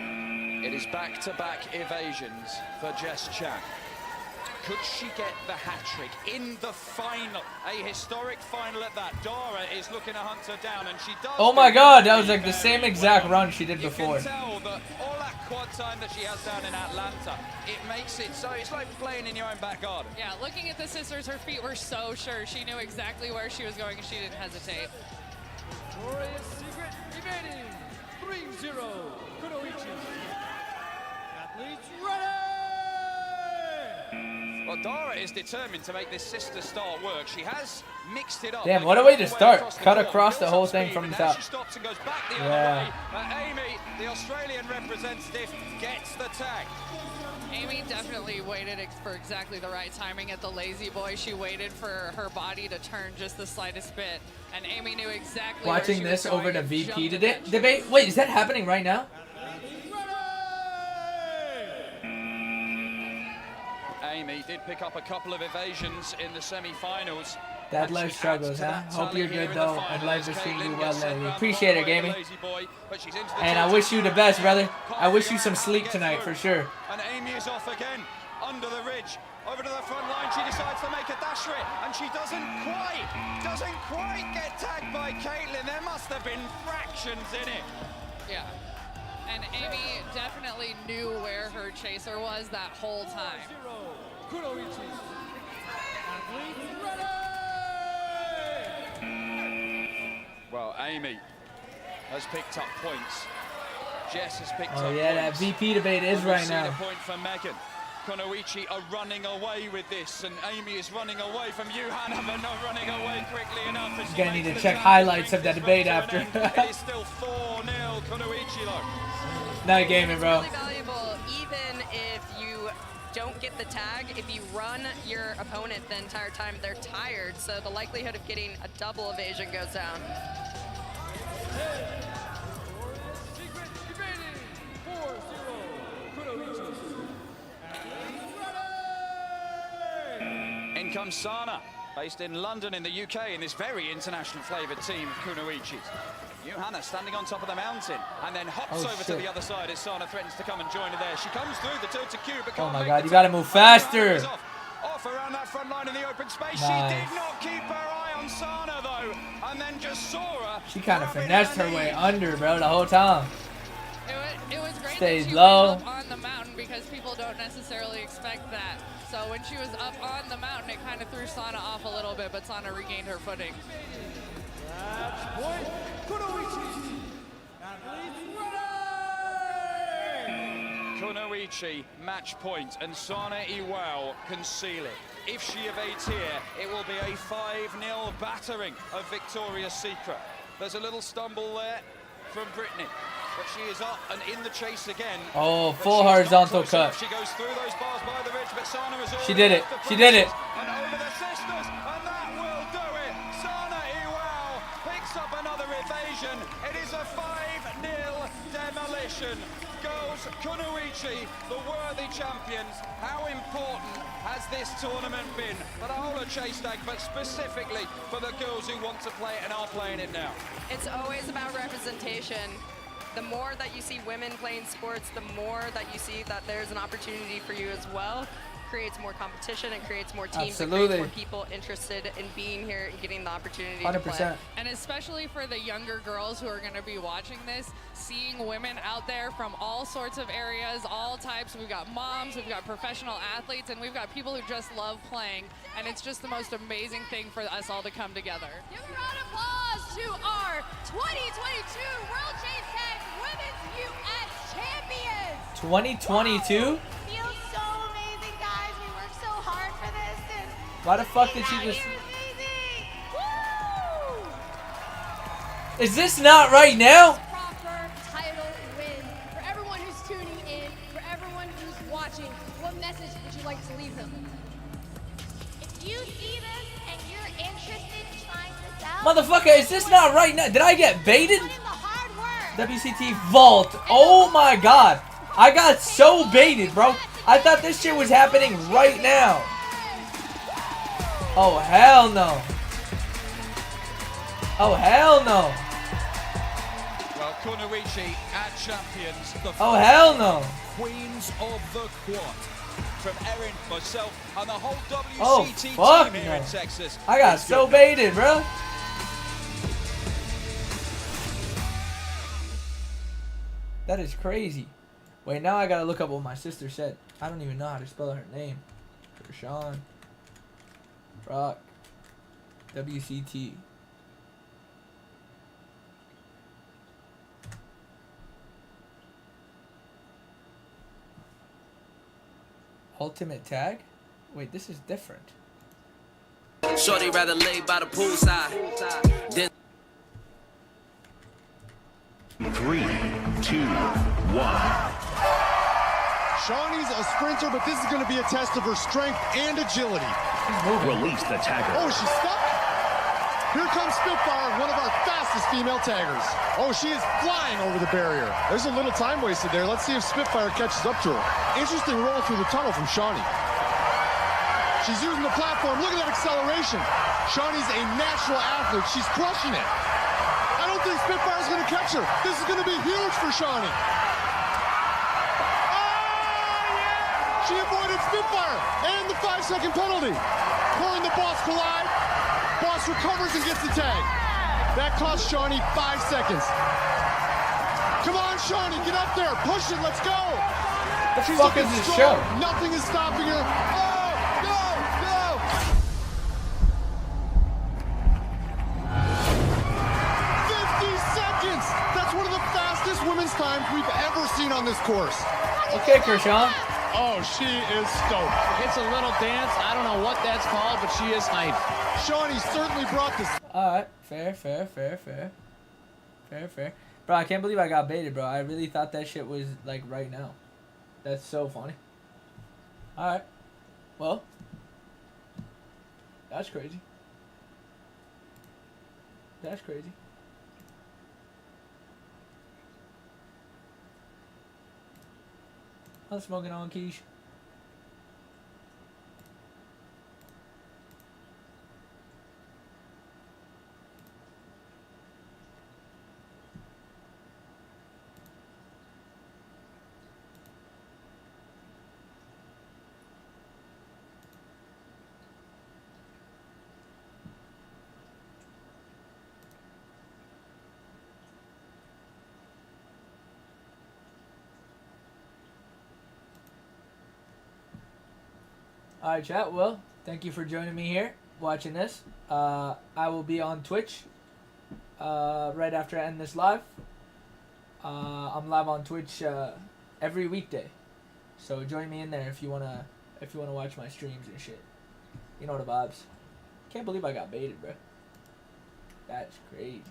It is back-to-back evasions for Jess Chan. Could she get the hat-trick in the final? A historic final at that. Dara is looking to hunt her down, and she does. Oh my god, that was like the same exact run she did before. You can tell that all that quad time that she has down in Atlanta, it makes it so, it's like playing in your own back garden. Yeah, looking at the sisters, her feet were so sure. She knew exactly where she was going, and she didn't hesitate. Victoria's Secret remaining 3-0 Kunoichi. Athletes ready! Well, Dara is determined to make this sister start work. She has mixed it up. Damn, what a way to start. Cut across the whole thing from the top. She stops and goes back the other Yeah. way. Amy, the Australian representative, gets the tag. Amy definitely waited for exactly the right timing at the lazy boy. She waited for her body to turn just the slightest bit, and Amy knew exactly Watching where she this was over going the and VP jumped debate. Wait, is that happening right now? Amy did pick up a couple of evasions in the semi-finals. That life struggles, huh? Hope you're good, though, and life is treating you well lately. Appreciate it, Gamey. And I wish you the best, brother. I wish you some sleep tonight, for sure. And Amy is off again, under the ridge. Over to the front line, she decides to make a dash for it, and she doesn't quite get tagged by Caitlin. There must have been fractions in it. Yeah. And Amy definitely knew where her chaser was that whole time. Well, Amy has picked up points. Jess has picked up Oh yeah, that points. VP debate is We've right seen now. a point for Megan. Kunoichi are running away with this, and Amy is running away from Johanna, but not running away quickly enough. You're gonna need to check highlights of that debate after. It is still 4-0 Kunoichi though. Night gaming, bro. It's really valuable, even if you don't get the tag. If you run your opponent the entire time, they're tired, so the likelihood of getting a double evasion goes down. Secret remaining 4-0 Kunoichi. In comes Sana, based in London in the UK, in this very international flavoured team of Kunoichis. Johanna standing on top of the mountain and then hops over to the other side as Sana threatens to come and join her there. She comes through the tilted cube, but Oh can't my make god, the you gotta tag. move faster. Off around that front line in the open space. Nice. She did not keep her eye on Sana though, and then just saw her. She kind of finessed her way under, bro, the whole time. It was great Stays that she low. was up on the mountain because people don't necessarily expect that. So when she was up on the mountain, it kind of threw Sana off a little bit, but Sana regained her footing. Match point, Kunoichi. Athletes ready! Kunoichi match point, and Sana Iwao can seal it. If she evades here, it will be a 5-0 battering of Victoria's Secret. There's a little stumble there from Brittany, but she is up and in the chase again. Oh, full horizontal cut. She goes through those bars by the ridge, but Sana is She did it. She did it. and over the sisters, and that will do it. Sana Iwao picks up another another evasion. It is a 5-0 demolition. Goes Kunoichi, the worthy champions. How important has this tournament been for the whole of Chase Tag, but specifically for the girls who want to play it and are playing it now? It's always about representation. The more that you see women playing sports, the more that you see that there's an opportunity for you as well. Creates more competition and creates more teams. Absolutely. And creates more people interested in being here and getting the opportunity 100%. to play. And especially for the younger girls who are going to be watching this, seeing women out there from all sorts of areas, all types. We've got moms, we've got professional athletes, and we've got people who just love playing. And it's just the most amazing thing for us all to come together. Give a round of applause to our 2022 World Chase Tag Women's US Champions. 2022? Feels so amazing, guys. We worked so hard for this. And Why the fuck did she just... Is this not right now? Proper title win. For everyone who's tuning in, for everyone who's watching, what message would you like to leave them? If you see this and you're interested in trying this out, Motherfucker, is this not right now? Did I get baited? WCT Vault. Oh my god. I got so baited, bro. I thought this shit was happening right now. Oh, hell no. Oh, hell no. Well, Kunoichi at champions. The Oh, hell no. Queens of the Quad. From Erin, myself, and the whole WCT Oh, fuck team here no. in Texas. I got It's so good. baited, bro. That is crazy. Wait, now I gotta look up what my sister said. I don't even know how to spell her name. Kershawn. Brock. WCT. Ultimate tag? Wait, this is different. Shorty rather lay by the poolside than 3, 2, 1. Shawnee's a sprinter, but this is going to be a test of her strength and agility. Release the tagger. Oh, she's stuck. Here comes Spitfire, one of our fastest female taggers. Oh, she is flying over the barrier. There's a little time wasted there. Let's see if Spitfire catches up to her. Interesting roll through the tunnel from Shawnee. She's using the platform. Look at that acceleration. Shawnee's a natural athlete. She's crushing it. I don't think Spitfire's going to catch her. This is going to be huge for Shawnee. She avoided Spitfire and the 5-second penalty. Her and the Boss collide. Boss recovers and gets the tag. That cost Shawnee 5 seconds. Come on, Shawnee, get up there. Push it, let's go. The She's fuck is looking this strong. show? Nothing is stopping her. Oh, no, no. 50 seconds. That's one of the fastest women's times we've ever seen on this course. Okay, Kershaw. Oh, she is stoked. It's a little dance. I don't know what that's called, but she is hyped. Shawnee certainly brought this. Alright, fair. Bro, I can't believe I got baited, bro. I really thought that shit was, like, right now. That's so funny. Alright. Well. That's crazy. That's crazy. I'm smoking on quiche. Alright, chat. Well, thank you for joining me here, watching this. I will be on Twitch right after I end this live. I'm live on Twitch every weekday, so join me in there if you wanna watch my streams and shit. You know the vibes. Can't believe I got baited, bro. That's crazy.